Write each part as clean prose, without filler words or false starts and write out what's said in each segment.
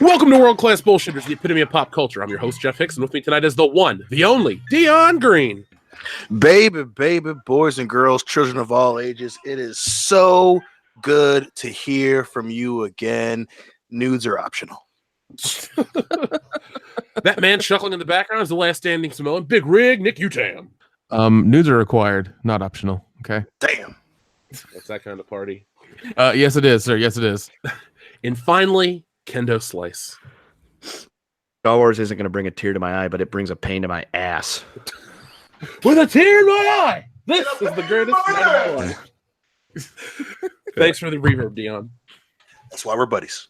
Welcome to World Class Bullshitters, the epitome of pop culture. I'm your host, Jeff Hicks, and with me tonight is the one, the only, Dion Green. Baby, boys and girls, children of all ages, it is so good to hear from you again. Nudes are optional. That man chuckling in the background is the last standing Samoan, Big Rig, Nick Utam. Nudes are required, not optional. Okay. Damn. What's that kind of party? Yes, it is, sir. Yes, it is. And finally, Kendo Slice. Star Wars isn't going to bring a tear to my eye, but it brings a pain to my ass. With a tear in my eye, this is the greatest night of my life. Thanks for the reverb, Dion. That's why we're buddies.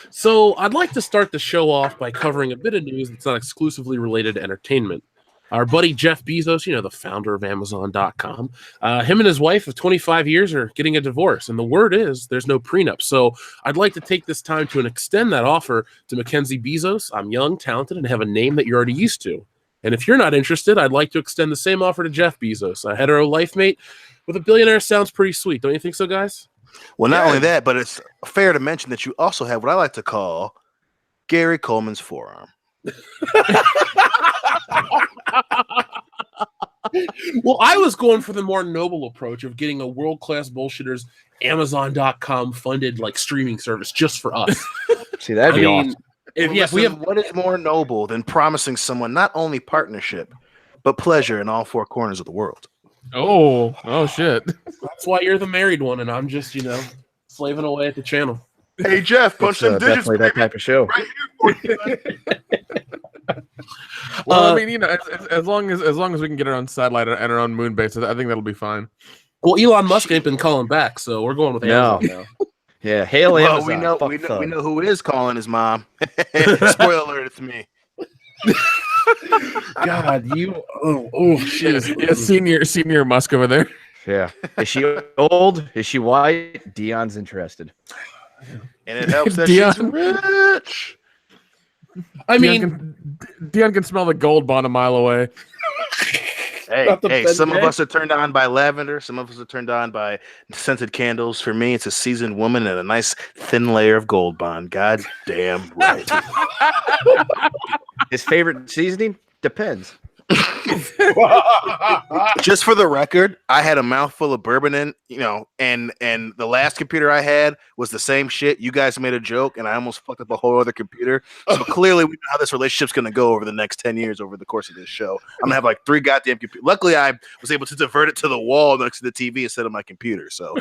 So I'd like to start the show off by covering a bit of news that's not exclusively related to entertainment. Our buddy Jeff Bezos, the founder of Amazon.com, him and his wife of 25 years are getting a divorce, and the word is there's no prenup. So I'd like to take this time to extend that offer to Mackenzie Bezos. I'm young, talented, and have a name that you're already used to. And if you're not interested, I'd like to extend the same offer to Jeff Bezos, a hetero life mate with a billionaire. Sounds pretty sweet. Don't you think so, guys? Well, not only that, but it's fair to mention that you also have what I like to call Gary Coleman's forearm. Well, I was going for the more noble approach of getting a world-class bullshitters Amazon.com funded streaming service just for us. See, that'd be awesome. What is more noble than promising someone not only partnership, but pleasure in all four corners of the world? Oh shit. That's why you're the married one, and I'm just, slaving away at the channel. Hey, Jeff, punch them digits. Definitely that type of show. Right here for you. Well, as long as we can get our own satellite and our own moon base, I think that'll be fine. Well, Elon Musk ain't been calling back, so we're going with Amazon now. Yeah, hail Amazon. We know who is calling his mom. Spoiler alert, it's me. God, you shit. Yeah, senior Musk over there. Yeah. Is she old? Is she white? Dion's interested. And it helps that Dion, she's rich. Dion can smell the gold bond a mile away. Hey, some of us are turned on by lavender. Some of us are turned on by scented candles. For me, it's a seasoned woman and a nice thin layer of gold bond. God damn right. His favorite seasoning? Depends. Just for the record, I had a mouthful of bourbon and the last computer I had was the same shit. You guys made a joke and I almost fucked up a whole other computer. So clearly we know how this relationship's going to go over the next 10 years over the course of this show. I'm going to have 3 goddamn computers. Luckily, I was able to divert it to the wall next to the TV instead of my computer. So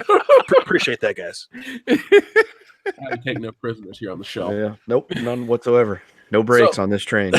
appreciate that, guys. I take no prisoners here on the show. Yeah, nope, none whatsoever. No breaks on this train.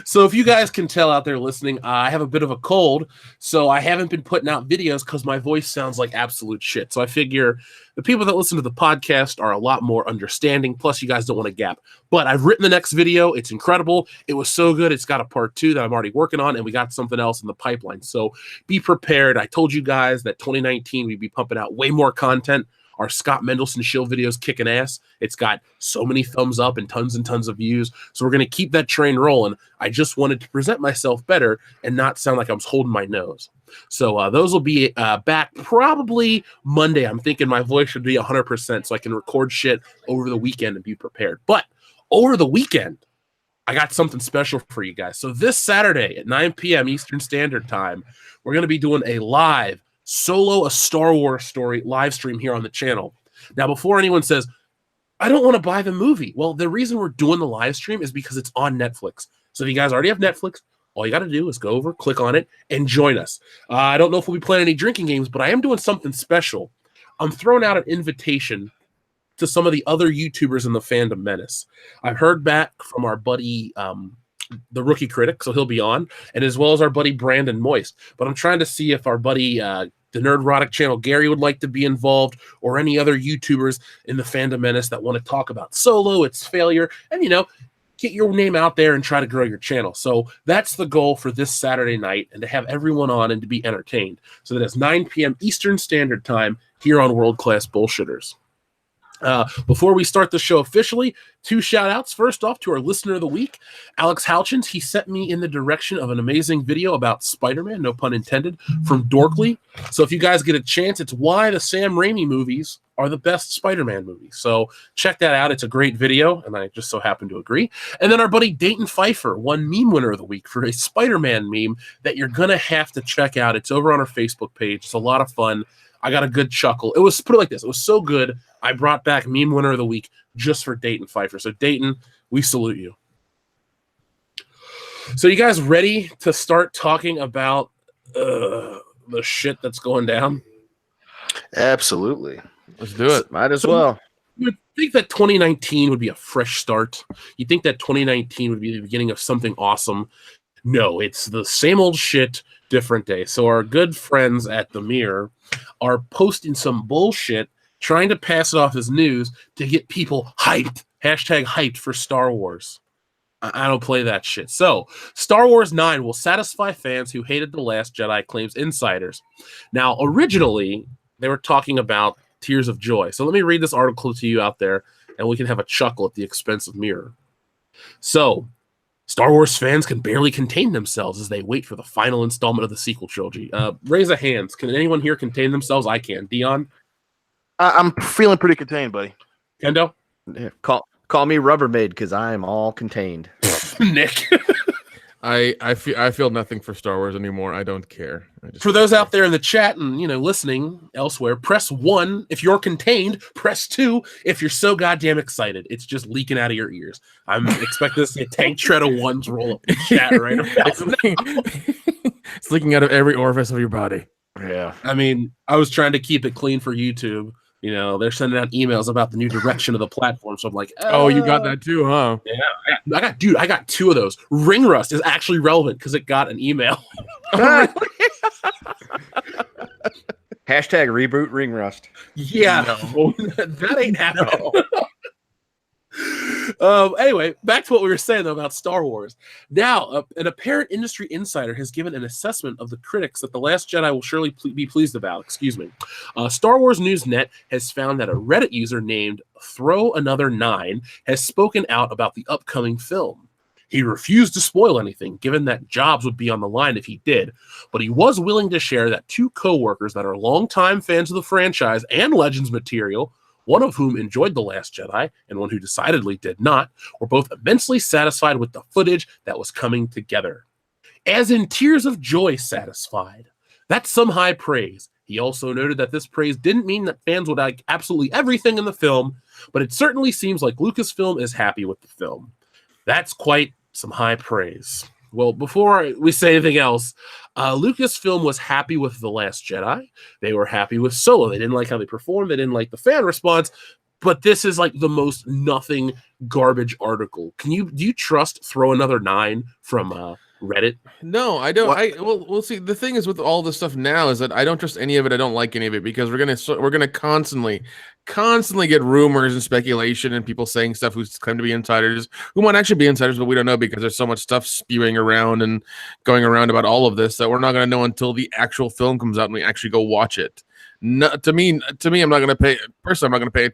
So if you guys can tell out there listening, I have a bit of a cold, so I haven't been putting out videos because my voice sounds like absolute shit. So I figure the people that listen to the podcast are a lot more understanding, plus you guys don't want to gap. But I've written the next video. It's incredible. It was so good. It's got a part 2 that I'm already working on, and we got something else in the pipeline. So be prepared. I told you guys that 2019 we'd be pumping out way more content. Our Scott Mendelson shill video's kicking ass. It's got so many thumbs up and tons of views. So we're going to keep that train rolling. I just wanted to present myself better and not sound like I was holding my nose. So those will be back probably Monday. I'm thinking my voice should be 100% so I can record shit over the weekend and be prepared. But over the weekend, I got something special for you guys. So this Saturday at 9 p.m. Eastern Standard Time, we're going to be doing a live Solo a Star Wars Story live stream here on the channel. Now, before anyone says, I don't want to buy the movie. Well, the reason we're doing the live stream is because it's on Netflix. So if you guys already have Netflix, all you got to do is go over, click on it, and join us. I don't know if we'll be playing any drinking games, but I am doing something special. I'm throwing out an invitation to some of the other YouTubers in the Fandom Menace. I've heard back from our buddy, the Rookie Critic, so he'll be on, and as well as our buddy Brandon Moist. But I'm trying to see if our buddy the Nerdrotic channel Gary would like to be involved, or any other YouTubers in the Fandom Menace that want to talk about Solo, its failure, and get your name out there and try to grow your channel. So that's the goal for this Saturday night, and to have everyone on and to be entertained. So that it's 9 p.m. Eastern Standard Time here on World Class Bullshitters. Before we start the show officially, 2 shout outs. First off, to our listener of the week, Alex Houchins. He sent me in the direction of an amazing video about Spider-Man, no pun intended, from Dorkly. So if you guys get a chance, it's why the Sam Raimi movies are the best Spider-Man movies. So check that out. It's a great video, and I just so happen to agree. And then our buddy Dayton Pfeiffer won Meme Winner of the Week for a Spider-Man meme that you're going to have to check out. It's over on our Facebook page. It's a lot of fun. I got a good chuckle. It was, put it like this, it was so good, I brought back Meme Winner of the Week just for Dayton Pfeiffer. So Dayton, we salute you. So you guys ready to start talking about the shit that's going down? Absolutely. Let's do it. Might as well. You would think that 2019 would be a fresh start. You think that 2019 would be the beginning of something awesome. No, it's the same old shit, different day. So our good friends at The Mirror are posting some bullshit, trying to pass it off as news to get people hyped. Hashtag hyped for Star Wars. I don't play that shit. So, Star Wars 9 will satisfy fans who hated The Last Jedi, claims insiders. Now, originally, they were talking about Tears of Joy. So let me read this article to you out there, and we can have a chuckle at the expense of Mirror. So, Star Wars fans can barely contain themselves as they wait for the final installment of the sequel trilogy. Raise a hands. Can anyone here contain themselves? I can. Dion? I'm feeling pretty contained, buddy. Kendo? Yeah, call me Rubbermaid because I am all contained. Nick? I feel nothing for Star Wars anymore. I don't care. For those out there in the chat and listening elsewhere, press 1 if you're contained. Press 2 if you're so goddamn excited. It's just leaking out of your ears. I'm expecting to see a tank tread of 1s roll up in the chat right now. It's leaking out of every orifice of your body. Yeah. I mean, I was trying to keep it clean for YouTube. They're sending out emails about the new direction of the platform. So I'm like, oh, you got that too, huh? Yeah, I got 2 of those. Ring rust is actually relevant because it got an email. Hashtag reboot ring rust. Yeah, no. That ain't happening. Anyway, back to what we were saying though about Star Wars. Now, an apparent industry insider has given an assessment of the critics that The Last Jedi will surely be pleased about. Excuse me. Star Wars News Net has found that a Reddit user named Throw Another 9 has spoken out about the upcoming film. He refused to spoil anything, given that jobs would be on the line if he did, but he was willing to share that 2 co-workers that are longtime fans of the franchise and Legends material, one of whom enjoyed The Last Jedi and one who decidedly did not, were both immensely satisfied with the footage that was coming together. As in tears of joy satisfied. That's some high praise. He also noted that this praise didn't mean that fans would like absolutely everything in the film, but it certainly seems like Lucasfilm is happy with the film. That's quite some high praise. Well, before we say anything else, Lucasfilm was happy with The Last Jedi. They were happy with Solo. They didn't like how they performed. They didn't like the fan response. But this is like the most nothing garbage article. Do you trust Throw Another 9 from Reddit? No, I don't. We'll see. The thing is with all this stuff now is that I don't trust any of it. I don't like any of it because we're gonna constantly get rumors and speculation and people saying stuff who claim to be insiders who might actually be insiders, but we don't know because there's so much stuff spewing around and going around about all of this that we're not gonna know until the actual film comes out and we actually go watch it. No, to me, I'm not gonna pay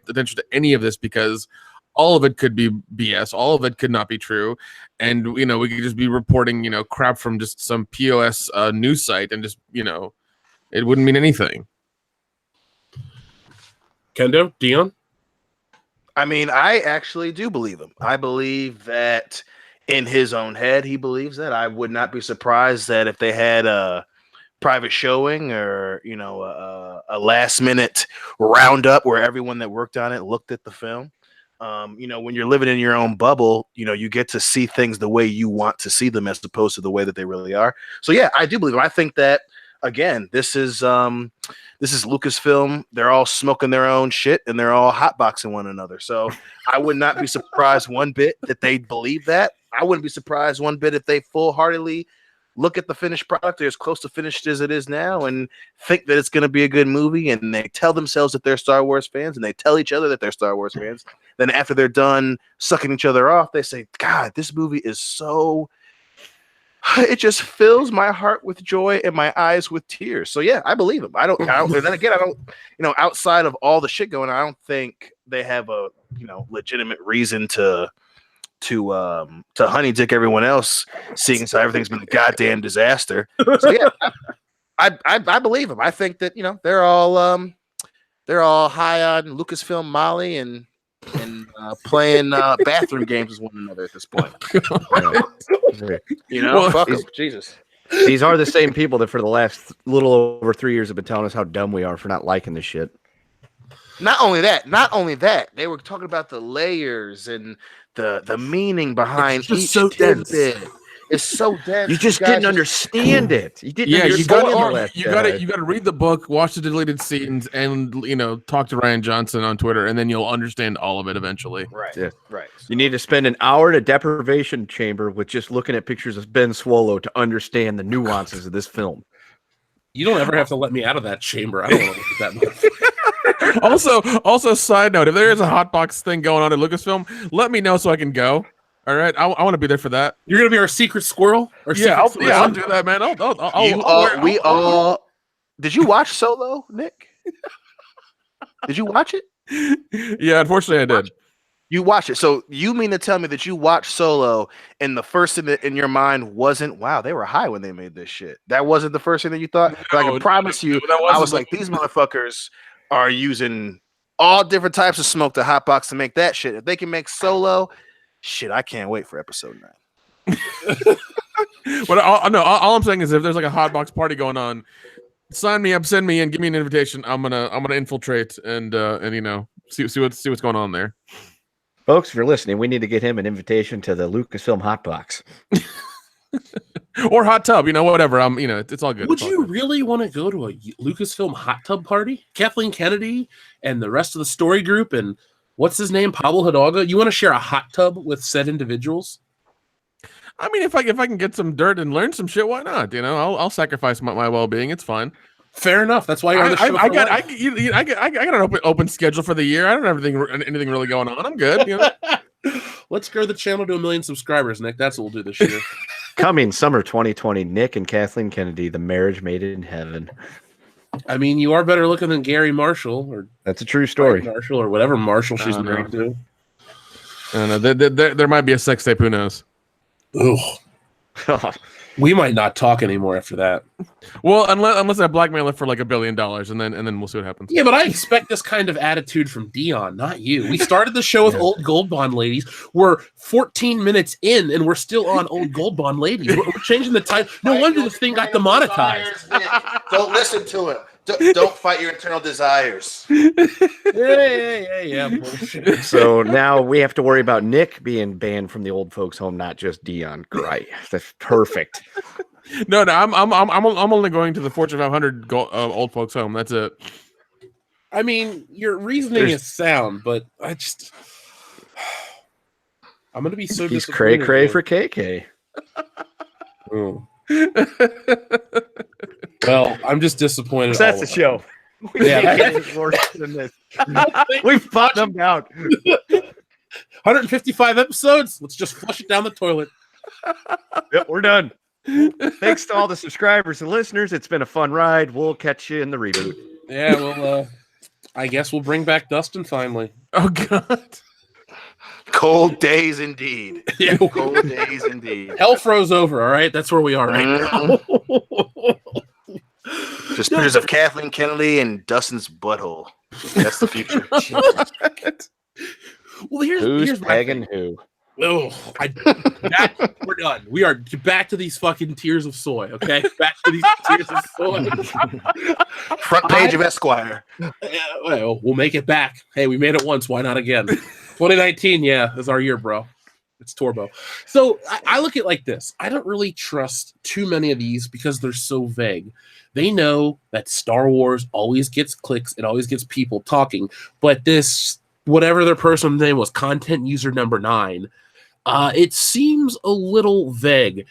attention to any of this because all of it could be BS. All of it could not be true. And, we could just be reporting, crap from just some POS news site and just, it wouldn't mean anything. Kendo? Dion? I mean, I actually do believe him. I believe that in his own head, he believes that. I would not be surprised that if they had a private showing or, a last minute roundup where everyone that worked on it looked at the film. When you're living in your own bubble, you get to see things the way you want to see them as opposed to the way that they really are. So yeah, I do believe it. I think that again, this is Lucasfilm. They're all smoking their own shit and they're all hotboxing one another. So I would not be surprised one bit that they believe that. I wouldn't be surprised one bit if they full-heartedly look at the finished product. They're as close to finished as it is now and think that it's going to be a good movie. And they tell themselves that they're Star Wars fans and they tell each other that they're Star Wars fans. Then after they're done sucking each other off, they say, God, this movie is so it just fills my heart with joy and my eyes with tears. So yeah, I believe him. I don't. And then again, I don't. Outside of all the shit going on, I don't think they have a legitimate reason to honey dick everyone else, seeing as how everything's been a goddamn disaster. So yeah, I believe him. I think that they're all high on Lucasfilm Molly and playing bathroom games with one another at this point. Fuck them. Jesus. These are the same people that for the last little over 3 years have been telling us how dumb we are for not liking this shit. Not only that, they were talking about the layers and the meaning behind each tidbit. It's so dense. You just didn't understand it. You didn't. Yeah, you got to read the book, watch the deleted scenes, and talk to Ryan Johnson on Twitter, and then you'll understand all of it eventually. Right. Yeah. Right. You need to spend an hour in a deprivation chamber with just looking at pictures of Ben Swallow to understand the nuances of this film. You don't ever have to let me out of that chamber. I don't want to look at that. Also, side note: if there is a hotbox thing going on at Lucasfilm, let me know so I can go. All right, I want to be there for that. You're gonna be our secret squirrel. I'll do that, man. Did you watch Solo, Nick? Did you watch it? Yeah, unfortunately, I did. You watched it, so you mean to tell me that you watched Solo, and the first thing that in your mind wasn't, "Wow, they were high when they made this shit." That wasn't the first thing that you thought. No, I can promise you, I was like, these motherfuckers are using all different types of smoke to hotbox to make that shit. If they can make Solo. Shit, I can't wait for episode 9. But all I'm saying is, if there's like a hotbox party going on, sign me up, send me in, give me an invitation. I'm gonna infiltrate and see what's going on there. Folks, if you're listening, we need to get him an invitation to the Lucasfilm hotbox or hot tub. Whatever. It's all good. Would you really want to go to a Lucasfilm hot tub party? Kathleen Kennedy and the rest of the story group and. What's his name? Pablo Hidalgo. You want to share a hot tub with said individuals? I mean, if I can get some dirt and learn some shit, why not? I'll sacrifice my well-being. It's fine. Fair enough. That's why you're on the show. I got an open schedule for the year. I don't have anything really going on. I'm good. Let's grow the channel to 1 million subscribers, Nick. That's what we'll do this year. Coming summer 2020, Nick and Kathleen Kennedy, the marriage made in heaven. I mean, you are better looking than Gary Marshall, or that's a true story. Marshall, or whatever Marshall she's married to. I don't know. There might be a sex tape. Who knows? Ugh. We might not talk anymore after that. Well, unless I blackmail it for like $1 billion, and then we'll see what happens. Yeah, but I expect this kind of attitude from Dion, not you. We started the show with Old Gold Bond Ladies. We're 14 minutes in, and we're still on Old Gold Bond Ladies. We're changing the title. No wonder this thing got demonetized. Don't listen to him. Don't fight your internal desires. Yeah. Bullshit. So now we have to worry about Nick being banned from the old folks' home, not just Dion. Great, that's perfect. No, I'm only going to the Fortune 500 old folks' home. That's it. I mean, your reasoning is sound, but I'm going to be so He's disappointed. cray for KK. Oh. Well, I'm just disappointed. That's the show. Yeah, worse than this. We've fought them down. 155 episodes. Let's just flush it down the toilet. Yep, we're done. Thanks to all the subscribers and listeners. It's been a fun ride. We'll catch you in the reboot. Yeah, well, I guess we'll bring back Dustin finally. Oh God. Cold days indeed. Yeah. Cold days indeed. Hell froze over, all right? That's where we are right now. Just pictures of Kathleen Kennedy and Dustin's butthole. That's the future. Well, here's pegging who? Oh, we're done. We are back to these fucking tears of soy, okay? Back to these tears of soy. Front page of Esquire. Well, we'll make it back. Hey, we made it once. Why not again? 2019, is our year, bro. It's turbo. So I look at it like this. I don't really trust too many of these because they're so vague. They know that Star Wars always gets clicks. It always gets people talking. But this, whatever their personal name was, content user number 9, it seems a little vague.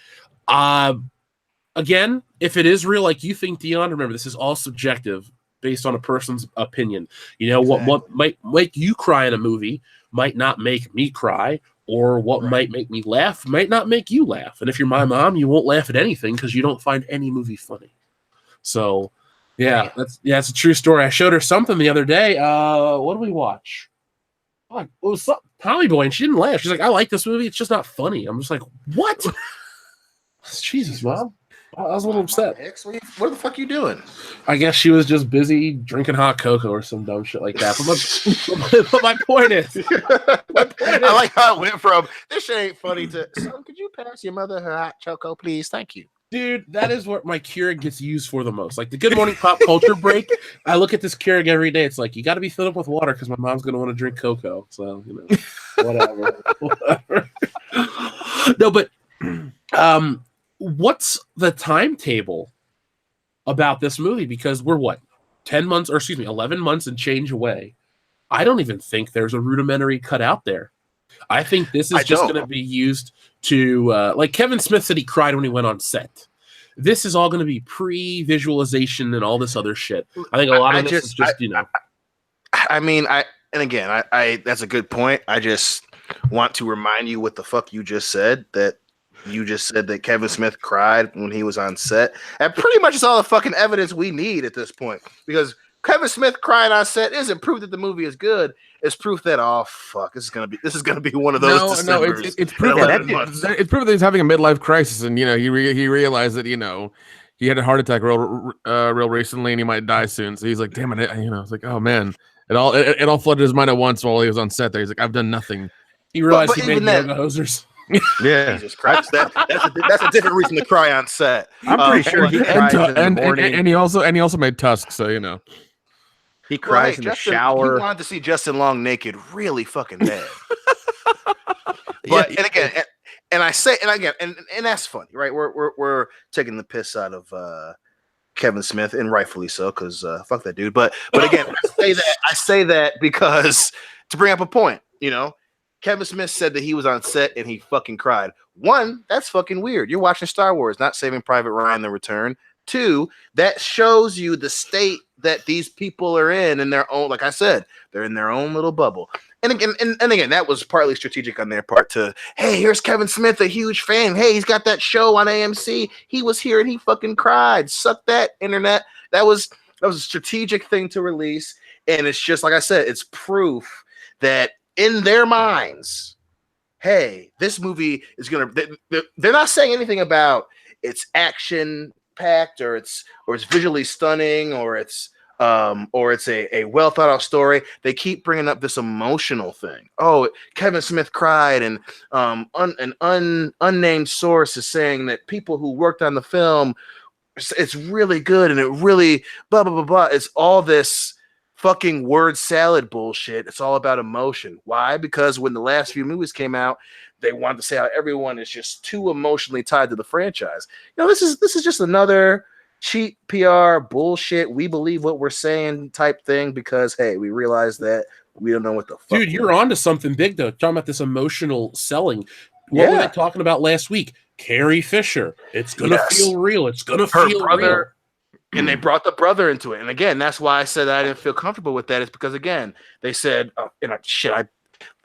Again, if it is real, like you think, Dion, remember, this is all subjective based on a person's opinion. You know, exactly. What might make you cry in a movie might not make me cry, or what might make me laugh might not make you laugh. And if you're my mom, you won't laugh at anything because you don't find any movie funny. So, yeah, it's a true story. I showed her something the other day. What did we watch? Oh, it was Tommy Boy, and she didn't laugh. She's like, I like this movie. It's just not funny. I'm just like, what? Jesus, Mom. I was a little upset. Hicks, what the fuck are you doing? I guess she was just busy drinking hot cocoa or some dumb shit like that. But my point is, I like how it went from this shit ain't funny to, son, could you pass your mother her hot choco, please? Thank you. dude, that is what my Keurig gets used for the most. Like the Good Morning Pop Culture break, I look at this Keurig every day. It's like, you got to be filled up with water because my mom's going to want to drink cocoa. So, whatever. No, but what's the timetable about this movie? Because we're 11 months and change away. I don't even think there's a rudimentary cut out there. I think this is just going to be used to, like Kevin Smith said he cried when he went on set. This is all going to be pre-visualization and all this other shit. I think a lot of this is just, that's a good point. I just want to remind you what the fuck you just said, that you just said that Kevin Smith cried when he was on set. And pretty much it's all the fucking evidence we need at this point. Because Kevin Smith crying on set isn't proof that the movie is good. It's proof that this is gonna be one of those. It's proof it's proof that he's having a midlife crisis, and he realized that he had a heart attack real recently, and he might die soon. So he's like, damn it, it's like, oh man, it all flooded his mind at once while he was on set. There, he's like, I've done nothing. He realized he made yoga hosers. Yeah, Jesus Christ, that's a different reason to cry on set. I'm pretty sure he cries in the morning, and he also made Tusk, so He cries in the shower. He wanted to see Justin Long naked really fucking bad. But and that's funny, right? We're taking the piss out of Kevin Smith, and rightfully so, because fuck that dude. But again, I say that because to bring up a point, Kevin Smith said that he was on set and he fucking cried. One, that's fucking weird. You're watching Star Wars, not Saving Private Ryan: The Return. Two, that shows you the state that these people are in their own, like I said, they're in their own little bubble. And again, that was partly strategic on their part to, hey, here's Kevin Smith, a huge fan. Hey, he's got that show on AMC. He was here and he fucking cried. Suck that, internet. That was a strategic thing to release. And it's just, like I said, it's proof that in their minds, hey, this movie is they're not saying anything about its action packed or it's visually stunning or it's a well thought out story. They keep bringing up this emotional thing. Oh, Kevin Smith cried, and an unnamed source is saying that people who worked on the film, it's really good and it really blah blah blah blah. It's all this fucking word salad bullshit. It's all about emotion. Why? Because when the last few movies came out, they wanted to say how everyone is just too emotionally tied to the franchise. This is just another cheap PR bullshit. We believe what we're saying type thing because, hey, we realize that we don't know what the fuck. Dude, you're onto something big though. Talking about this emotional selling. What were they talking about last week? Carrie Fisher. It's gonna feel real. It's gonna feel real. And they brought the brother into it. And again, that's why I said I didn't feel comfortable with that. It's because, again, they said, I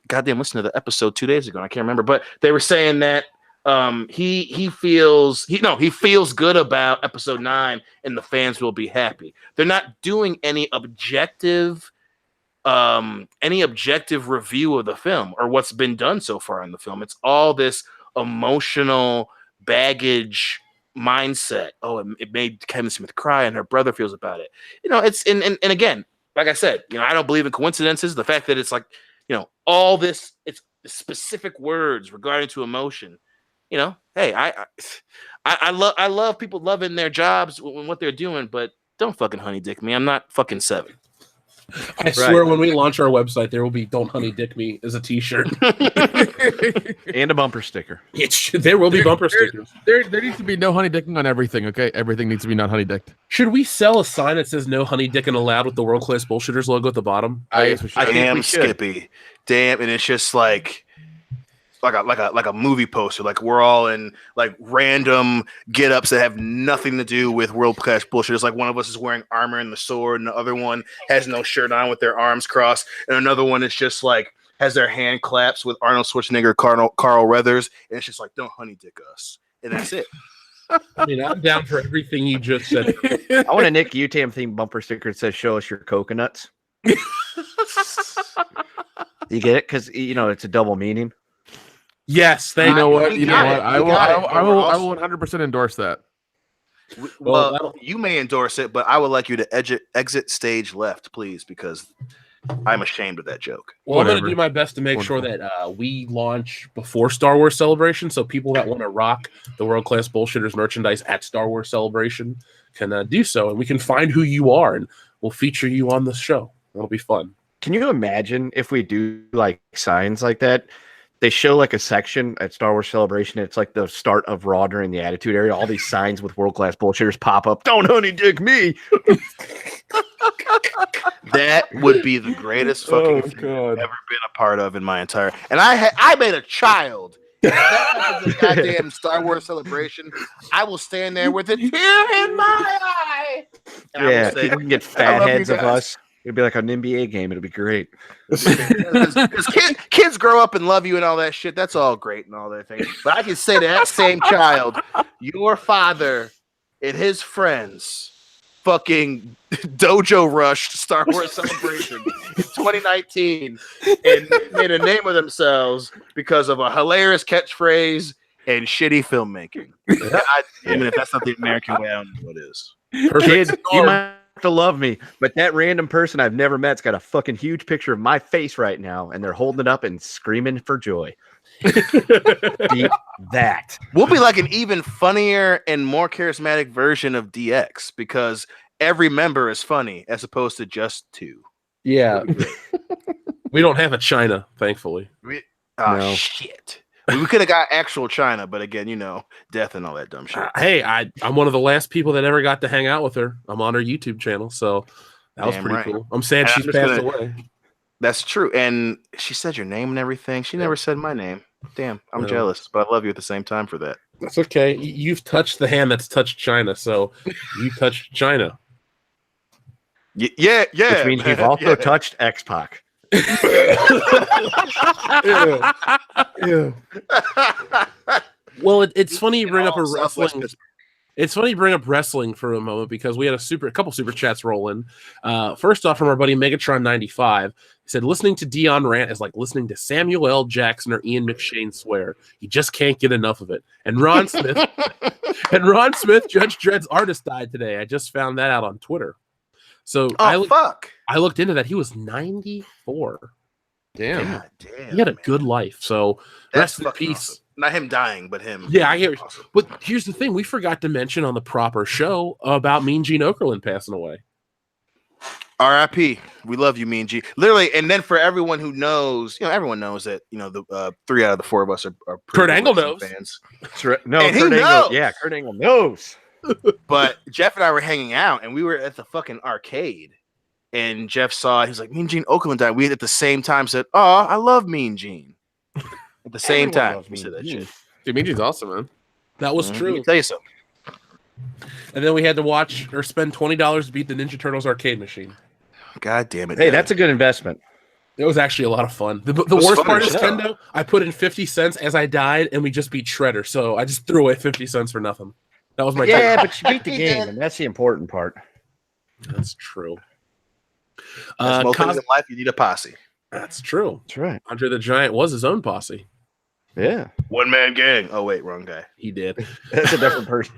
goddamn listened to the episode 2 days ago. And I can't remember, but they were saying that he feels good about episode 9 and the fans will be happy. They're not doing any objective review of the film or what's been done so far in the film. It's all this emotional baggage mindset. Oh, it made Kevin Smith cry and her brother feels about it. It's and again, like I said, I don't believe in coincidences. The fact that it's like, all this, it's specific words regarding to emotion. Hey, I love people loving their jobs and what they're doing, but don't fucking honey dick me. I'm not fucking 7. I swear when we launch our website, there will be "Don't Honey Dick Me" as a t-shirt. And a bumper sticker. There will be bumper stickers. There needs to be no honey dicking on everything, okay? Everything needs to be not honey dicked. Should we sell a sign that says "No Honey Dicking Allowed" with the World Class Bullshitters logo at the bottom? I am Skippy. Damn, and it's just like a movie poster. Like we're all in like random get-ups that have nothing to do with World Class Bullshitters. Like one of us is wearing armor and the sword, and the other one has no shirt on with their arms crossed, and another one is just like has their hand claps with Arnold Schwarzenegger, Carl Weathers, and it's just like, don't honey dick us, and that's it. I mean, I'm down for everything you just said. I want a Nick UTAM themed bumper sticker that says "Show us your coconuts." You get it? Because it's a double meaning. Yes, You know what? You got it. I will 100% endorse that. Well, you may endorse it, but I would like you to exit stage left, please, because I'm ashamed of that joke. Well, I'm going to do my best to make sure that we launch before Star Wars Celebration, so people that want to rock the World Class Bullshitters merchandise at Star Wars Celebration can do so, and we can find who you are, and we'll feature you on the show. It'll be fun. Can you imagine if we do like signs like that? They show like a section at Star Wars Celebration. It's like the start of Raw during the Attitude Era. All these signs with World Class Bullshitters pop up. Don't honey dick me. That would be the greatest fucking thing I've ever been a part of in my entire. And I made a child. If that happens at goddamn Star Wars Celebration, I will stand there with a tear in my eye. And I will say, we can get fat heads of us. It'd be like an NBA game. It'll be great. Because kids grow up and love you and all that shit. That's all great and all that thing. But I can say to that same child, your father and his friends fucking dojo rushed Star Wars Celebration in 2019 and made a name of themselves because of a hilarious catchphrase and shitty filmmaking. Even if that's not the American way, I don't know what is. Kid, you might to love me, but that random person I've never met's got a fucking huge picture of my face right now, and they're holding it up and screaming for joy. Beat that. We'll be like an even funnier and more charismatic version of DX because every member is funny as opposed to just two. Yeah. We don't have a China, thankfully. No. Shit. We could have got actual China, but again, death and all that dumb shit. Hey, I'm one of the last people that ever got to hang out with her. I'm on her YouTube channel, so that was pretty cool. I'm sad she's passed away. That's true. And she said your name and everything. She never said my name. Damn, I'm jealous, but I love you at the same time for that. That's okay. You've touched the hand that's touched China, so you touched China. Yeah. Which means you've also touched X-Pac. Yeah. Well, it's funny you bring up a wrestling. It's funny you bring up wrestling for a moment because we had a couple super chats roll in. First off, from our buddy Megatron95, he said listening to Dion rant is like listening to Samuel L. Jackson or Ian McShane swear. You just can't get enough of it. And Ron Smith, Judge Dredd's artist, died today. I just found that out on Twitter. So I looked into that. He was 94. Damn. God damn. He had a good life. So That's rest in peace. Awesome. Not him dying, but him. Yeah, I hear. Awesome. But here's the thing: we forgot to mention on the proper show about Mean Gene Okerlund passing away. R.I.P. We love you, Mean Gene. Literally, and then for everyone who knows, everyone knows that the 3 out of the 4 of us are Kurt Angle knows. fans. No, and Kurt he Angle. knows. Yeah, Kurt Angle knows. But Jeff and I were hanging out, and we were at the fucking arcade. And Jeff saw it. He was like, Mean Gene Okerlund died. We at the same time said, "Oh, I love Mean Gene." At the same time, we said that shit. Dude, Mean Gene's awesome, man. That was true. Let me tell you something. And then we had to watch or spend $20 to beat the Ninja Turtles arcade machine. God damn it! Hey, man. that's a good investment. It was actually a lot of fun. The worst part is, Kendo, I put in 50 cents as I died, and we just beat Shredder. So I just threw away 50 cents for nothing. That was my but you beat the game, and that's the important part. That's true. That's most things in life. You need a posse. That's true. That's right. Andre the Giant was his own posse. Yeah. One man gang. Oh wait, wrong guy. He did. That's a different person.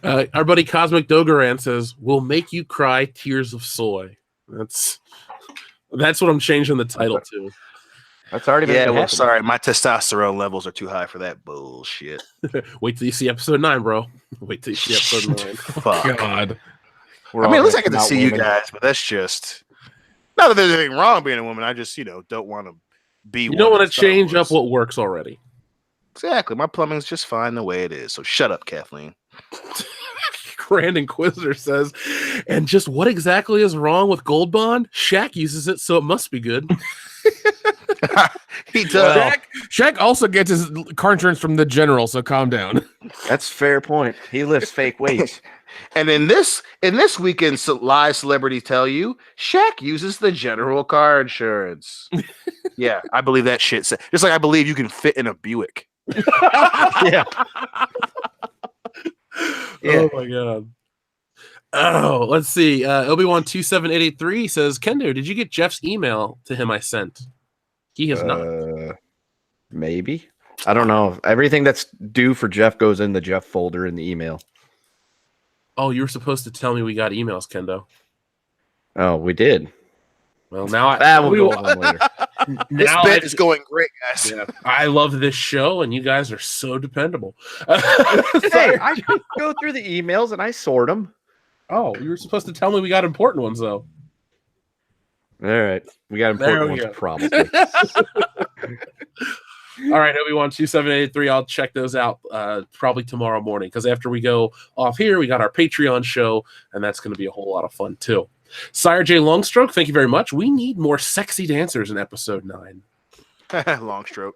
Our buddy Cosmic Dogaran says, "Will make you cry tears of soy." That's what I'm changing the title to. That's already been happening. Sorry, my testosterone levels are too high for that bullshit. Wait till you see episode 9, bro. Wait till you see episode 9. Fuck. God. I mean, at least I get to see you guys, but that's just not that there's anything wrong being a woman. I just, don't want to be. You don't want to change up what works already. Exactly. My plumbing's just fine the way it is. So shut up, Kathleen. Grand Inquisitor says, and just what exactly is wrong with Gold Bond? Shaq uses it, so it must be good. He does. Shaq also gets his car insurance from the general, so calm down. That's a fair point. He lifts fake weights. And in this weekend's live celebrity tell you, Shaq uses the general car insurance. Yeah, I believe that shit. Just like I believe you can fit in a Buick. Yeah. Oh my god. Oh, let's see. Obi-Wan 27883 says, Kendo, did you get Jeff's email to him I sent? He has not. Maybe. I don't know. Everything that's due for Jeff goes in the Jeff folder in the email. Oh, you were supposed to tell me we got emails, Kendo. Oh, we did. Well, now we'll go over them later. This bit is going great, guys. Yeah, I love this show, and you guys are so dependable. Hey, I go through the emails and I sort them. Oh, you were supposed to tell me we got important ones, though. All right. We got important ones, probably. All right, Obi-Wan 2783. I'll check those out probably tomorrow morning, because after we go off here, we got our Patreon show, and that's going to be a whole lot of fun, too. Sire J. Longstroke, thank you very much. We need more sexy dancers in episode 9. Longstroke.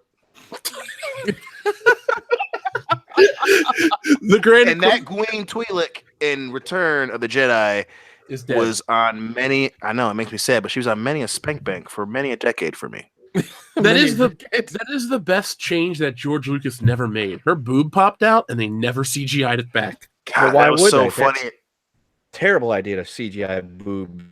The Grand And that Gwyn Twi'lek in Return of the Jedi was on many. I know it makes me sad, but she was on many a spank bank for many a decade for me. That is the best change that George Lucas never made. Her boob popped out, and they never CGI'd it back. God, why that was would so they? funny. That's terrible idea to CGI boob.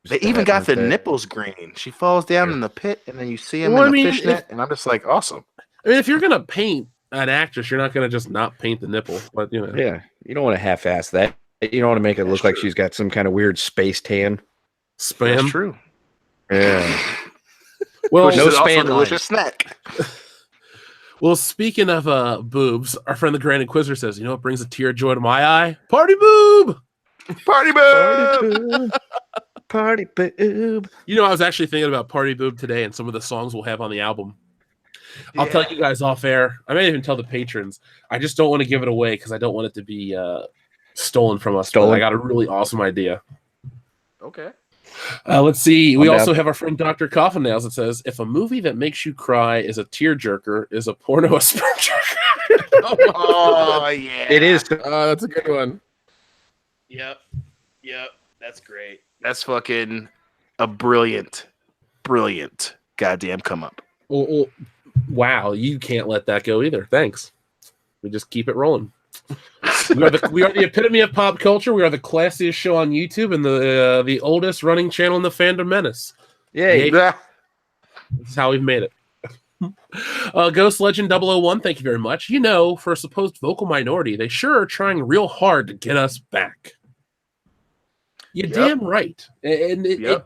They even got the nipples green. She falls down in the pit, and then you see him Well, in I the mean, fishnet, and I'm just like, awesome. I mean, if you're gonna paint an actress, you're not gonna just not paint the nipple. But you know, Yeah, you don't want to half-ass that. You don't want to make it look like she's got some kind of weird space tan. spam. That's true. Yeah. Well, Which no is also a span delicious snack. well, speaking of boobs, our friend the Grand Inquisitor says, "You know what brings a tear of joy to my eye? Party boob." Party boob. Party boob. You know, I was actually thinking about Party Boob today and some of the songs we'll have on the album. I'll tell you guys off air. I may even tell the patrons. I just don't want to give it away because I don't want it to be stolen from us. But I got a really awesome idea. Okay. Let's see. We I'm also down. have our friend Dr. Coffin Nails that says, if a movie that makes you cry is a tearjerker, is a porno a sperm jerker? Oh, yeah. It is. That's a good one. Yep. That's great. That's fucking a brilliant goddamn come up. Well, wow, you can't let that go either. Thanks. We just keep it rolling. We are the epitome of pop culture. We are the classiest show on YouTube and the oldest running channel in the fandom menace. Yay. Yeah. This is how we've made it. Ghost Legend 001, thank you very much. You know, for a supposed vocal minority, they sure are trying real hard to get us back. You're damn right. And it,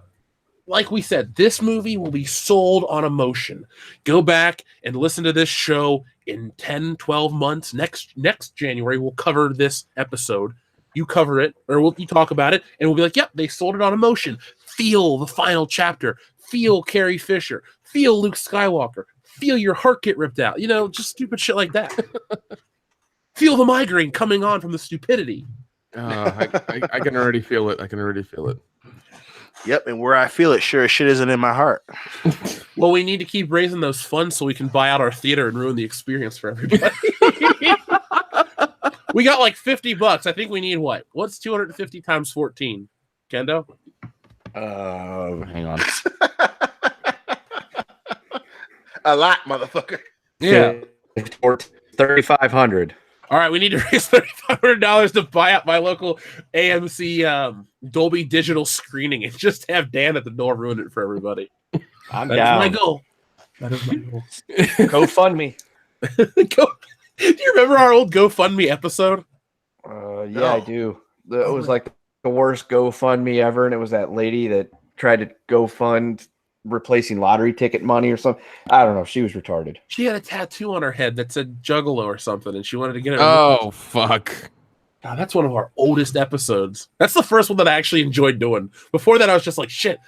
like we said, this movie will be sold on emotion. Go back and listen to this show in 10, 12 months. Next January, we'll cover this episode. You cover it, or you talk about it, and we'll be like, yep, they sold it on emotion. Feel the final chapter. Feel Carrie Fisher. Feel Luke Skywalker. Feel your heart get ripped out. You know, just stupid shit like that. Feel the migraine coming on from the stupidity. I can already feel it. Yep, and where I feel it, sure as shit isn't in my heart. Well, we need to keep raising those funds so we can buy out our theater and ruin the experience for everybody. We got like $50. I think we need what? What's 250 times 14? Kendo? Hang on. A lot, motherfucker. Yeah. 3,500. All right, we need to raise $3,500 to buy out my local AMC Dolby Digital screening and just have Dan at the door ruin it for everybody. I'm That down. is my goal. That is my goal. GoFundMe. Do you remember our old GoFundMe episode? Yeah, I do. It was like the worst GoFundMe ever, and it was that lady that tried to GoFund replacing lottery ticket money or something. I don't know. She was retarded. She had a tattoo on her head that said Juggalo or something, and she wanted to get it. Oh, fuck. God, that's one of our oldest episodes. That's the first one that I actually enjoyed doing. Before that, I was just like, shit,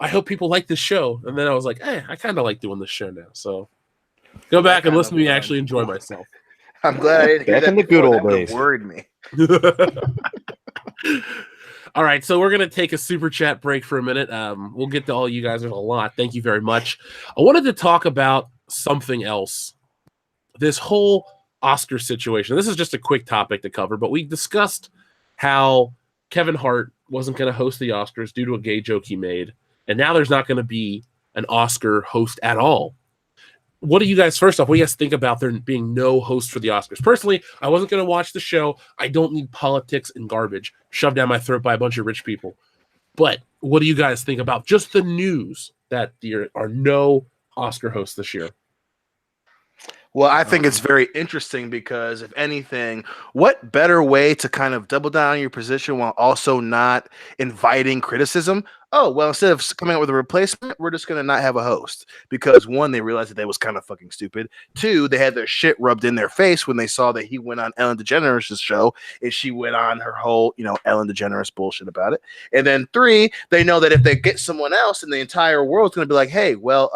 I hope people like this show. And then I was like, hey, I kind of like doing this show now. So go back and listen to me actually enjoy myself. I'm glad I didn't hear Back that in the good before. old That would've days. worried me. All right, so we're going to take a super chat break for a minute. We'll get to all you guys. There's a lot. Thank you very much. I wanted to talk about something else. This whole Oscar situation. This is just a quick topic to cover, but we discussed how Kevin Hart wasn't going to host the Oscars due to a gay joke he made, and now there's not going to be an Oscar host at all. What do you guys, first off, what do you guys think about there being no host for the Oscars? Personally, I wasn't going to watch the show. I don't need politics and garbage shoved down my throat by a bunch of rich people. But what do you guys think about just the news that there are no Oscar hosts this year? Well, I think it's very interesting because, if anything, what better way to kind of double down on your position while also not inviting criticism? Oh, well, instead of coming up with a replacement, we're just going to not have a host. Because, one, they realized that they was kind of fucking stupid. Two, they had their shit rubbed in their face when they saw that he went on Ellen DeGeneres' show and she went on her whole, Ellen DeGeneres bullshit about it. And then three, they know that if they get someone else, and the entire world's going to be like, hey, well,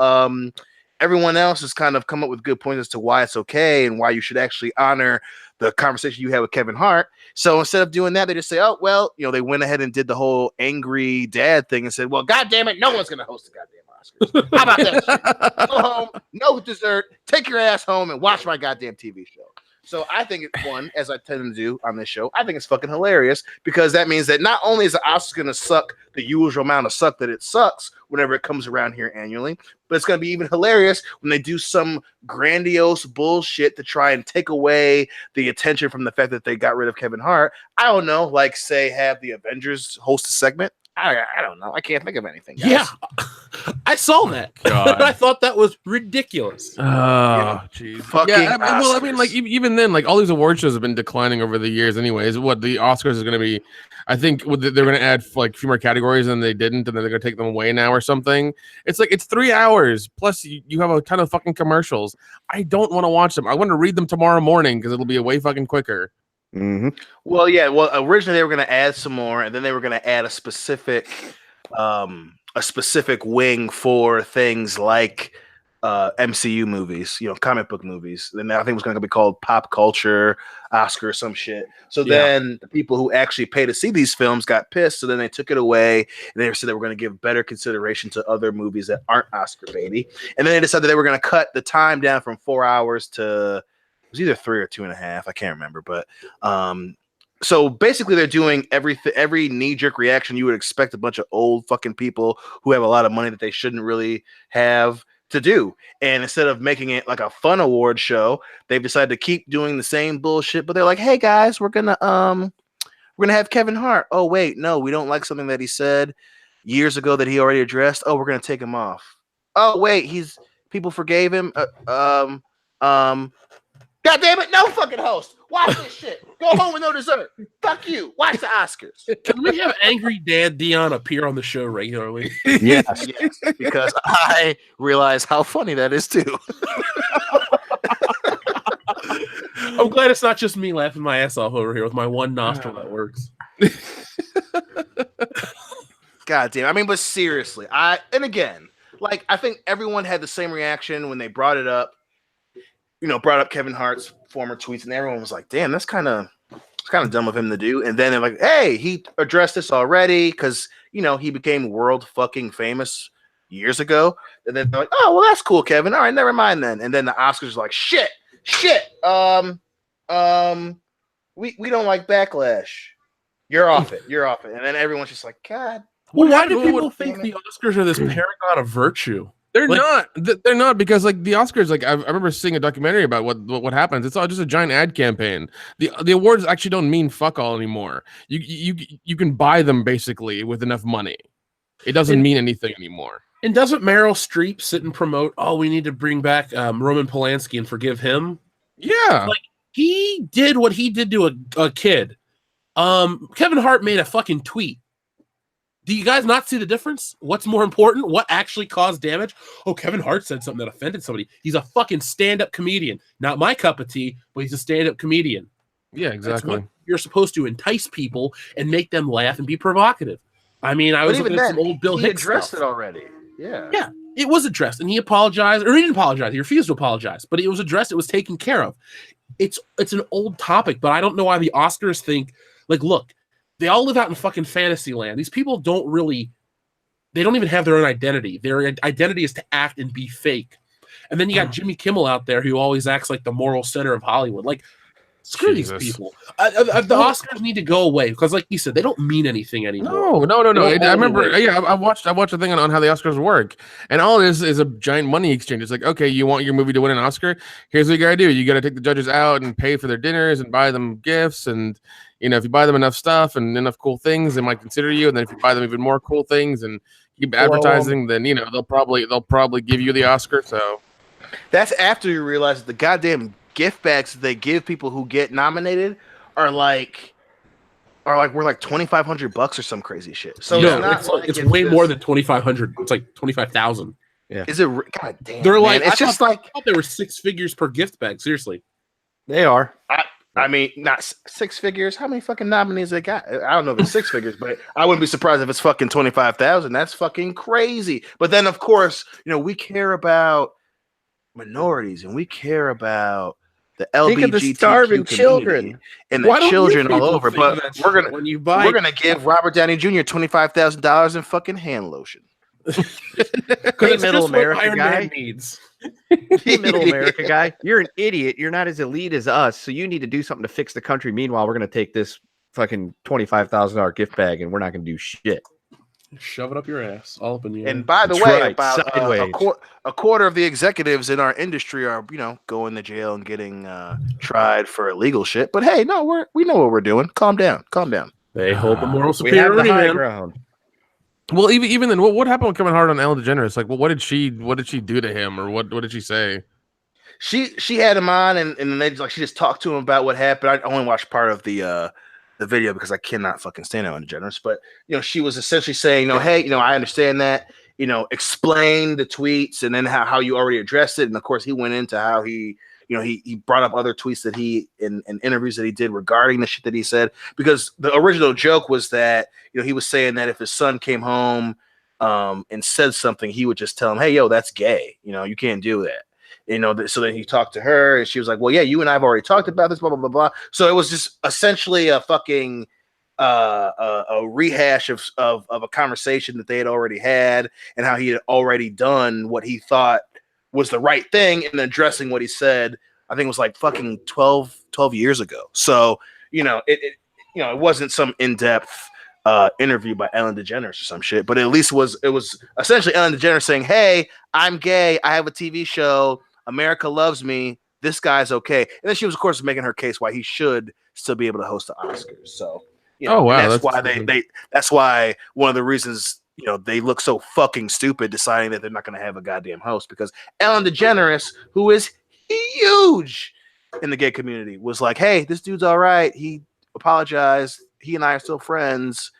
everyone else has kind of come up with good points as to why it's okay and why you should actually honor the conversation you had with Kevin Hart. So instead of doing that, they just say, oh, well, they went ahead and did the whole angry dad thing and said, well, God damn it, no one's going to host the goddamn Oscars. How about that shit? Go home, no dessert, take your ass home and watch my goddamn TV show. So I think it's one, as I tend to do on this show, I think it's fucking hilarious because that means that not only is the Oscars going to suck the usual amount of suck that it sucks whenever it comes around here annually, but it's going to be even hilarious when they do some grandiose bullshit to try and take away the attention from the fact that they got rid of Kevin Hart. I don't know, like say have the Avengers host a segment. I don't know. I can't think of anything. Guys. Yeah, I saw that. I thought that was ridiculous. Oh, jeez. Yeah, I mean, like even then, like all these award shows have been declining over the years. Anyways, what the Oscars is going to be, I think they're going to add like a few more categories and they didn't, and then they're going to take them away now or something. It's like it's 3 hours plus you have a ton of fucking commercials. I don't want to watch them. I want to read them tomorrow morning because it'll be way fucking quicker. Mm-hmm. Well, yeah. Well, originally they were going to add some more, and then they were going to add a specific wing for things like MCU movies, comic book movies. Then I think it was going to be called Pop Culture Oscar or some shit. So then the people who actually pay to see these films got pissed. So then they took it away, and they said they were going to give better consideration to other movies that aren't Oscar baity. And then they decided they were going to cut the time down from 4 hours to. It was either 3 or 2.5. I can't remember, but so basically they're doing every knee-jerk reaction you would expect a bunch of old fucking people who have a lot of money that they shouldn't really have to do. And instead of making it like a fun award show, they've decided to keep doing the same bullshit. But they're like, hey guys, we're gonna have Kevin Hart. Oh wait, no, we don't like something that he said years ago that he already addressed. Oh, we're gonna take him off. Oh wait, people forgave him. God damn it, no fucking host. Watch this shit. Go home with no dessert. Fuck you. Watch the Oscars. Can we have Angry Dad Dion appear on the show regularly? Yes, because I realize how funny that is too. I'm glad it's not just me laughing my ass off over here with my one nostril that works. God damn. I mean, but seriously, I think everyone had the same reaction when they brought it up. Brought up Kevin Hart's former tweets, and everyone was like, damn, it's kind of dumb of him to do. And then they're like, hey, he addressed this already because, he became world fucking famous years ago. And then they're like, oh, well, that's cool, Kevin. All right, never mind then. And then the Oscars are like, shit. We don't like backlash. You're off it. And then everyone's just like, God. Well, why do people think the Oscars are this paragon of virtue? They're not. They're not because like the Oscars, like I remember seeing a documentary about what happens. It's all just a giant ad campaign. The awards actually don't mean fuck all anymore. You can buy them basically with enough money. It doesn't mean anything anymore. And doesn't Meryl Streep sit and promote? Oh, we need to bring back Roman Polanski and forgive him. Yeah, like he did what he did to a kid. Kevin Hart made a fucking tweet. Do you guys not see the difference? What's more important? What actually caused damage? Oh, Kevin Hart said something that offended somebody. He's a fucking stand-up comedian. Not my cup of tea, but he's a stand-up comedian. Yeah, exactly. You're supposed to entice people and make them laugh and be provocative. I mean, I was looking at some old Bill Hicks addressed stuff. It already. Yeah. Yeah, it was addressed, and he apologized, or he didn't apologize. He refused to apologize, but it was addressed. It was taken care of. It's an old topic, but I don't know why the Oscars think, like, look, they all live out in fucking fantasy land. These people don't even have their own identity. Their identity is to act and be fake. And then you got Jimmy Kimmel out there who always acts like the moral center of Hollywood. Like, Screw Jesus. these people. The Oscars need to go away because, like you said, they don't mean anything anymore. No. I remember. Wait. Yeah, I watched a thing on how the Oscars work, and all it is a giant money exchange. It's like, okay, you want your movie to win an Oscar? Here's what you gotta do. You gotta take the judges out and pay for their dinners and buy them gifts, and if you buy them enough stuff and enough cool things, they might consider you. And then if you buy them even more cool things and keep advertising, then they'll probably give you the Oscar. So that's after you realize that the goddamn gift bags that they give people who get nominated are like worth like $2,500 or some crazy shit. So it's way more than 2,500. It's like 25,000. Yeah. Is it? God damn. They're like, it's just I thought they were 6 figures per gift bag. Seriously, They are. I mean, not 6 figures. How many fucking nominees they got? I don't know if it's 6 figures, but I wouldn't be surprised if it's fucking 25,000. That's fucking crazy. But then, of course, we care about minorities and we care about the LGBTQ Think of the starving children and the children all over. But we're gonna give Robert Downey Jr. $25,000 in fucking hand lotion. Hey, middle America guy. Needs. Hey, middle America guy. You're an idiot. You're not as elite as us, so you need to do something to fix the country. Meanwhile, we're gonna take this fucking $25,000 gift bag and we're not gonna do shit. Shove it up your ass, all up in you. And by the That's way, right, about a quarter of the executives in our industry are, going to jail and getting tried for illegal shit. But hey, no, we know what we're doing. Calm down. They hold the moral We have the superiority, high man. ground. well, even then, what happened with coming hard on Ellen DeGeneres? Like, well, what did she do to him, or what did she say? She had him on, and then she just talked to him about what happened. I only watched part of the video because I cannot fucking stand Ellen DeGeneres. But she was essentially saying, hey, I understand that. Explain the tweets and then how you already addressed it. And of course, he went into how he brought up other tweets that he in interviews that he did regarding the shit that he said. Because the original joke was that he was saying that if his son came home and said something, he would just tell him, hey, yo, that's gay. You can't do that. So then he talked to her and she was like, well, yeah, you and I have already talked about this, blah, blah, blah, blah. So it was just essentially a fucking a rehash of a conversation that they had already had and how he had already done what he thought was the right thing and addressing what he said. I think it was like fucking 12 years ago. So, it wasn't some in-depth interview by Ellen DeGeneres or some shit, but at least it was essentially Ellen DeGeneres saying, hey, I'm gay. I have a TV show. America loves me. This guy's okay. And then she was, of course, making her case why he should still be able to host the Oscars. So, oh wow, that's why that's why one of the reasons they look so fucking stupid deciding that they're not going to have a goddamn host, because Ellen DeGeneres, who is huge in the gay community, was like, hey, this dude's all right. He apologized. He and I are still friends.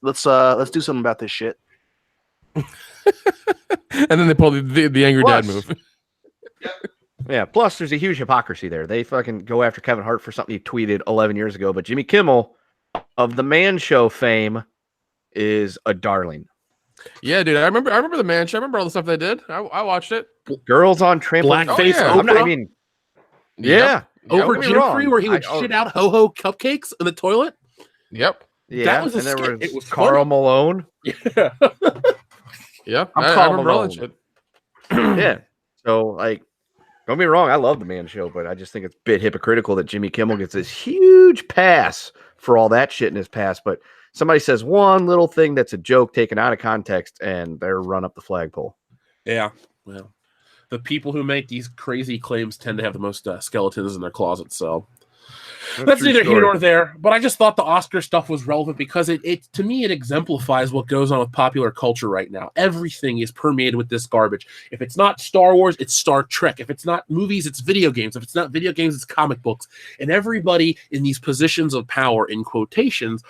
Let's do something about this shit. And then they pull the angry dad move. Yeah, plus there's a huge hypocrisy there. They fucking go after Kevin Hart for something he tweeted 11 years ago, but Jimmy Kimmel of the Man Show fame is a darling. Yeah, dude, I remember the Man Show. I remember all the stuff they did. I watched it. Girls on trampoline. Blackface Oprah. Yeah. Over don't get me Jim wrong. Free, where he would shit out ho-ho cupcakes in the toilet. Yep. Yeah, That was a and there skit. was It was Carl funny. Malone. Yeah. Yep. I'm I Karl remember all Malone. that shit. Yeah. So, like, don't be wrong. I love the Man Show, but I just think it's a bit hypocritical that Jimmy Kimmel gets this huge pass for all that shit in his past. But somebody says one little thing that's a joke taken out of context, and they're run up the flagpole. Yeah. Well, the people who make these crazy claims tend to have the most skeletons in their closet. So that's neither here nor there. But I just thought the Oscar stuff was relevant because it to me, it exemplifies what goes on with popular culture right now. Everything is permeated with this garbage. If it's not Star Wars, it's Star Trek. If it's not movies, it's video games. If it's not video games, it's comic books. And everybody in these positions of power, in quotations,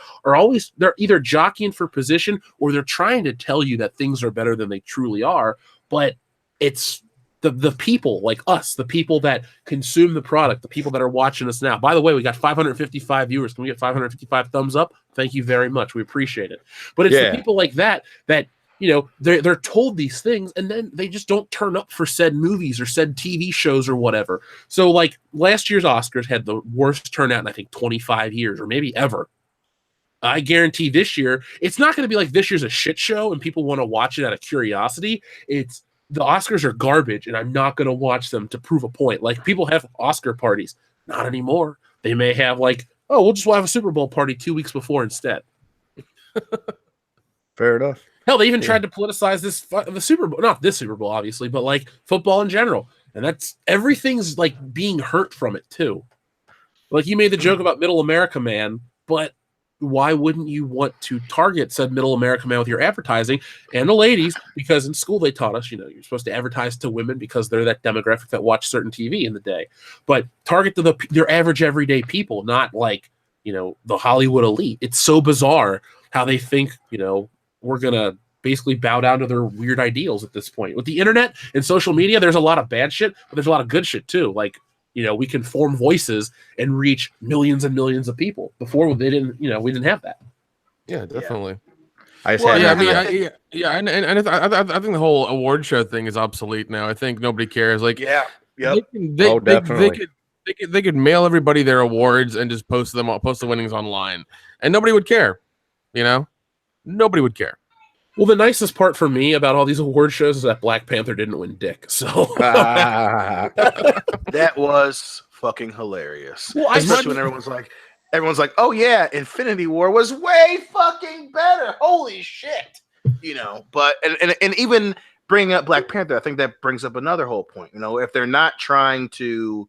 they're either jockeying for position or they're trying to tell you that things are better than they truly are. But it's the people like us, the people that consume the product, the people that are watching us now. By the way, we got 555 viewers. Can we get 555 thumbs up? Thank you very much. We appreciate it. But it's the people like that they're told these things and then they just don't turn up for said movies or said TV shows or whatever. So like last year's Oscars had the worst turnout in I think 25 years or maybe ever. I guarantee this year it's not going to be like this year's a shit show and people want to watch it out of curiosity. The Oscars are garbage, and I'm not going to watch them to prove a point. Like, people have Oscar parties. Not anymore. They may have like, oh, we'll just have a Super Bowl party 2 weeks before instead. Fair enough. Hell, they even tried to politicize the Super Bowl, not this Super Bowl, obviously, but like football in general. And that's everything's like being hurt from it too. Like you made the joke about Middle America Man, but why wouldn't you want to target said Middle America Man with your advertising and the ladies? Because in school they taught us, you're supposed to advertise to women because they're that demographic that watch certain TV in the day. But target to their average everyday people, not like, the Hollywood elite. It's so bizarre how they think, we're going to basically bow down to their weird ideals at this point. With the internet and social media, there's a lot of bad shit, but there's a lot of good shit too. Like, we can form voices and reach millions and millions of people. Before they didn't, we didn't have that. Yeah, definitely. I think the whole award show thing is obsolete now. I think nobody cares. Like, definitely. They could mail everybody their awards and just post the winnings online, and nobody would care. Nobody would care. Well, the nicest part for me about all these award shows is that Black Panther didn't win dick. So that was fucking hilarious. Well, especially when everyone's like, oh yeah, Infinity War was way fucking better. Holy shit. But and even bringing up Black Panther, I think that brings up another whole point. If they're not trying to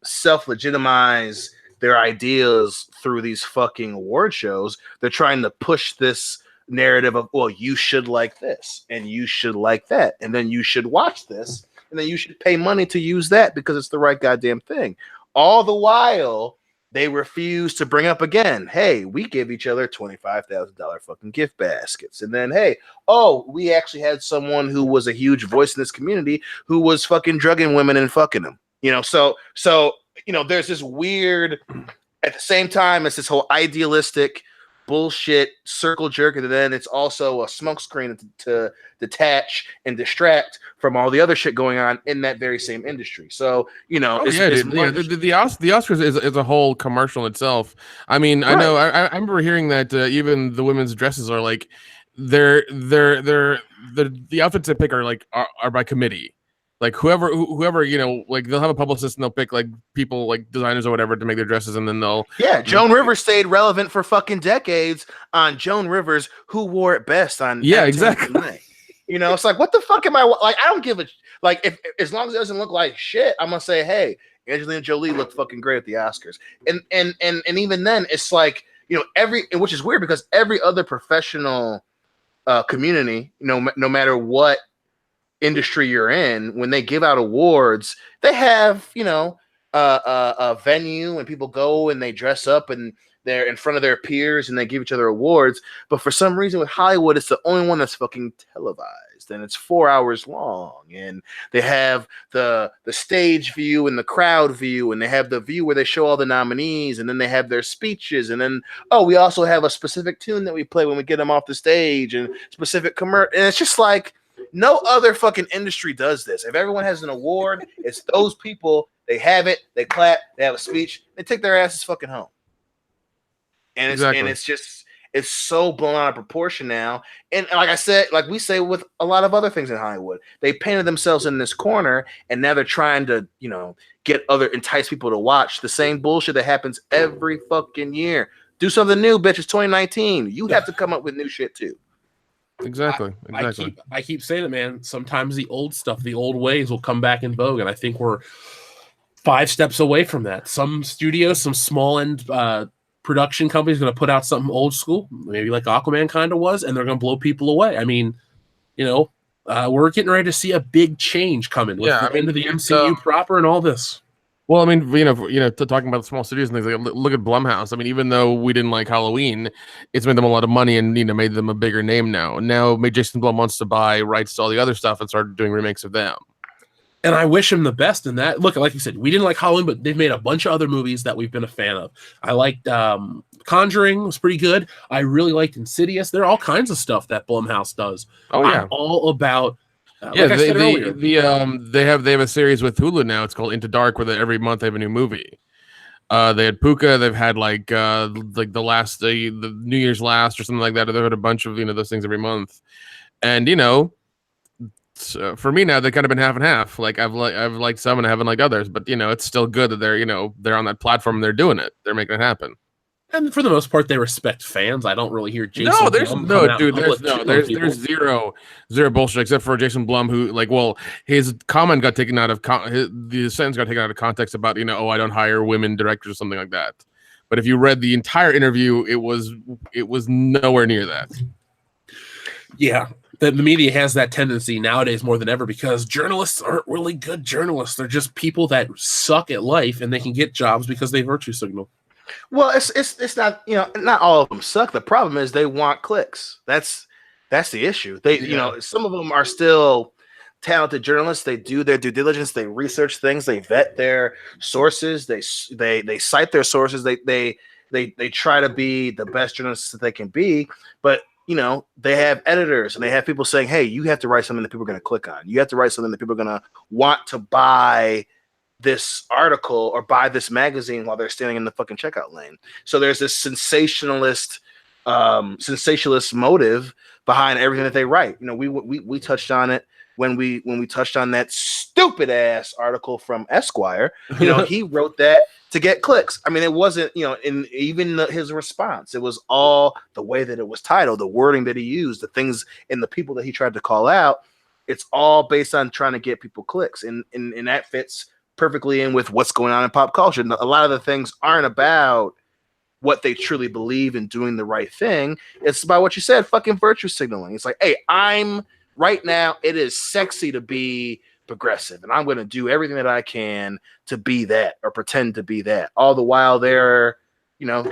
self-legitimize their ideas through these fucking award shows, they're trying to push this narrative of, well, you should like this and you should like that, and then you should watch this, and then you should pay money to use that because it's the right goddamn thing. All the while they refuse to bring up again, hey, we give each other $25,000 fucking gift baskets, and then we actually had someone who was a huge voice in this community who was fucking drugging women and fucking them. So there's this weird, at the same time, it's this whole idealistic bullshit circle jerk, and then it's also a smokescreen to detach and distract from all the other shit going on in that very same industry. So the Oscars is a whole commercial in itself. I mean, right. I know I remember hearing that even the women's dresses are like the outfits they pick are by committee. Like whoever, like they'll have a publicist and they'll pick like people like designers or whatever to make their dresses, and then they'll. Yeah, Joan Rivers stayed relevant for fucking decades on Joan Rivers, who wore it best on. Yeah, exactly. It's like, what the fuck am I like? I don't give a like if as long as it doesn't look like shit, I'm gonna say, hey, Angelina Jolie looked fucking great at the Oscars, and even then, it's like which is weird because every other professional community, no matter what industry you're in, when they give out awards, they have a venue and people go and they dress up and they're in front of their peers and they give each other awards. But for some reason with Hollywood, it's the only one that's fucking televised, and it's 4 hours long, and they have the stage view and the crowd view, and they have the view where they show all the nominees, and then they have their speeches, and then we also have a specific tune that we play when we get them off the stage, and specific commercial, and it's just like, no other fucking industry does this. If everyone has an award, it's those people. They have it. They clap. They have a speech. They take their asses fucking home. And it's so blown out of proportion now. And like I said, like we say with a lot of other things in Hollywood, they painted themselves in this corner, and now they're trying to entice people to watch the same bullshit that happens every fucking year. Do something new, bitch. It's 2019. You have to come up with new shit too. Exactly. I keep saying it, man. Sometimes the old stuff, the old ways will come back in vogue, and I think we're 5 steps away from that. Some studios, some small end production companies, going to put out something old school, maybe like Aquaman kind of was, and they're going to blow people away. I mean, we're getting ready to see a big change coming with the end of the MCU proper and all this. Well, I mean, talking about the small studios and things, like look at Blumhouse. I mean, even though we didn't like Halloween, it's made them a lot of money and made them a bigger name now. Now, Jason Blum wants to buy rights to all the other stuff and start doing remakes of them. And I wish him the best in that. Look, like you said, we didn't like Halloween, but they've made a bunch of other movies that we've been a fan of. I liked Conjuring, was pretty good. I really liked Insidious. There are all kinds of stuff that Blumhouse does. Oh yeah, I'm all about. They have a series with Hulu now. It's called Into Dark, where every month they have a new movie. They had Puka. They've had like the New Year's Last or something like that. They've had a bunch of those things every month, and for me now, they've kind of been half and half. Like I've liked some and I haven't liked others, but it's still good that they're on that platform and they're doing it. They're making it happen. And for the most part, they respect fans. I don't really hear Jason. There's zero bullshit except for Jason Blum, who his comment got taken out of the sentence got taken out of context about I don't hire women directors or something like that. But if you read the entire interview, it was nowhere near that. Yeah, the media has that tendency nowadays more than ever because journalists aren't really good journalists. They're just people that suck at life and they can get jobs because they virtue signal. Well, it's not not all of them suck. The problem is they want clicks. That's the issue. Some of them are still talented journalists. They do their due diligence. They research things. They vet their sources. They cite their sources. They try to be the best journalists that they can be. But they have editors and they have people saying, "Hey, you have to write something that people are going to click on. You have to write something that people are going to want to buy this article or buy this magazine while they're standing in the fucking checkout lane." So there's this sensationalist motive behind everything that they write. We touched on it when we touched on that stupid ass article from Esquire. He wrote that to get clicks. I mean, it wasn't his response. It was all the way that it was titled, the wording that he used, the things and the people that he tried to call out. It's all based on trying to get people clicks, and that fits perfectly in with what's going on in pop culture. A lot of the things aren't about what they truly believe in doing the right thing. It's about what you said, fucking virtue signaling. It's like, hey, right now, it is sexy to be progressive, and I'm going to do everything that I can to be that or pretend to be that. All the while they're,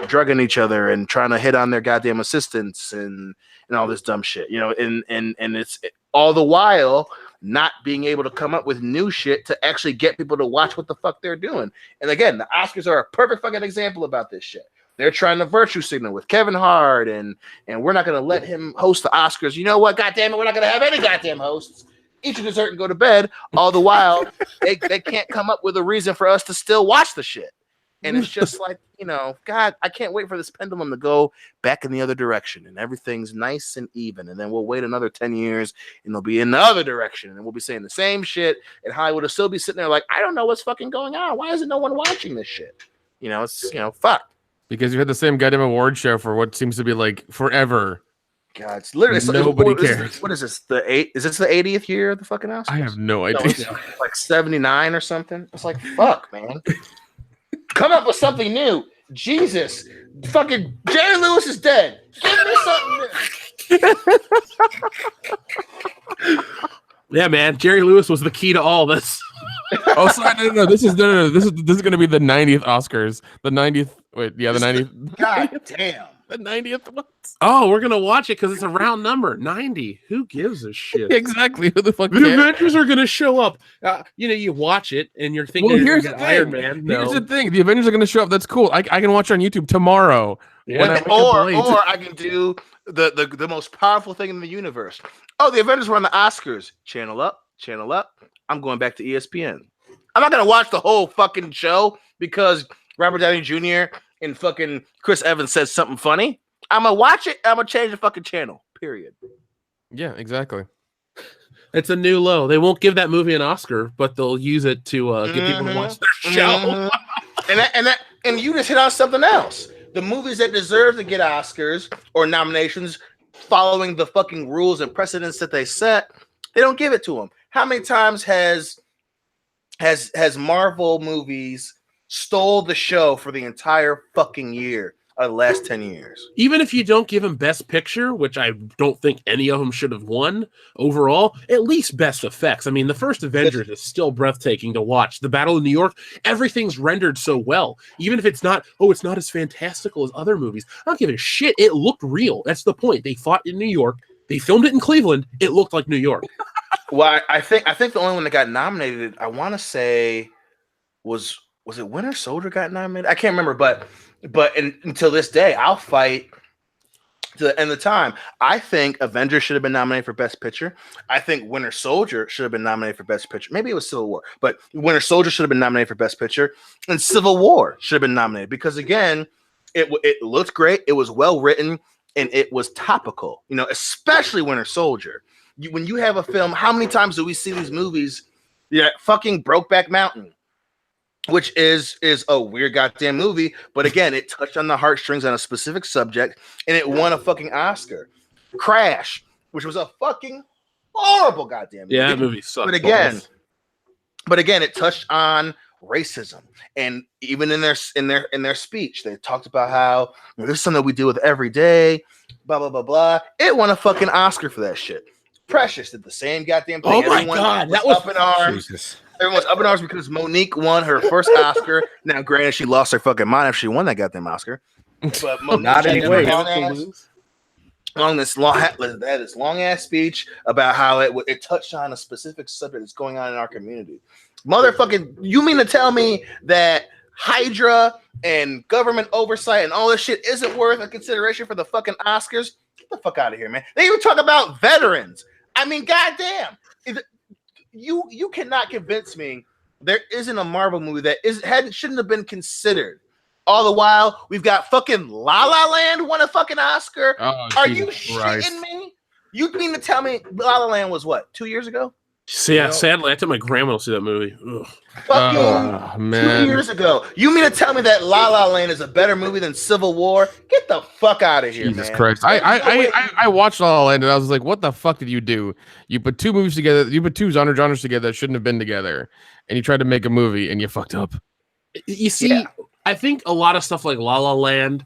drugging each other and trying to hit on their goddamn assistants and all this dumb shit, and it's all the while not being able to come up with new shit to actually get people to watch what the fuck they're doing. And again, the Oscars are a perfect fucking example about this shit. They're trying to virtue signal with Kevin Hart, and we're not going to let him host the Oscars. You know what? Goddamn it, we're not going to have any goddamn hosts. Eat your dessert and go to bed. All the while, they can't come up with a reason for us to still watch the shit. And it's just like, God, I can't wait for this pendulum to go back in the other direction and everything's nice and even. And then we'll wait another 10 years and they'll be in the other direction. And we'll be saying the same shit. And Hollywood will still be sitting there like, I don't know what's fucking going on. Why isn't no one watching this shit? It's, fuck. Because you had the same goddamn award show for what seems to be like forever. God, it's literally nobody cares. What is this? Is this the 80th year of the fucking Oscars? I have no idea. It's like 79 or something. It's like, fuck, man. Come up with something new. Jesus. Fucking Jerry Lewis is dead. Give me something new. Yeah, man. Jerry Lewis was the key to all this. Oh, sorry, no. This is going to be the 90th Oscars. The 90th. Wait, yeah, the 90th. God damn. The 90th one. Oh, we're gonna watch it because it's a round number, 90. Who gives a shit? Exactly. Who the fuck? The Avengers are gonna show up. You watch it and you're thinking, well, here's the thing. Iron Man. No. Here's the thing. The Avengers are gonna show up. That's cool. I can watch it on YouTube tomorrow. Yeah. Or I can do the most powerful thing in the universe. Oh, the Avengers were on the Oscars. Channel up. I'm going back to ESPN. I'm not gonna watch the whole fucking show because Robert Downey Jr. and fucking Chris Evans says something funny. I'm gonna watch it. I'm gonna change the fucking channel. Period. Yeah, exactly. It's a new low. They won't give that movie an Oscar, but they'll use it to get people to watch their show. And you just hit on something else. The movies that deserve to get Oscars or nominations, following the fucking rules and precedents that they set, they don't give it to them. How many times has Marvel movies stole the show for the entire fucking year of the last 10 years? Even if you don't give him Best Picture, which I don't think any of them should have won overall, at least Best Effects. I mean, the first Avengers is still breathtaking to watch. The Battle of New York, everything's rendered so well. Even if it's not as fantastical as other movies. I don't give a shit. It looked real. That's the point. They fought in New York. They filmed it in Cleveland. It looked like New York. Well, I think the only one that got nominated, I want to say, was it Winter Soldier got nominated? I can't remember, but until this day, I'll fight to the end of time. I think Avengers should have been nominated for Best Picture. I think Winter Soldier should have been nominated for Best Picture. Maybe it was Civil War, but Winter Soldier should have been nominated for Best Picture, and Civil War should have been nominated because, again, it looked great, it was well written, and it was topical. Especially Winter Soldier. when you have a film, how many times do we see these movies? Yeah, fucking Brokeback Mountain, which is a weird goddamn movie, but again, it touched on the heartstrings on a specific subject, and it won a fucking Oscar. Crash, which was a fucking horrible goddamn movie. Yeah, that movie sucked. But again, it touched on racism, and even in their speech, they talked about how this is something that we deal with every day. Blah blah blah blah. It won a fucking Oscar for that shit. Precious did the same goddamn thing. Oh my God, that was up in arms. Jesus. Everyone's up in arms because Monique won her first Oscar. Now, granted, she lost her fucking mind if she won that goddamn Oscar. But Monique Not anyway. Long this long ass speech about how it touched on a specific subject that's going on in our community. Motherfucking, you mean to tell me that Hydra and government oversight and all this shit isn't worth a consideration for the fucking Oscars? Get the fuck out of here, man. They even talk about veterans. I mean, goddamn. You cannot convince me there isn't a Marvel movie that shouldn't have been considered. All the while, we've got fucking La La Land won a fucking Oscar. Oh, Are Jesus you Christ. shitting me? You mean to tell me La La Land was what, 2 years ago? So, yeah, sadly, I took my grandma to see that movie. Ugh. Fucking 2 man. years ago. You mean to tell me that La La Land is a better movie than Civil War? Get the fuck out of here, Jesus man. Christ. I watched La La Land and I was like, what the fuck did you do? You put two movies together, you put two genres together that shouldn't have been together, and you tried to make a movie and you fucked up. You see, I think a lot of stuff like La La Land,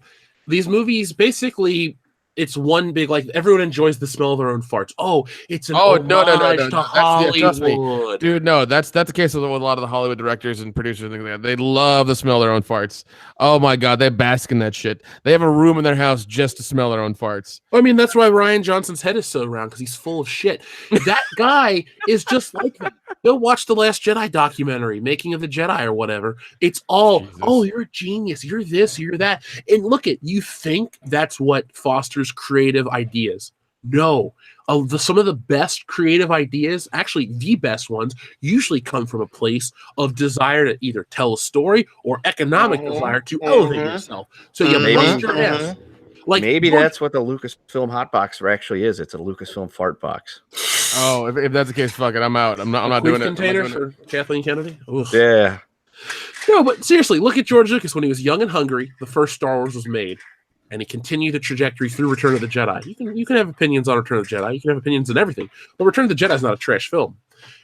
these movies basically, it's one big, like, everyone enjoys the smell of their own farts. Oh, it's an homage to Hollywood. Trust me. Dude, no, that's the case with a lot of the Hollywood directors and producers and things like that. They love to smell their own farts. Oh my God, they bask in that shit. They have a room in their house just to smell their own farts. I mean, that's why Rian Johnson's head is so round, because he's full of shit. That guy is just like that. Go watch the Last Jedi documentary, Making of the Jedi or whatever. It's all, Jesus. oh, you're a genius, you're this, you're that. And look at, you think that's what fosters creative ideas. No. Some of the best creative ideas, actually the best ones, usually come from a place of desire to either tell a story or economic desire to elevate yourself. So you bust your ass. Like, maybe that's what the Lucasfilm hotbox actually is. It's a Lucasfilm fart box. Oh, if that's the case, fuck it. I'm out. I'm not doing it. Container for Kathleen Kennedy. Oof. Yeah. No, but seriously, look at George Lucas when he was young and hungry. The first Star Wars was made, and he continued the trajectory through Return of the Jedi. You can have opinions on Return of the Jedi. You can have opinions on everything, but Return of the Jedi is not a trash film.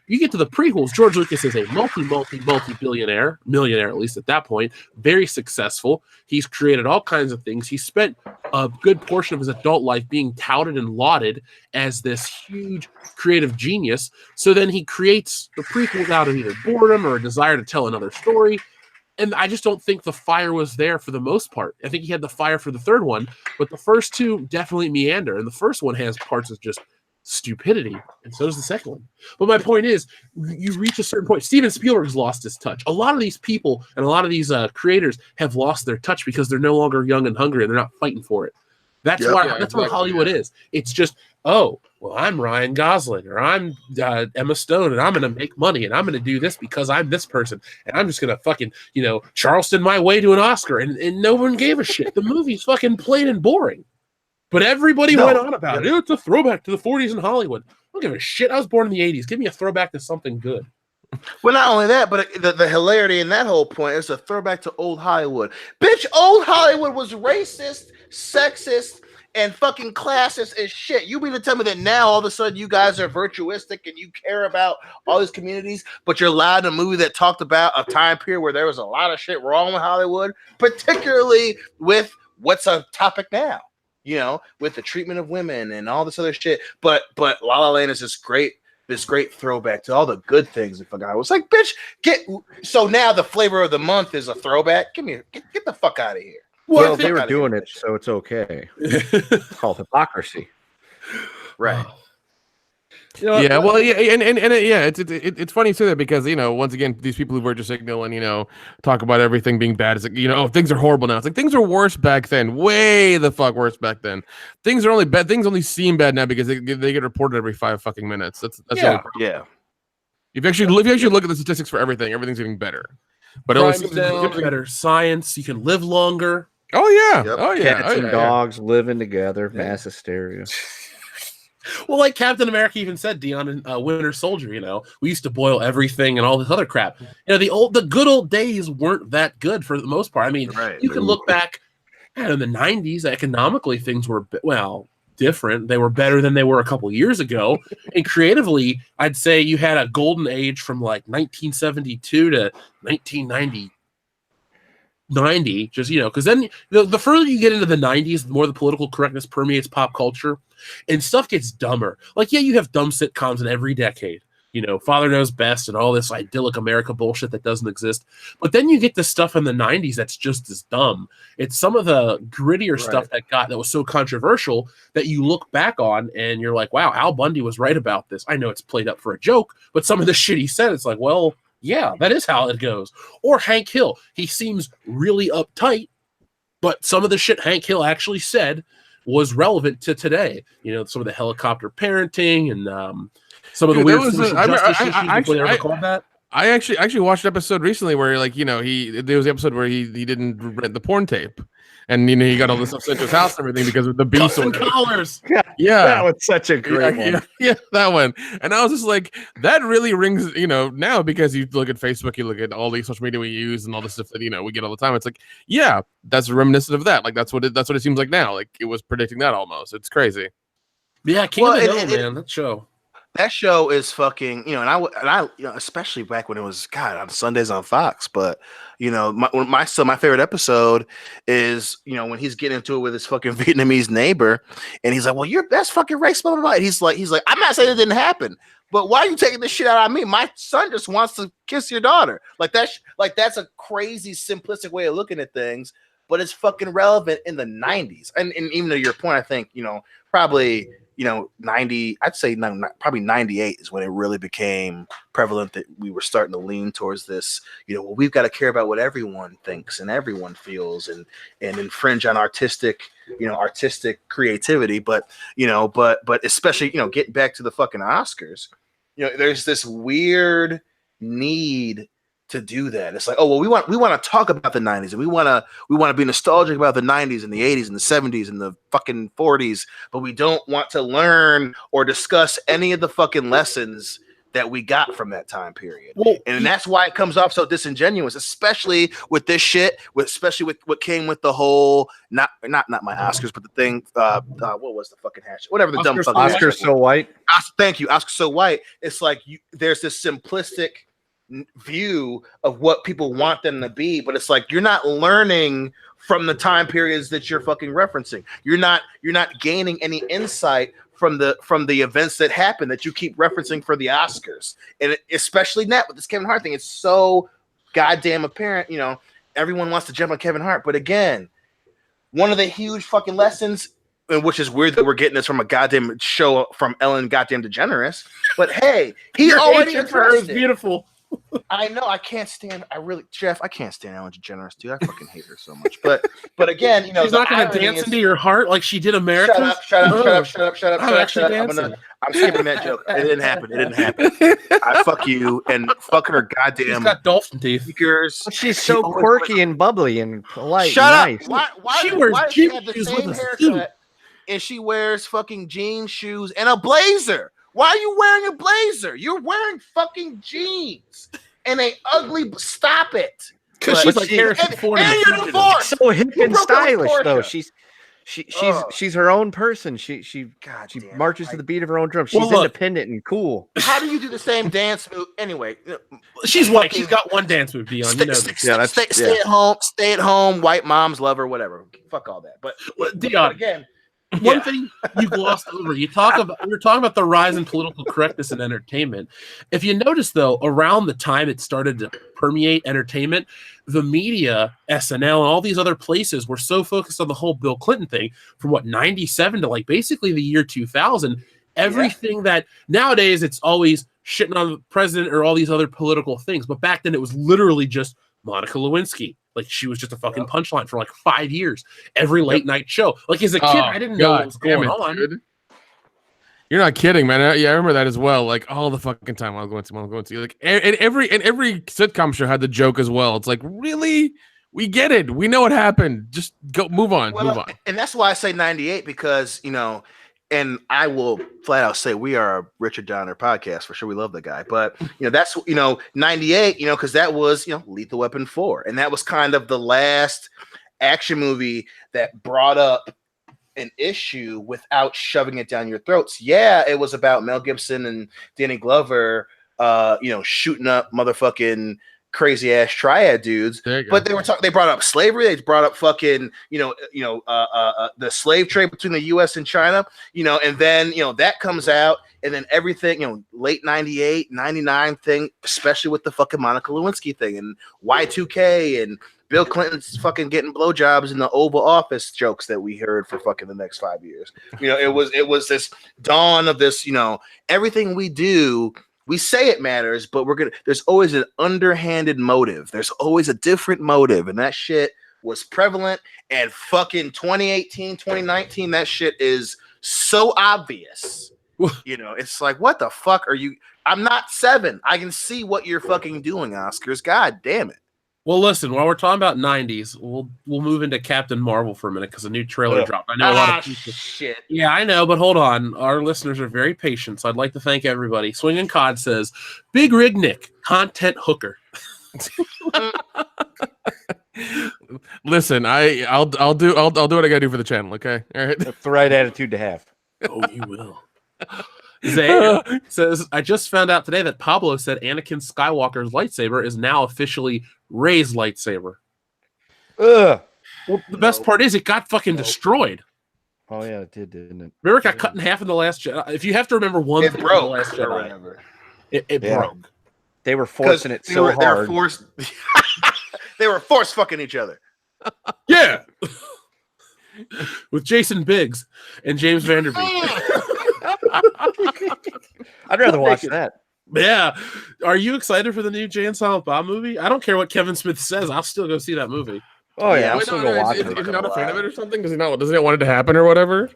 You get to the prequels, George Lucas is a multi-billionaire, millionaire at least at that point, very successful. He's created all kinds of things. He spent a good portion of his adult life being touted and lauded as this huge creative genius. So then he creates the prequels out of either boredom or a desire to tell another story. And I just don't think the fire was there for the most part. I think he had the fire for the third one, but the first two definitely meander. And the first one has parts of just stupidity, and so does the second one. But my point is, you reach a certain point. Steven Spielberg's lost his touch. A lot of these people and a lot of these creators have lost their touch because they're no longer young and hungry and they're not fighting for it. That's what Hollywood is. It's just, oh, well, I'm Ryan Gosling or I'm Emma Stone and I'm going to make money and I'm going to do this because I'm this person and I'm just going to fucking, Charleston my way to an Oscar, and no one gave a shit. The movie's fucking plain and boring. But everybody went on about it. It's a throwback to the 40s in Hollywood. I don't give a shit. I was born in the 80s. Give me a throwback to something good. Well, not only that, but the hilarity in that whole point is a throwback to old Hollywood. Bitch, old Hollywood was racist, sexist, and fucking classist as shit. You mean to tell me that now all of a sudden you guys are virtuistic and you care about all these communities, but you're allowed in a movie that talked about a time period where there was a lot of shit wrong with Hollywood, particularly with what's a topic now? With the treatment of women and all this other shit. But La La Land is this great throwback to all the good things. If a guy was like, bitch, so now the flavor of the month is a throwback. Get the fuck out of here. Well, they were doing it, so it's okay. It's called hypocrisy. Right. It's funny too that because once again these people who virtue signal and talk about everything being bad, it's like things are horrible now. It's like things are worse back then, way the fuck worse back then. Things are only bad. Things only seem bad now because they get reported every 5 fucking minutes. That's the only problem. Yeah. If you actually look at the statistics for everything's getting better. But crime's down, better science. You can live longer. Oh yeah. Yep. Oh yeah. Cats and dogs living together, mass hysteria. Well, like Captain America even said, Dion and Winter Soldier, we used to boil everything and all this other crap. The good old days weren't that good for the most part. I mean, you can look back in the 90s, economically, things were, different. They were better than they were a couple years ago. And creatively, I'd say you had a golden age from like 1972 to 1990. Just because then the further you get into the 90s, the more the political correctness permeates pop culture and stuff gets dumber. Like, yeah, you have dumb sitcoms in every decade, Father Knows Best and all this idyllic America bullshit that doesn't exist. But then you get this stuff in the 90s that's just as dumb. It's some of the grittier stuff that was so controversial that you look back on and you're like, wow, Al Bundy was right about this. I know it's played up for a joke, but some of the shit he said, it's like, well, yeah, that is how it goes. Or Hank Hill. He seems really uptight, but some of the shit Hank Hill actually said was relevant to today. Some of the helicopter parenting and some of the weird social justice issues before they ever called that. I actually watched an episode recently where, like, there was the episode where he didn't rent the porn tape. And he got all this stuff sent to his house and everything because of the beast and collars. Yeah, that was such a great one. Yeah, that one. And I was just like, that really rings, now, because you look at Facebook, you look at all the social media we use and all the stuff that we get all the time. It's like, yeah, that's reminiscent of that. Like that's what it seems like now. Like it was predicting that almost. It's crazy. Yeah, King of the Hill, man, that show. That show is fucking, and I especially back when it was on Sundays on Fox. But my favorite episode is when he's getting into it with his fucking Vietnamese neighbor, and he's like, "Well, you're best fucking race, blah blah blah." And he's like, "I'm not saying it didn't happen, but why are you taking this shit out on me? My son just wants to kiss your daughter." That's a crazy simplistic way of looking at things, but it's fucking relevant in the 90s. And even to your point, I think probably. 90, I'd say probably 98 is when it really became prevalent that we were starting to lean towards this, we've got to care about what everyone thinks and everyone feels and infringe on artistic creativity. But especially, getting back to the fucking Oscars, there's this weird need to do that. It's like, oh, well, we want to talk about the 90s and we want to be nostalgic about the 90s and the 80s and the 70s and the fucking 40s, but we don't want to learn or discuss any of the fucking lessons that we got from that time period. Well, and that's why it comes off so disingenuous, especially with this shit, especially with what came with the whole not my Oscars, but the thing what was the fucking hash? Whatever the dumb fucking Oscar So White. Thank you, Oscar So White. It's like there's this simplistic view of what people want them to be, but it's like you're not learning from the time periods that you're fucking referencing. You're not gaining any insight from the events that happen that you keep referencing for the Oscars. And especially now with this Kevin Hart thing, it's so goddamn apparent. Everyone wants to jump on Kevin Hart, but again, one of the huge fucking lessons, and which is weird that we're getting this from a goddamn show from Ellen goddamn DeGeneres, but hey, he's already is beautiful. I know. I can't stand. Jeff. I can't stand Ellen DeGeneres, dude. I fucking hate her so much. But again, she's not going to dance into your heart like she did America. Shut up. I'm skipping that joke. It didn't happen. I fuck you and fuck her goddamn. She's got dolphin teeth. Speakers. She's so quirky and bubbly and polite. Shut and nice. up. Why she wears she have the same haircut and she wears fucking jeans, shoes, and a blazer? Why are you wearing a blazer? You're wearing fucking jeans and they ugly. Stop it. Because she's like Harrison Ford. And you're divorced. So hip and stylish though. She's her own person. She marches to the beat of her own drum. She's independent and cool. How do you do the same dance move? Anyway, she's white. She's got one dance move, Dion. Stay at home. White moms love her. Whatever. Fuck all that. But Dion, again. One thing you glossed over, you're talking about the rise in political correctness in entertainment. If you notice, though, around the time it started to permeate entertainment, the media, SNL, and all these other places were so focused on the whole Bill Clinton thing from 97 to like basically the year 2000. Everything that nowadays it's always shitting on the president or all these other political things. But back then it was literally just Monica Lewinsky. Like she was just a fucking punchline for like 5 years. Every late night show. Like as a kid, I didn't know what was going on. Dude. You're not kidding, man. Yeah, I remember that as well. Like all the fucking time I'm going to. Like and every sitcom show had the joke as well. It's like, really? We get it. We know what happened. Just go move on. And that's why I say 98 because, and and I will flat out say we are a Richard Donner podcast for sure. We love the guy, but that's 98, because that was Lethal Weapon 4, and that was kind of the last action movie that brought up an issue without shoving it down your throats. Yeah, it was about Mel Gibson and Danny Glover, shooting up motherfucking crazy ass triad dudes. But they brought up slavery. They brought up fucking the slave trade between the U.S. and China. And then that comes out, and then everything late 98, 99 thing, especially with the fucking Monica Lewinsky thing and Y2K and Bill Clinton's fucking getting blowjobs in the Oval Office jokes that we heard for fucking the next 5 years. It was this dawn of this. Everything we do, we say it matters, but there's always an underhanded motive. There's always a different motive, and that shit was prevalent. And fucking 2018, 2019, that shit is so obvious. It's like, what the fuck are you? I'm not 7. I can see what you're fucking doing, Oscars. God damn it. Well, listen, while we're talking about 90s, we'll move into Captain Marvel for a minute because a new trailer dropped. I know a lot of people. Shit. Yeah, I know, but hold on. Our listeners are very patient, so I'd like to thank everybody. Swinging Cod says, Big Rig Nick, content hooker. Listen, I'll do what I gotta do for the channel, okay? All right. That's the right attitude to have. Oh, you will. Zay says, I just found out today that Pablo said Anakin Skywalker's lightsaber is now officially Rey's lightsaber. Ugh. Well, the best part is it got fucking destroyed. Oh yeah, it did, didn't it? Remember, it got cut in half in the Last Jedi. If you have to remember one thing broke in the Last or Jedi, whatever. It broke. They were forcing it so hard. They were forced. They were force fucking each other. Yeah. With Jason Biggs and James Vanderbeek. I'd rather watch that. Yeah. Are you excited for the new Jay and Silent Bob movie? I don't care what Kevin Smith says. I'll still go see that movie. Oh yeah, I'm Wait, still gonna watch it. Is he not a fan of it or something? Does he not want it to happen or whatever?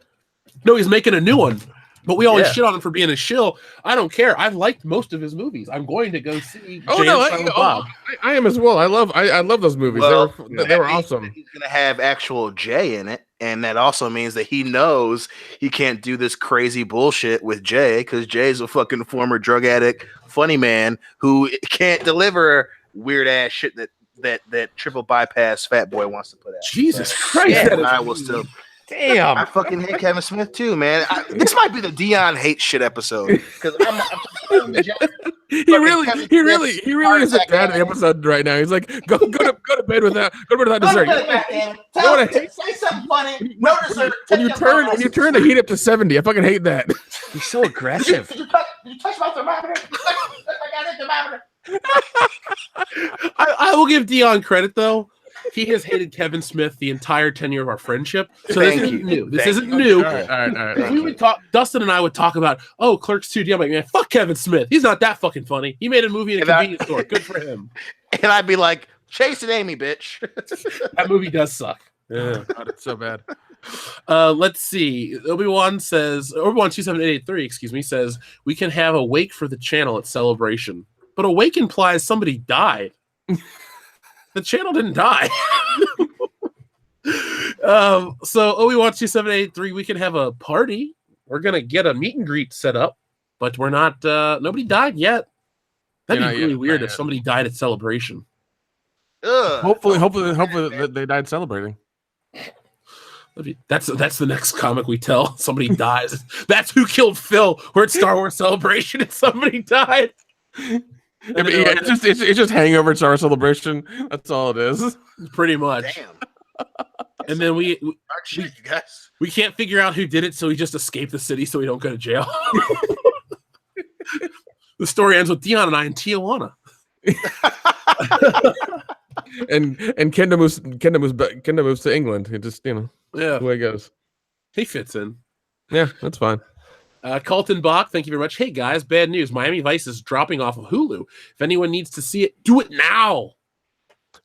No, he's making a new one. But we always shit on him for being a shill. I don't care. I've liked most of his movies. I'm going to go see Jay and Silent Bob. I am as well. I love those movies. Well, they were awesome. He's going to have actual Jay in it, and that also means that he knows he can't do this crazy bullshit with Jay because Jay's a fucking former drug addict, funny man who can't deliver weird ass shit that triple bypass fat boy wants to put out. Jesus Christ! Yeah, and I will still. Damn, I fucking hate Kevin Smith too, man. This might be the Dion hate shit episode because I'm he really is a dad of the episode right now. He's like, go to bed with that. Go to bed with that dessert. Say something funny. No dessert. When you turn the heat up to 70, I fucking hate that. He's so aggressive. Did you touch my thermometer? I got a thermometer. I will give Dion credit though. He has hated Kevin Smith the entire tenure of our friendship. So this isn't new. This isn't new. All right. We would talk. Dustin and I would talk about, Clerks 2D. I'm like, man, fuck Kevin Smith. He's not that fucking funny. He made a movie in a convenience store. Good for him. And I'd be like, Chase and Amy, bitch. That movie does suck. Yeah, God, it's so bad. Let's see. Obi-Wan 27883, excuse me, says we can have a wake for the channel at Celebration, but a wake implies somebody died. The channel didn't die. So Obi-Wan 27883, we can have a party. We're gonna get a meet and greet set up, but we're not. Nobody died yet. That'd be really weird if somebody died at Celebration. Ugh. Hopefully they died celebrating. That's the next comic we tell. Somebody dies. That's who killed Phil. We're at Star Wars Celebration and somebody died. It's just hangover Star Wars Celebration. That's all it is. Pretty much. Damn. And then we guys. We can't figure out who did it, so we just escape the city so we don't go to jail. The story ends with Dion and I in Tijuana. and Kenda moves to England. It just the way it goes. He fits in. Yeah, that's fine. Colton Bach, thank you very much. Hey guys, bad news. Miami Vice is dropping off of Hulu. If anyone needs to see it, do it now.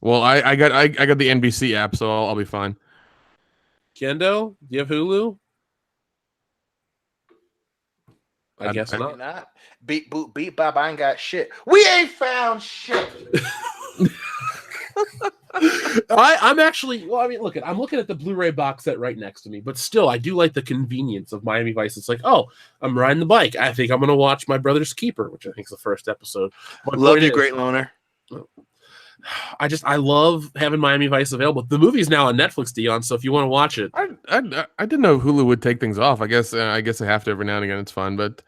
Well, I got the NBC app, so I'll be fine. Kendo, do you have Hulu? I guess not. Beat Bob, I ain't got shit. We ain't found shit. I'm actually, well, I mean, look, I'm looking at the Blu-ray box set right next to me, but still, I do like the convenience of Miami Vice. It's like, oh, I'm riding the bike. I think I'm going to watch My Brother's Keeper, which I think is the first episode. Love you, great loner. I love having Miami Vice available. The movie's now on Netflix, Dion, so if you want to watch it. I didn't know Hulu would take things off. I guess I have to every now and again. It's fun, but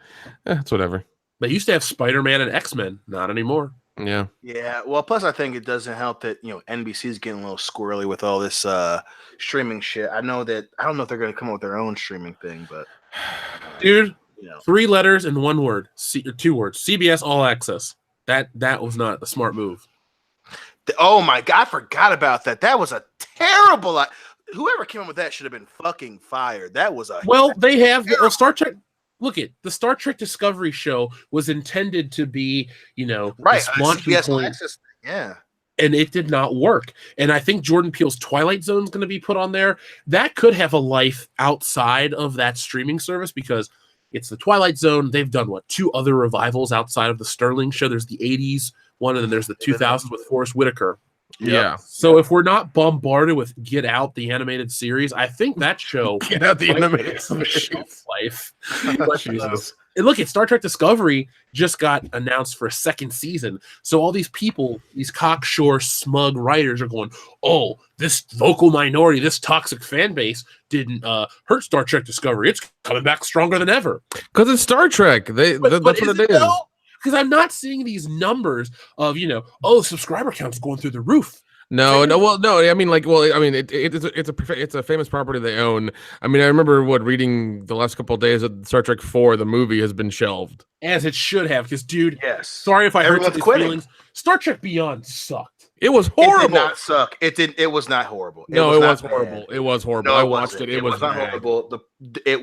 it's whatever. They used to have Spider-Man and X-Men. Not anymore. Yeah. Yeah. Well, plus I think it doesn't help that NBC's getting a little squirrely with all this streaming shit. I don't know if they're going to come up with their own streaming thing, but dude, 3 letters and 1 word, 2 words. CBS All Access. That was not a smart move. Oh my God, I forgot about that. That was a terrible. Whoever came up with that should have been fucking fired. That was a they have Star Trek. Look at the Star Trek Discovery show was intended to be, right. CBS All Access. Yeah. And it did not work. And I think Jordan Peele's Twilight Zone is going to be put on there. That could have a life outside of that streaming service because it's the Twilight Zone. They've done 2 other revivals outside of the Sterling show. There's the 80s one, and then there's the 2000s with Forrest Whitaker. Yeah. So if we're not bombarded with Get Out, the animated series, I think that show Get Out, the animated shelf life. Jesus. Look, at Star Trek Discovery just got announced for a 2nd season. So all these people, these cocksure, smug writers are going, oh, this vocal minority, this toxic fan base didn't hurt Star Trek Discovery. It's coming back stronger than ever. Because it's Star Trek. That's what it is. Because I'm not seeing these numbers of, subscriber counts going through the roof. No. I mean, it's a famous property they own. I mean, I remember reading the last couple of days that Star Trek 4, the movie, has been shelved. As it should have, because, dude, yes. Sorry if I hurt your feelings. Star Trek Beyond sucked. It was horrible. It did not suck. It was not horrible. It was horrible. It was horrible. No, I watched it. It was not horrible. They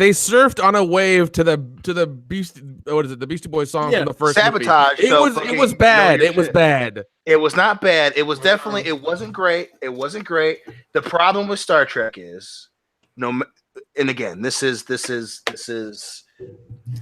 surfed on a wave to the Beastie. What is it? The Beastie Boys song from the first Sabotage. Movie. It was bad. It was bad. It was not bad. It was definitely. It wasn't great. It wasn't great. The problem with Star Trek is and again, this is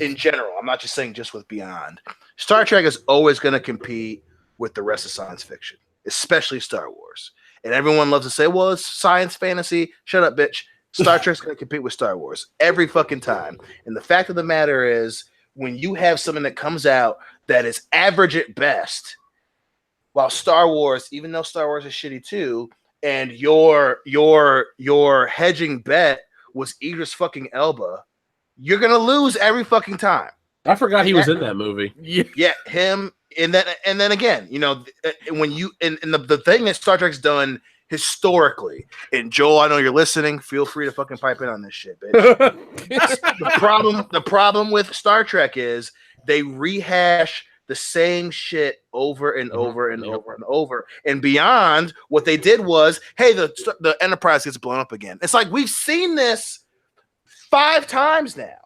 in general. I'm not just saying just with Beyond. Star Trek is always going to compete with the rest of science fiction, especially Star Wars. And everyone loves to say, well, it's science fantasy. Shut up, bitch. Star Trek's going to compete with Star Wars every fucking time. And the fact of the matter is, when you have something that comes out that is average at best, while Star Wars, even though Star Wars is shitty too, and your hedging bet was Idris fucking Elba, you're going to lose every fucking time. I forgot he was in that movie. Yeah, him. And then again, when you and the thing that Star Trek's done historically, and Joel, I know you're listening. Feel free to fucking pipe in on this shit, bitch. The problem with Star Trek is they rehash the same shit over and over and over and over. And Beyond, what they did was, hey, the Enterprise gets blown up again. It's like we've seen this 5 times now,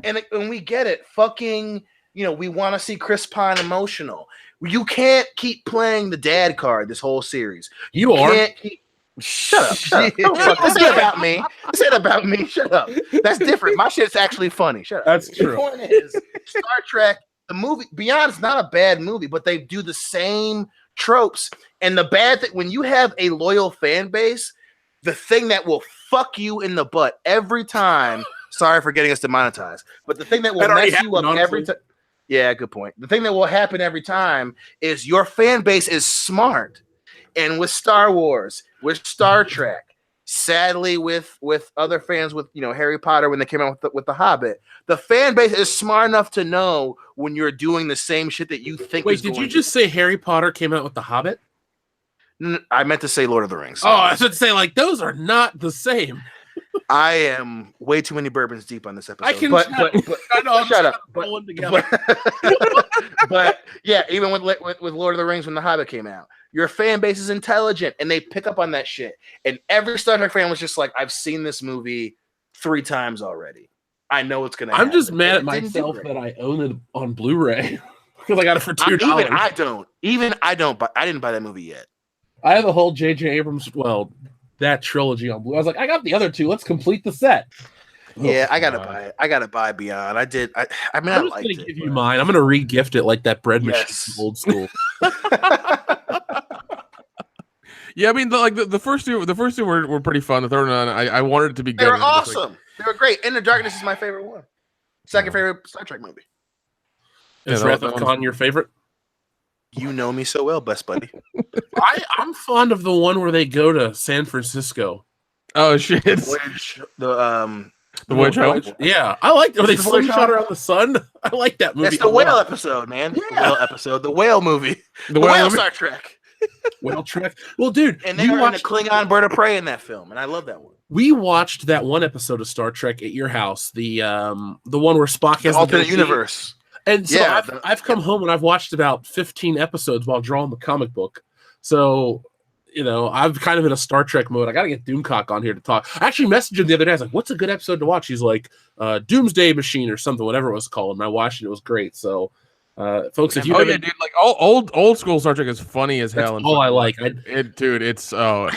and we get it. Fucking. We want to see Chris Pine emotional. You can't keep playing the dad card this whole series. You are. Can't keep... Shut up. This ain't about me. This ain't about me. Shut up. That's different. My shit's actually funny. Shut up. That's true. The point is, Star Trek, the movie, Beyond is not a bad movie, but they do the same tropes. And the bad thing, when you have a loyal fan base, the thing that will fuck you in the butt every time, sorry for getting us demonetized, but the thing that will mess you up every time. Yeah, good point. The thing that will happen every time is your fan base is smart. And with Star Wars, with Star Trek, sadly with other fans with Harry Potter when they came out with the Hobbit, the fan base is smart enough to know when you're doing the same shit that you think. Wait, did you just say Harry Potter came out with the Hobbit? I meant to say Lord of the Rings. Oh, I should say those are not the same. I am way too many bourbons deep on this episode. I can, but I know, shut up. But Yeah, even with Lord of the Rings when the Hobbit came out, your fan base is intelligent and they pick up on that shit. And every Star Trek fan was just like, I've seen this movie 3 times already. I know it's gonna. I'm just mad at myself that I own it on Blu-ray because I got it for $2. Even I don't. But I didn't buy that movie yet. I have a whole J.J. Abrams, that trilogy on Blu. I was like, I got the other 2. Let's complete the set. Yeah, I gotta buy it. I gotta buy Beyond. I did. I'm just gonna give you mine. I'm gonna re-gift it like that bread machine, old school. Yeah, I mean, the first two were pretty fun. The third one, I wanted it to be good. They were and it was awesome. They were great. In the Darkness is my favorite one. Second favorite Star Trek movie. Is Wrath of Khan your favorite? You know me so well, best buddy. I'm fond of the one where they go to San Francisco. Oh shit! The Voyage Home? Yeah, I like. Are they The Voyage slingshot Home? around the sun? I like that movie. It's the whale episode, man. Yeah. The whale episode. The whale movie. The whale Star Trek. Whale Trek. Well, dude, And they were in the Klingon bird of prey in that film, and I love that one. we watched that one episode of Star Trek at your house. The one where Spock has The alternate goatee. universe. And so Yeah, I've come home and I've watched about 15 episodes while drawing the comic book. So, you know, I'm kind of in a Star Trek mode. I got to get Doomcock on here to talk. I actually messaged him the other day. I was like, what's a good episode to watch? He's like, Doomsday Machine or something, whatever it was called. And I watched it. It was great. So, folks, if you dude, like old school Star Trek is funny as hell. that's all I like. I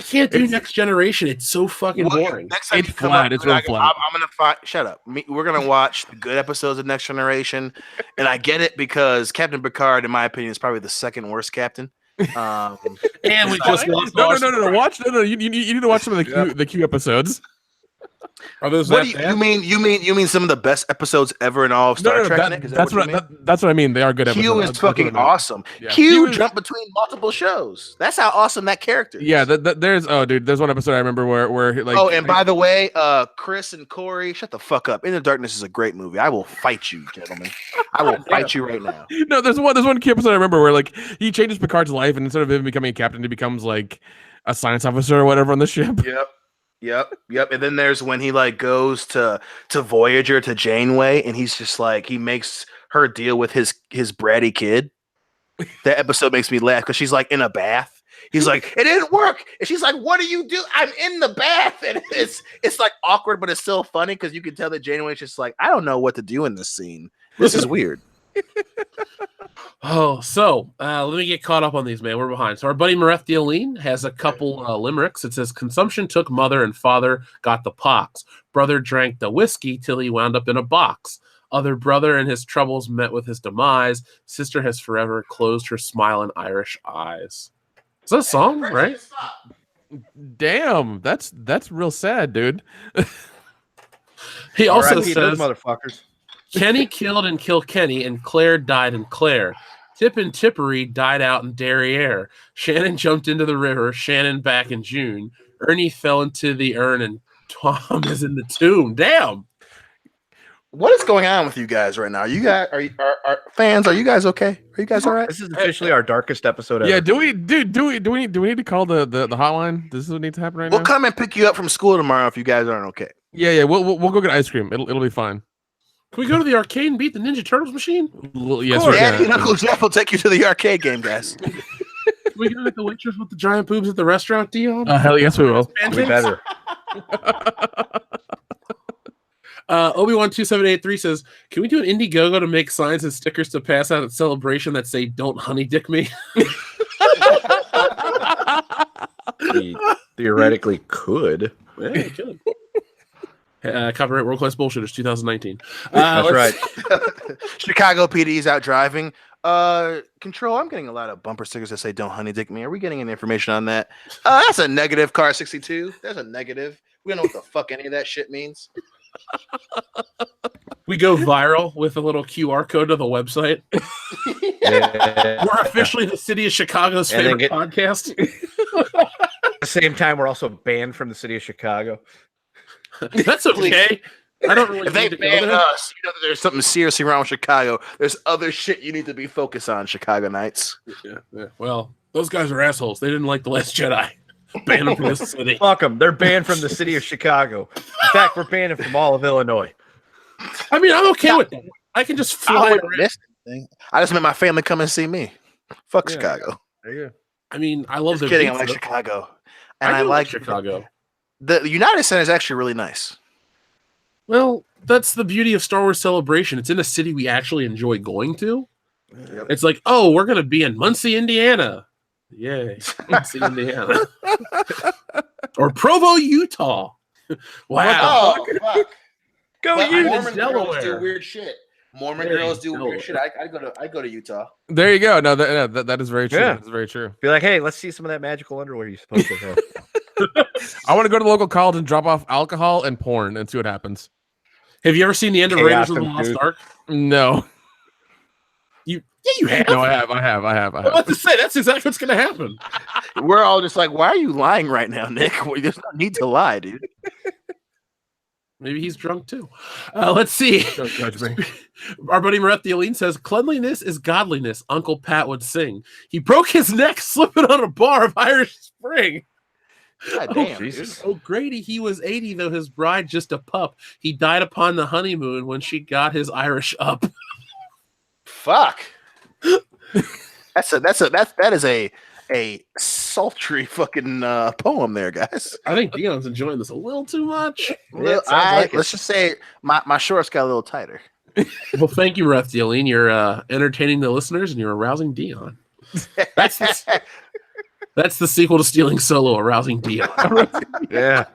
can't do Next Generation. It's so fucking boring. Next time It's you come flat. up, It's real flat. I'm gonna find. Shut up. We're gonna watch the good episodes of Next Generation, and I get it because Captain Picard, in my opinion, is probably the second worst captain. And we just lost. No. You need to watch some of the Q episodes. Are those What that do you, bad? you mean some of the best episodes ever in all of Star Trek? Nick? Is that That's what you mean? that's what I mean. They are good episodes. Q is That's what I fucking mean. awesome. Yeah. Q Q jumped between multiple shows. That's how awesome that character is. Yeah, there's one episode I remember where like. Oh, and by the way, Chris and Corey, shut the fuck up. In the Darkness is a great movie. I will fight you, gentlemen. I will fight you right now. No, there's one key episode I remember where like he changes Picard's life, and instead of him becoming a captain, he becomes like a science officer or whatever on the ship. Yep. And then there's when he like goes to Voyager to Janeway, and he's just like he makes her deal with his bratty kid. That episode makes me laugh because she's like in a bath. He's like, it didn't work, and she's like, what do you do? I'm in the bath, and it's like awkward, but it's still funny because you can tell that Janeway's just like, I don't know what to do in this scene. This is weird. Oh, so let me get caught up on these, man. We're behind. So our buddy Mareth Deoline has a couple limericks. It says, consumption took mother and father got the pox. Brother drank the whiskey till he wound up in a box. Other brother and his troubles met with his demise. Sister has forever closed her smiling Irish eyes. Is that a song, right? Damn, that's real sad, dude. He also R.I.P. those says, motherfuckers. Kenny killed and Kilkenny, and Claire died in Claire. Tip and Tippery died out in Derriere. Shannon jumped into the river. Shannon back in June. Ernie fell into the urn, and Tom is in the tomb. Damn. What is going on with you guys right now? You guys are fans? Are you guys okay? Are you guys all right? This is officially our darkest episode ever. Yeah, do we need to call the hotline? This is what needs to happen right now. We'll come and pick you up from school tomorrow if you guys aren't okay. Yeah, we'll go get ice cream. It'll be fine. Can we go to the arcade and beat the Ninja Turtles machine? Yes, we Daddy can. and Uncle Jeff will take you to the arcade game, guys. Can we go like the waitress with the giant boobs at the restaurant, Dion? Hell yes, we will. We better. Obi-Wan 2783 says, can we do an Indiegogo to make signs and stickers to pass out at Celebration that say "Don't honey dick me"? We theoretically could. Yeah, you could. Copyright World Class Bullshitters 2019. That's right. Chicago PD's out driving. Control, I'm getting a lot of bumper stickers that say "Don't honey dick me." Are we getting any information on that? That's a negative, Car 62. There's a negative. We don't know what the fuck any of that shit means. We go viral with a little QR code to the website. Yeah. We're officially the city of Chicago's And then favorite podcast. At the same time, we're also banned from the city of Chicago. That's okay. I don't really If they need to go ban there. us, you know that there's something seriously wrong with Chicago. There's other shit you need to be focused on, Chicago Knights. Yeah. Well, those guys are assholes. They didn't like The Last Jedi. Ban them from this city. Fuck them. They're banned from the city of Chicago. In fact, we're banned from all of Illinois. I mean, I'm okay with that. I can just I fly wouldn't around. miss anything. I just made my family come and see me. Fuck Yeah. Chicago. There you go. I mean, I love Just their kidding. I pizza. like Chicago. And I I do like Chicago. The United Center is actually really nice. Well, that's the beauty of Star Wars Celebration. It's in a city we actually enjoy going to. Yep. It's like, oh, we're going to be in Muncie, Indiana. Yay. Muncie, Indiana. Or Provo, Utah. Wow. Oh, fuck. Go Well, Utes, Mormon girls Delaware. do weird shit. Mormon girls do weird shit. I go to Utah. There you go. No, that is very true. Yeah. That's very true. Be like, hey, let's see some of that magical underwear you're supposed to have. I want to go to the local college and drop off alcohol and porn and see what happens. Have you ever seen the end of Raiders of the Lost Ark? No. You have. No, I have. I was about to say that's exactly what's going to happen. We're all just like, why are you lying right now, Nick? There's no need to lie, dude. Maybe he's drunk too. Let's see. Don't judge me. Our buddy Marethialine says, "Cleanliness is godliness." Uncle Pat would sing. He broke his neck slipping on a bar of Irish Spring. God damn, Jesus. Grady, he was 80, though his bride just a pup. He died upon the honeymoon when she got his Irish up. Fuck. That is a sultry fucking poem there, guys. I think Dion's enjoying this a little too much. Let's just say my shorts got a little tighter. Well, thank you, Marethialine. You're entertaining the listeners and you're arousing Dion. That's the sequel to Stealing Solo, Arousing Dion. Yeah.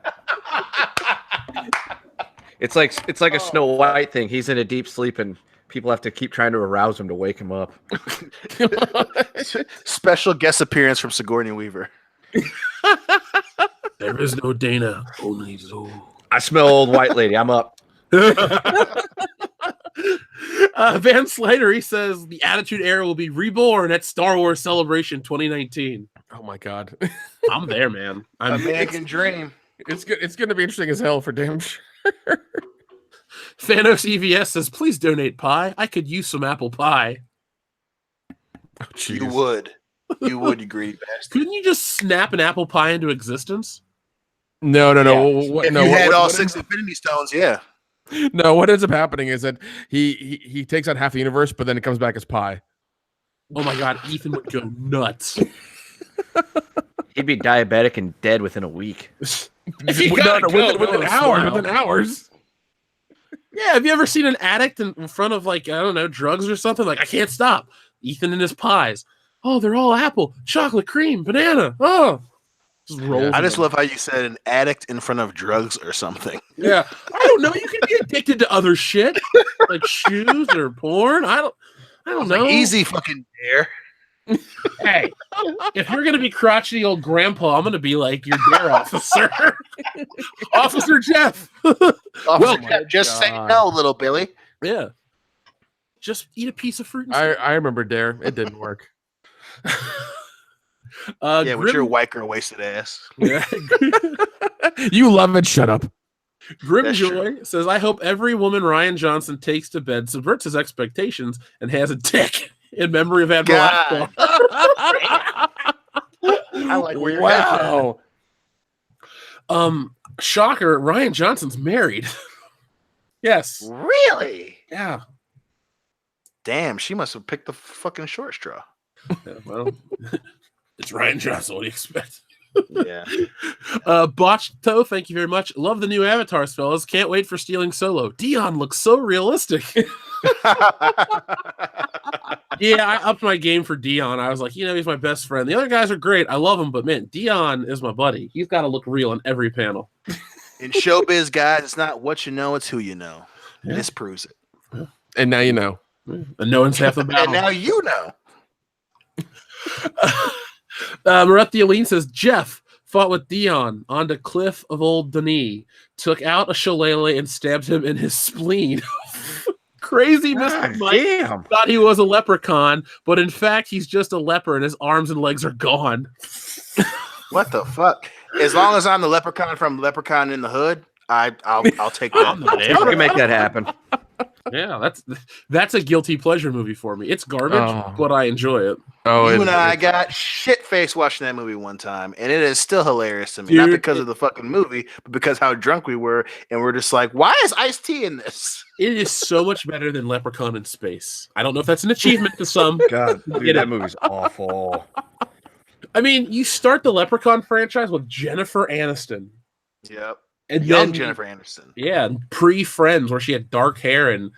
It's like a Snow White thing. He's in a deep sleep and people have to keep trying to arouse him to wake him up. Special guest appearance from Sigourney Weaver. There is no Dana, only Zoe. I smell old white lady. I'm up. Van Slider, he says the Attitude Era will be reborn at Star Wars Celebration 2019. Oh my god. I'm there, man. American Dream. It's good. It's going to be interesting as hell for damn sure. Thanos EVS says, "Please donate pie. I could use some apple pie." Oh, you would, you greedy bastard. Couldn't you just snap an apple pie into existence? No. Yeah. If you had all 6 Infinity Stones, yeah. No, what ends up happening is that he takes out half the universe, but then it comes back as pie. Oh my god, Ethan would go nuts. He'd be diabetic and dead within a week. Within hours. Within hours. Yeah, have you ever seen an addict in front of, like, I don't know, drugs or something? Like, I can't stop. Ethan and his pies. Oh, they're all apple, chocolate, cream, banana. Oh, just roll. I just love how you said an addict in front of drugs or something. Yeah, I don't know. You can be addicted to other shit, like shoes or porn. I don't know. Like, easy fucking dare. Hey, if you're gonna be crotchety old grandpa, I'm gonna be like your dare officer, Officer Jeff. Just say no, little Billy. Yeah, just eat a piece of fruit. I remember Dare. It didn't work. With your white girl wasted ass. Yeah. You love it. Shut up. Grimjoy says, "I hope every woman Ryan Johnson takes to bed subverts his expectations and has a dick." In memory of Admiral Akbar. I like where you're at. Wow. Shocker, Ryan Johnson's married. Yes. Really? Yeah. Damn, she must have picked the fucking short straw. Yeah, well, it's Ryan Johnson. What do you expect? Yeah. Botched Toe, thank you very much. Love the new avatars, fellas. Can't wait for Stealing Solo. Dion looks so realistic. Yeah, I upped my game for Dion. I was like, he's my best friend. The other guys are great. I love him, but man, Dion is my buddy. He's got to look real in every panel. In showbiz, guys, it's not what you know, it's who you know. Yeah. This proves it. Yeah. And now you know. And knowing's half the battle. And now you know. Marethialine says, Jeff fought with Dion onto Cliff of Old Denis, took out a shillelagh and stabbed him in his spleen. Crazy Mr. Mike thought he was a leprechaun, but in fact, he's just a leper and his arms and legs are gone. What the fuck? As long as I'm the leprechaun from Leprechaun in the Hood, I'll take that. You can make that happen. Yeah, that's a guilty pleasure movie for me. It's garbage, but I enjoy it. Oh, you and I got shit faced watching that movie one time, and it is still hilarious to me. Dude, not because of the fucking movie, but because how drunk we were, and we're just like, why is Ice-T in this? It is so much better than Leprechaun in Space. I don't know if that's an achievement to some. God, dude, that movie's awful. I mean, you start the Leprechaun franchise with Jennifer Aniston. Yep. And young Jennifer Aniston. Yeah, pre-Friends, where she had dark hair and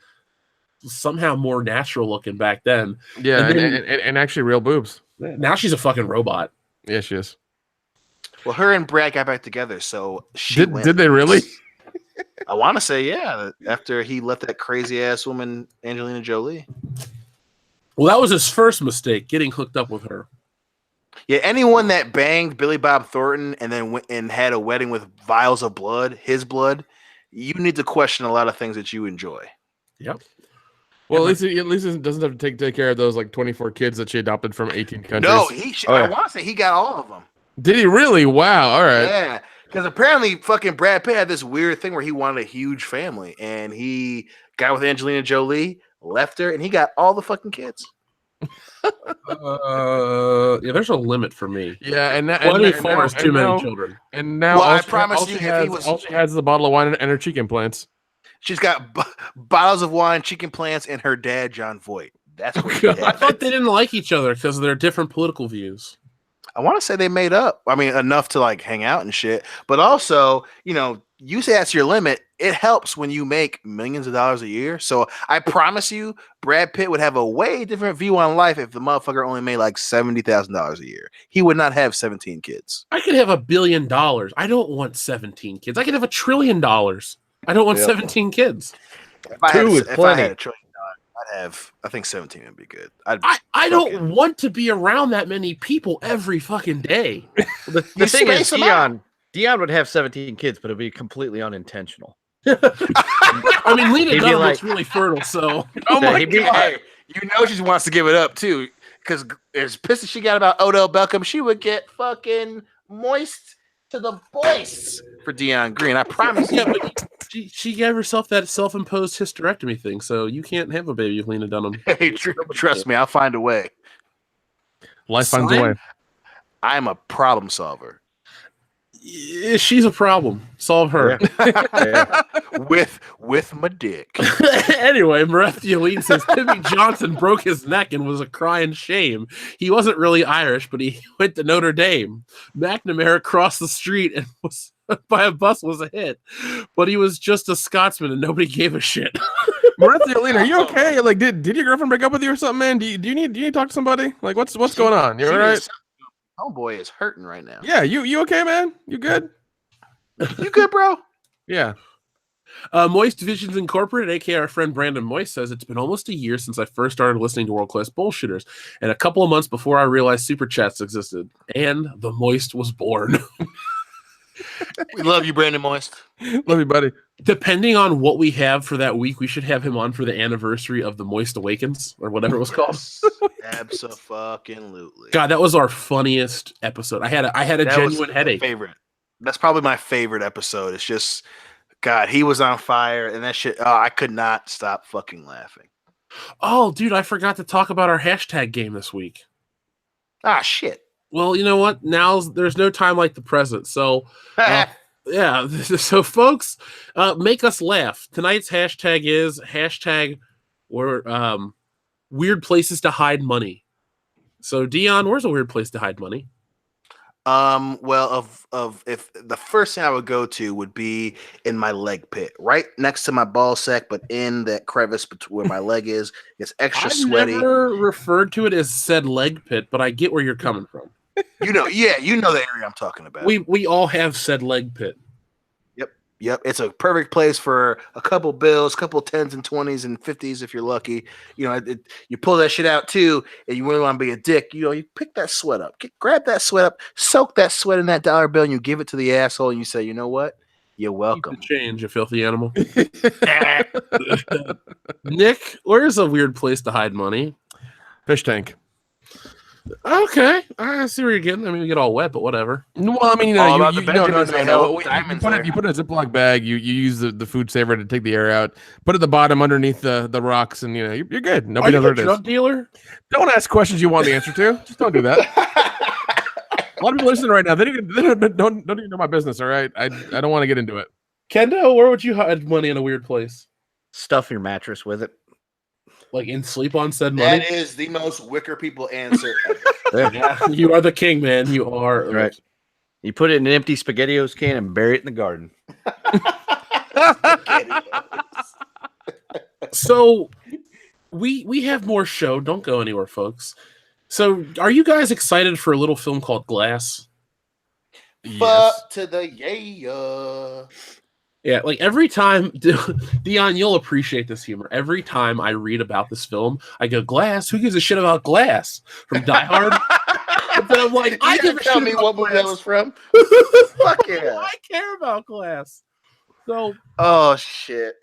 somehow more natural looking back then. Yeah, and actually real boobs. Now she's a fucking robot. Yeah, she is. Well, her and Brad got back together, so did they really? I want to say, yeah, after he left that crazy ass woman, Angelina Jolie. Well, that was his first mistake, getting hooked up with her. Yeah, anyone that banged Billy Bob Thornton and then went and had a wedding with vials of blood, his blood, you need to question a lot of things that you enjoy. Yep. Well, at least he doesn't have to take care of those like 24 kids that she adopted from 18 countries. No, I want to say he got all of them. Did he really? Wow. All right. Yeah, because apparently fucking Brad Pitt had this weird thing where he wanted a huge family, and he got with Angelina Jolie, left her, and he got all the fucking kids. Yeah, there's a limit for me. Yeah, and 24 is too many children. And now, Well, I all promise you, all she has is a bottle of wine and her cheek implants. She's got bottles of wine, chicken plants, and her dad, John Voight. That's what I thought they didn't like each other because of their different political views. I want to say they made up. I mean, enough to like hang out and shit. But also, you know, you say that's your limit. It helps when you make millions of dollars a year. So I promise you, Brad Pitt would have a way different view on life if the motherfucker only made like $70,000 a year. He would not have 17 kids. I could have $1 billion. I don't want 17 kids. I could have $1 trillion. I don't want 17 kids. If I had is plenty. $1 trillion, I'd have. I think 17 would be good. I don't want to be around that many people every fucking day. The thing is, Dion would have 17 kids, but it'd be completely unintentional. I mean, Lena He'd be Dunham like- looks really fertile, so. Oh my he'd be- god! Hey, you know she wants to give it up too, because as pissed as she got about Odell Beckham, she would get fucking moist to the voice for Dion Green. I promise Yeah, you. but she gave herself that self-imposed hysterectomy thing, so you can't have a baby with Lena Dunham. Hey, trust me, I'll find a way. Life finds a way. I'm a problem solver. Yeah, she's a problem. Solve her. Yeah. with my dick. Anyway, Marathioline says Timmy Johnson broke his neck and was a crying shame. He wasn't really Irish, but he went to Notre Dame. McNamara crossed the street and was by a bus was a hit, but he was just a Scotsman and nobody gave a shit. Maurizio, are you okay? Like, did your girlfriend break up with you or something, man? Do you need to talk to somebody? Like, what's going on? You all right? Homeboy is hurting right now. Yeah, you okay, man? You good? You good, bro? Yeah. Moist Visions Incorporated, aka our friend Brandon Moist, says it's been almost a year since I first started listening to World Class Bullshitters, and a couple of months before I realized super chats existed, and the Moist was born. We love you, Brandon Moist. Love you, buddy. Depending on what we have for that week, we should have him on for the anniversary of the Moist Awakens or whatever it was called. Absolutely. God, that was our funniest episode. I had a genuine headache. Favorite. That's probably my favorite episode. It's just, God, he was on fire, and that shit. Oh, I could not stop fucking laughing. Oh, dude, I forgot to talk about our hashtag game this week. Ah, shit. Well, you know what? Now there's no time like the present. So, yeah. So, folks, make us laugh. Tonight's hashtag is weird places to hide money. So, Dion, where's a weird place to hide money? Well, if the first thing I would go to would be in my leg pit, right next to my ball sack, but in that crevice where my leg is. It's extra sweaty. I've never referred to it as said leg pit, but I get where you're coming from. You know the area I'm talking about. We all have said leg pit. Yep, it's a perfect place for a couple bills, couple 10s and 20s and 50s if you're lucky. You know, you pull that shit out too, and you really want to be a dick. You know, you pick that sweat up, grab that sweat up, soak that sweat in that dollar bill, and you give it to the asshole, and you say, you know what? You're welcome. Keep the change, you filthy animal. Nick, where's a weird place to hide money? Fish tank. Okay, I see where you're getting. I mean, we get all wet, but whatever. Well, I mean, All you about the Benjamins, I know. Diamonds there. You put it in a Ziploc bag. You use the food saver to take the air out. Put it at the bottom underneath the rocks, and you're good. Nobody knows Are what you it a is. drug dealer? Don't ask questions you want the answer to. Just don't do that. A lot of people listening right now, they don't even know my business. All right, I don't want to get into it. Kendo, where would you hide money in a weird place? Stuff your mattress with it. Like in sleep on said money? That is the most wicker people answer ever. Yeah, you are the king, man. You are. Right. You put it in an empty SpaghettiOs can and bury it in the garden. So we have more show. Don't go anywhere, folks. So are you guys excited for a little film called Glass? Fuck to the yeah. Yeah, like every time, Dion, you'll appreciate this humor. Every time I read about this film, I go, Glass? Who gives a shit about Glass? From Die Hard? But then I'm like, I give a tell shit me about what movie that was from. Fuck yeah. I care about Glass. So, Oh shit.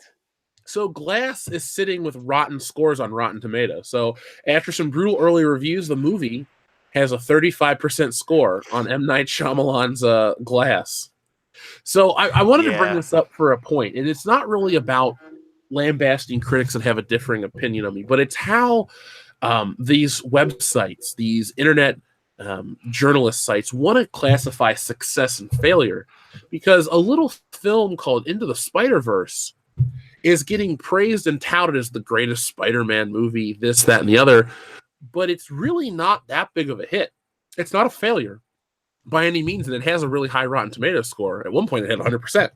so Glass is sitting with rotten scores on Rotten Tomatoes. So after some brutal early reviews, the movie has a 35% score on M. Night Shyamalan's Glass. So I wanted to bring Yeah. this up for a point, and it's not really about lambasting critics that have a differing opinion of me, but it's how these websites, these internet journalist sites, want to classify success and failure. Because a little film called Into the Spider-Verse is getting praised and touted as the greatest Spider-Man movie, this, that, and the other, but it's really not that big of a hit. It's not a failure by any means, and it has a really high Rotten Tomatoes score. At one point, it had 100%.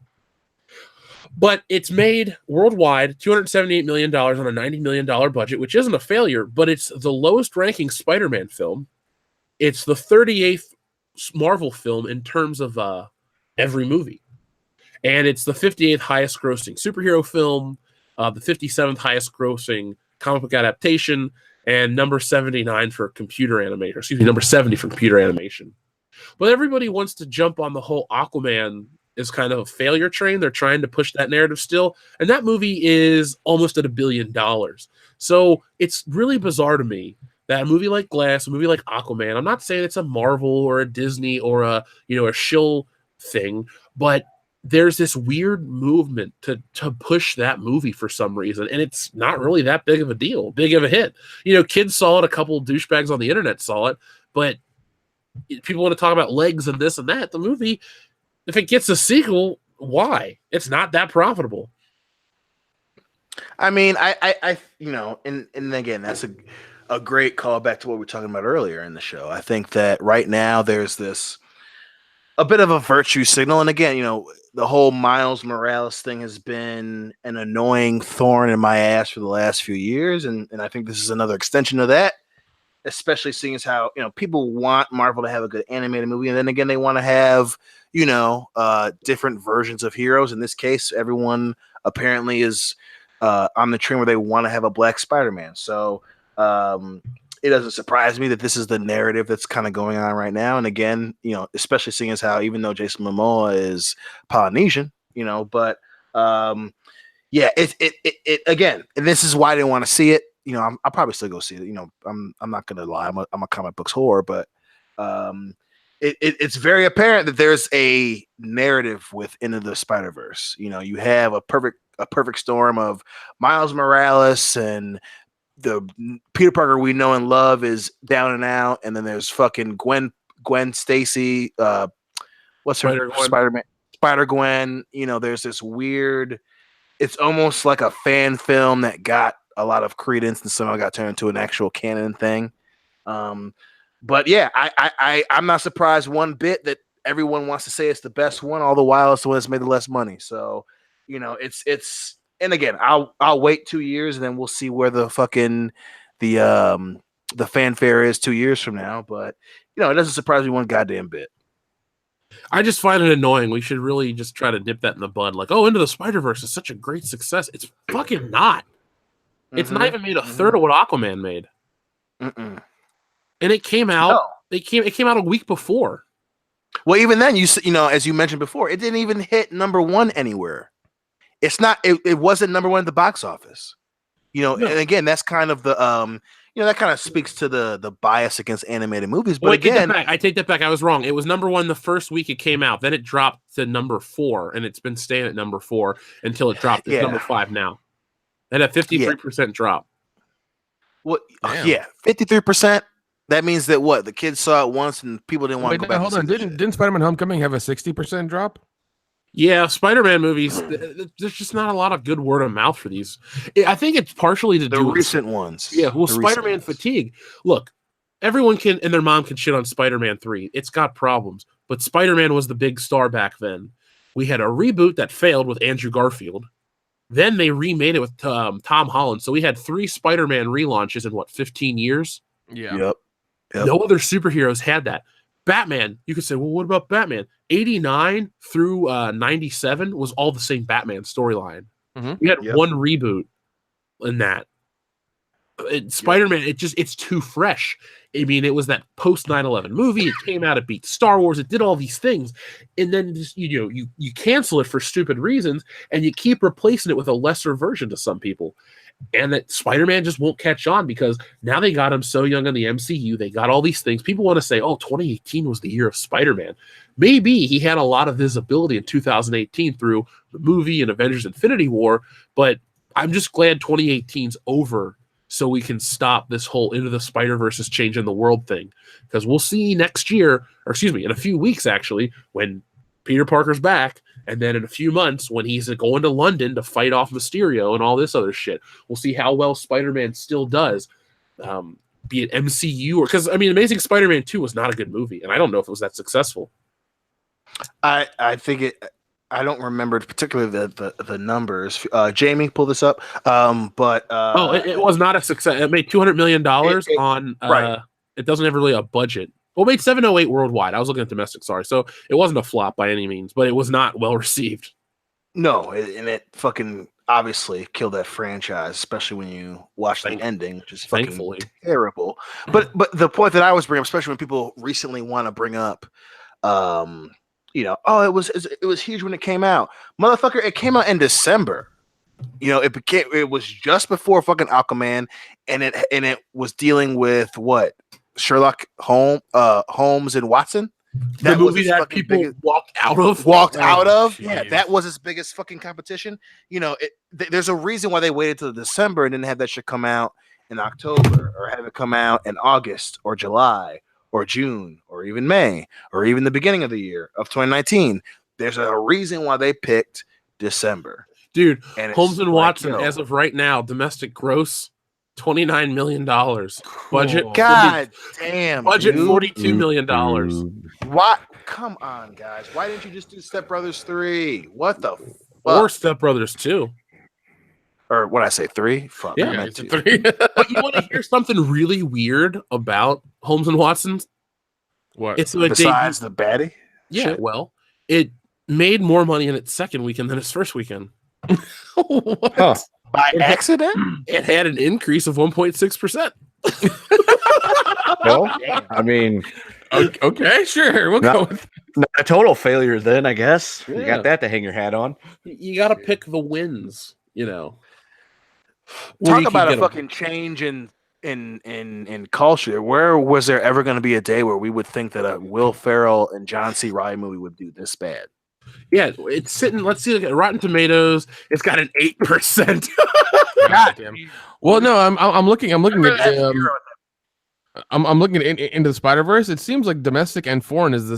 But it's made worldwide $278 million on a $90 million budget, which isn't a failure, but it's the lowest ranking Spider-Man film. It's the 38th Marvel film in terms of every movie. And it's the 58th highest grossing superhero film, the 57th highest grossing comic book adaptation, and number 79 for computer animation. Excuse me, number 70 for computer animation. But everybody wants to jump on the whole Aquaman is kind of a failure train. They're trying to push that narrative still. And that movie is almost at $1 billion. So it's really bizarre to me that a movie like Glass, a movie like Aquaman, I'm not saying it's a Marvel or a Disney or a shill thing, but there's this weird movement to push that movie for some reason. And it's not really that big of a deal, big of a hit. Kids saw it, a couple of douchebags on the internet saw it, but people want to talk about legs and this and that. The movie, if it gets a sequel, why? It's not that profitable. I mean, I and again, that's a great callback to what we were talking about earlier in the show. I think that right now there's a bit of a virtue signal. And again, the whole Miles Morales thing has been an annoying thorn in my ass for the last few years. And I think this is another extension of that, especially seeing as how, people want Marvel to have a good animated movie. And then again, they want to have, different versions of heroes. In this case, everyone apparently is on the train where they want to have a Black Spider-Man. So it doesn't surprise me that this is the narrative that's kind of going on right now. And again, especially seeing as how, even though Jason Momoa is Polynesian, but yeah, it again, and this is why I didn't want to see it. I'll probably still go see it. I'm not gonna lie, I'm a comic books whore, but it's very apparent that there's a narrative within the Spider-Verse. You have a perfect storm of Miles Morales, and the Peter Parker we know and love is down and out, and then there's fucking Gwen Stacy, what's her Spider-Man? Spider-Gwen. There's this weird, it's almost like a fan film that got a lot of credence and somehow got turned into an actual canon thing. But yeah, I'm not surprised one bit that everyone wants to say it's the best one, all the while it's the one that's made the less money. So, it's and again, I'll wait 2 years and then we'll see where the fucking the fanfare is 2 years from now. But it doesn't surprise me one goddamn bit. I just find it annoying. We should really just try to nip that in the bud. Like, Into the Spider-Verse is such a great success. It's fucking not. It's not even made a third of what Aquaman made. And it came out. No. It came out a week before. Well, even then, as you mentioned before, it didn't even hit number one anywhere. It's not. It wasn't number one at the box office. No. And again, that's kind of the that kind of speaks to the bias against animated movies. But I take that back. I was wrong. It was number one the first week it came out. Then it dropped to number 4, and it's been staying at number 4 until it dropped. It's number 5 now. And a 53% drop. What? Yeah, 53%. That means that what? The kids saw it once and people didn't want to go back. Hold on. Didn't Spider-Man Homecoming have a 60% drop? Yeah, Spider-Man movies, there's just not a lot of good word of mouth for these. I think it's partially to do with recent ones. Yeah, well, Spider-Man fatigue. Look, everyone can and their mom can shit on Spider-Man 3. It's got problems, but Spider-Man was the big star back then. We had a reboot that failed with Andrew Garfield. Then they remade it with Tom Holland. So we had 3 Spider-Man relaunches in 15 years? Yeah. Yep. No other superheroes had that. Batman, you could say, well, what about Batman? 89 through 97 was all the same Batman storyline. Mhm. We had Yep. one reboot in that. Spider-Man, it's too fresh. I mean, it was that post 9/11 movie. It came out, it beat Star Wars, it did all these things, and then just you cancel it for stupid reasons, and you keep replacing it with a lesser version to some people. And that Spider-Man just won't catch on because now they got him so young in the MCU. They got all these things. People want to say, oh, 2018 was the year of Spider-Man. Maybe he had a lot of visibility in 2018 through the movie and Avengers Infinity War, but I'm just glad 2018's over so we can stop this whole Into the Spider-Verse is changing the world thing. Because we'll see next year, or excuse me, in a few weeks actually, when Peter Parker's back, and then in a few months when he's going to London to fight off Mysterio and all this other shit. We'll see how well Spider-Man still does, be it MCU or because I mean, Amazing Spider-Man 2 was not a good movie, and I don't know if it was that successful. I think it. I don't remember particularly the numbers. Jamie, pull this up. But it was not a success. It made $200 million on right. It doesn't have really a budget. Well, it made 708 worldwide. I was looking at domestic, sorry. So it wasn't a flop by any means, but it was not well received. No, and it fucking obviously killed that franchise, especially when you watch the ending, which is fucking terrible. But the point that I was bringing up, especially when people recently want to bring up, oh, it was huge when it came out, motherfucker. It came out in December. It was just before fucking Aquaman, and it was dealing with what? Sherlock Holmes and Watson. That movie that people walked out of. Yeah, that was his biggest fucking competition. There's a reason why they waited till December and didn't have that shit come out in October, or have it come out in August or July or June or even May or even the beginning of the year of 2019. There's a reason why they picked December. Dude, Holmes and Watson, as of right now, domestic gross $29 million. Budget, God damn. Budget, dude. $42 million. What? Come on, guys. Why didn't you just do Step Brothers 3? What the fuck? Or Step Brothers 2. Or what I say, 3? Fuck. Yeah, it's 3. But you want to hear something really weird about Holmes and Watson? What? It's besides the baddie? Yeah, shit? Well, it made more money in its second weekend than its first weekend. What? Huh. By accident? It had an increase of 1.6%. Well, I mean, okay, sure. We'll go with not a total failure then, I guess. Yeah. You got that to hang your hat on. You got to pick the wins, Talk about a fucking change in culture. Where was there ever going to be a day where we would think that a Will Ferrell and John C. Reilly movie would do this bad? Yeah, it's sitting. Let's see, Rotten Tomatoes. It's got an 8%. God damn. Well, no, I'm looking at I'm looking at Into the Spider-Verse. It seems like domestic and foreign is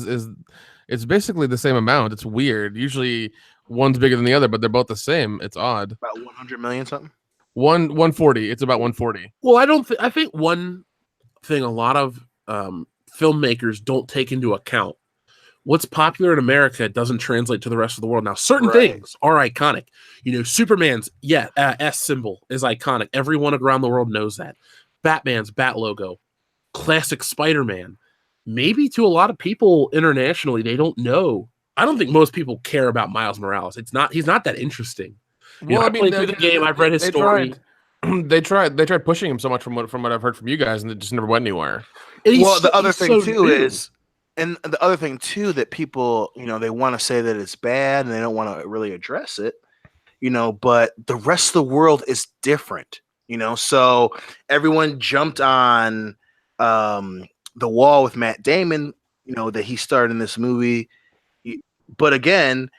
it's basically the same amount. It's weird. Usually one's bigger than the other, but they're both the same. It's odd. About 100 million something. 140. It's about 140. Well, I think one thing a lot of filmmakers don't take into account. What's popular in America doesn't translate to the rest of the world. Now, certain things are iconic. Superman's S symbol is iconic. Everyone around the world knows that. Batman's Bat logo, classic Spider-Man. Maybe to a lot of people internationally, they don't know. I don't think most people care about Miles Morales. He's not that interesting. Well, I mean, through the game, I've read his story. They tried pushing him so much from what I've heard from you guys, and it just never went anywhere. Well, the other thing too is. And the other thing too that people, they want to say that it's bad and they don't want to really address it, but the rest of the world is different, so everyone jumped on The Wall with Matt Damon, that he starred in this movie. But again,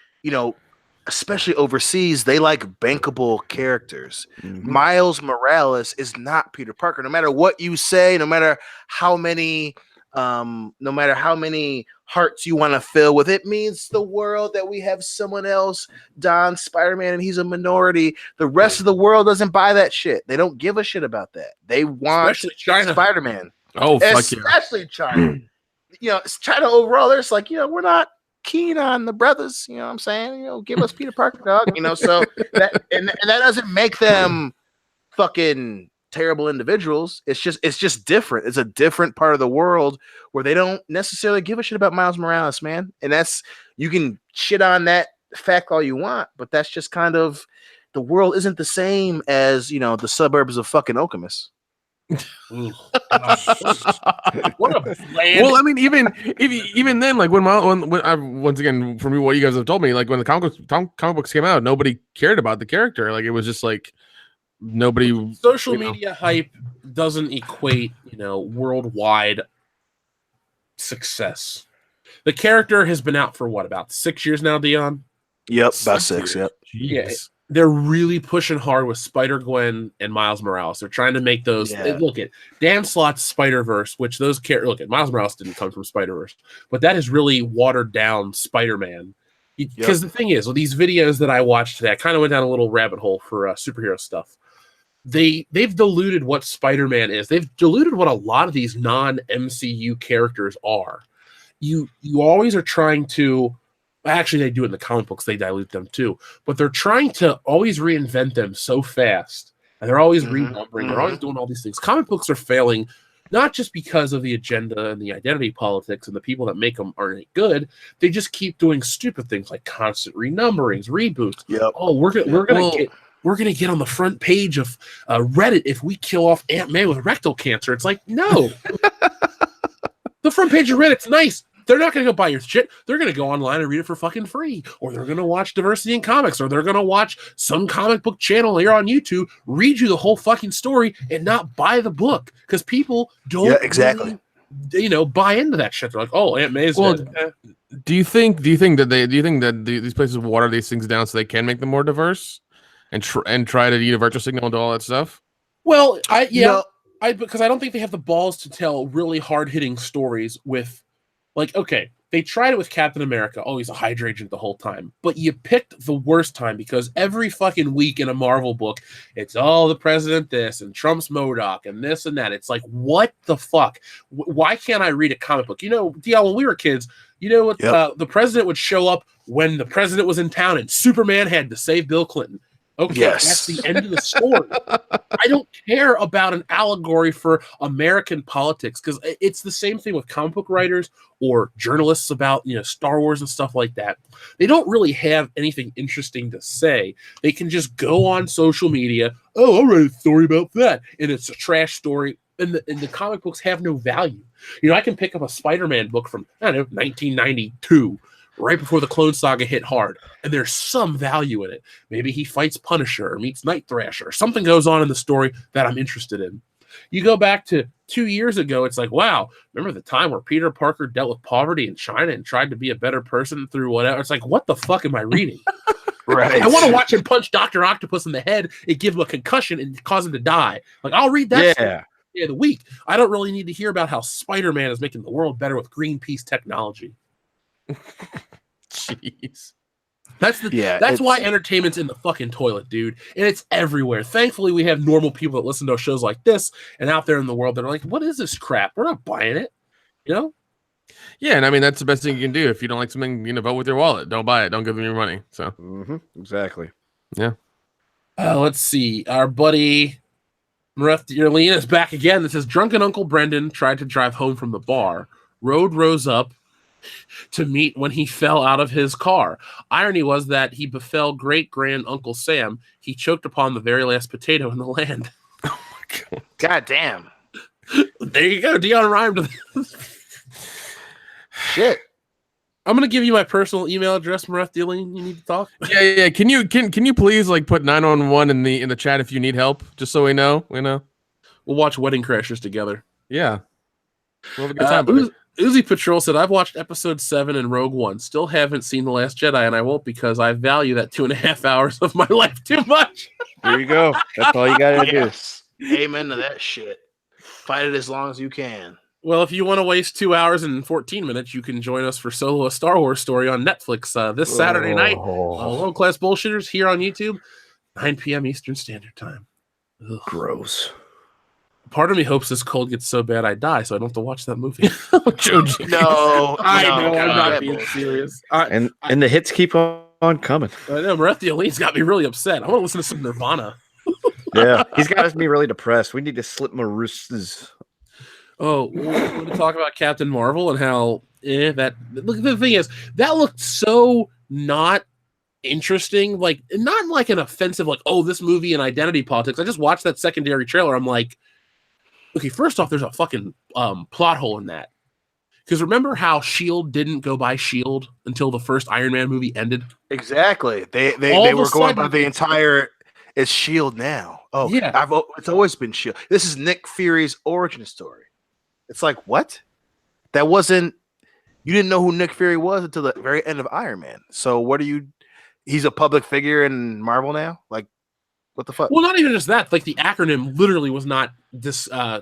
especially overseas, they like bankable characters. Mm-hmm. Miles Morales is not Peter Parker. No matter what you say, no matter how many hearts you want to fill with, it means the world that we have someone else don Spider-Man and he's a minority. The rest of the world doesn't buy that shit. They don't give a shit about that. They want Spider-Man. Oh, fuck especially China. China overall, they're just like, we're not keen on the brothers. You know what I'm saying? Give us Peter Parker, dog. So that doesn't make them fucking terrible individuals. It's just different. It's a different part of the world where they don't necessarily give a shit about Miles Morales, man. And that's, you can shit on that fact all you want, but that's just kind of, the world isn't the same as, you know, the suburbs of fucking Okemos. What a bland. Well, I mean, even then, like when I, once again, from what you guys have told me, like when the comic books came out, nobody cared about the character. Like it was just like nobody. Social media hype doesn't equate, you know, worldwide success. The character has been out for what, about 6 years now, Dion? Yep, about 6. Yep. Yeah. They're really pushing hard with Spider-Gwen and Miles Morales. They're trying to make those. Look at Dan Slott's Spider-Verse, which those characters. Look at Miles Morales didn't come from Spider-Verse, but that has really watered down Spider-Man. Because the thing is, with these videos that I watched today, I kind of went down a little rabbit hole for superhero stuff. They've diluted what Spider-Man is. They've diluted what a lot of these non-MCU characters are. You always are trying to. Actually, they do it in the comic books. They dilute them too. But they're trying to always reinvent them so fast. And they're always renumbering. They're always doing all these things. Comic books are failing, not just because of the agenda and the identity politics and the people that make them aren't good. They just keep doing stupid things like constant renumberings, reboots. Yep. Oh, we're gonna get on the front page of Reddit if we kill off Aunt May with rectal cancer. It's like, no. The front page of Reddit's nice. They're not going to go buy your shit. They're going to go online and read it for fucking free. Or they're going to watch Diversity in Comics. Or they're going to watch some comic book channel here on YouTube, read you the whole fucking story, and not buy the book. Because people don't really, you know, buy into that shit. They're like, oh, Aunt May's dead. Do you think that these places water these things down so they can make them more diverse and try to use a virtual signal and do all that stuff? Well, because I don't think they have the balls to tell really hard-hitting stories with, like, okay, they tried it with Captain America. Oh, he's a Hydra agent the whole time. But you picked the worst time because every fucking week in a Marvel book, it's, the president this and Trump's MODOK and this and that. It's like, what the fuck? Why can't I read a comic book? You know, DL, when we were kids, you know what? The president would show up when the president was in town and Superman had to save Bill Clinton. Okay, that's the end of the story. I don't care about an allegory for American politics because it's the same thing with comic book writers or journalists about, you know, Star Wars and stuff like that. They don't really have anything interesting to say. They can just go on social media. Oh, I'll write a story about that, and it's a trash story. And the comic books have no value. You know, I can pick up a Spider-Man book from 1992. Right before the Clone Saga hit hard, and there's some value in it. Maybe he fights Punisher or meets Night Thrasher. Something goes on in the story that I'm interested in. You go back to 2 years ago, it's like, wow, remember the time where Peter Parker dealt with poverty in China and tried to be a better person through whatever? It's like, what the fuck am I reading? Right. I want to watch him punch Dr. Octopus in the head and give him a concussion and cause him to die. Like, I'll read that story of the week. I don't really need to hear about how Spider-Man is making the world better with Greenpeace technology. Jeez. That's why entertainment's in the fucking toilet, dude. And it's everywhere. Thankfully, we have normal people that listen to shows like this and out there in the world that are like, what is this crap? We're not buying it. You know? Yeah, and I mean that's the best thing you can do. If you don't like something, you know, vote with your wallet. Don't buy it. Don't give them your money. So exactly. Yeah. Let's see. Our buddy Mareth Yerlina is back again. This says drunken Uncle Brendan tried to drive home from the bar. Road rose up to meet when he fell out of his car. Irony was that he befell great-grand Uncle Sam. He choked upon the very last potato in the land. Oh my God. God damn. There you go. Dion rhymed. Shit. I'm gonna give you my personal email address, Mareth Dealing. You need to talk. Yeah. Can you please like put 911 in the chat if you need help, just so we know. We'll watch Wedding Crashers together. Yeah. We'll have a good time. Uzi Patrol said, I've watched episode 7 and Rogue One. Still haven't seen The Last Jedi, and I won't because I value that 2.5 hours of my life too much. There you go. That's all you got to do. Amen to that shit. Fight it as long as you can. Well, if you want to waste 2 hours and 14 minutes, you can join us for Solo: A Star Wars Story on Netflix this Saturday night. World Class Bullshitters here on YouTube, 9 p.m. Eastern Standard Time. Ugh. Gross. Part of me hopes this cold gets so bad I die, so I don't have to watch that movie. Joji. No, I know, I'm not being serious. And the hits keep on coming. I know, Mareth Dealing's got me really upset. I want to listen to some Nirvana. Yeah, he's got me really depressed. We need to slip my wrists. Oh, we're going to talk about Captain Marvel and how that. Look, the thing is, that looked so not interesting. Like, not like an offensive, like, oh, this movie and identity politics. I just watched that secondary trailer. I'm like, okay, first off, there's a fucking plot hole in that. Because remember how S.H.I.E.L.D. didn't go by S.H.I.E.L.D. until the first Iron Man movie ended? Exactly. They All of a were going by sudden, the entire. It's S.H.I.E.L.D. now. Oh, yeah. It's always been S.H.I.E.L.D. This is Nick Fury's origin story. It's like, what? That wasn't. You didn't know who Nick Fury was until the very end of Iron Man. So what are you? He's a public figure in Marvel now. Like, what the fuck? Well, not even just that. Like, the acronym literally was not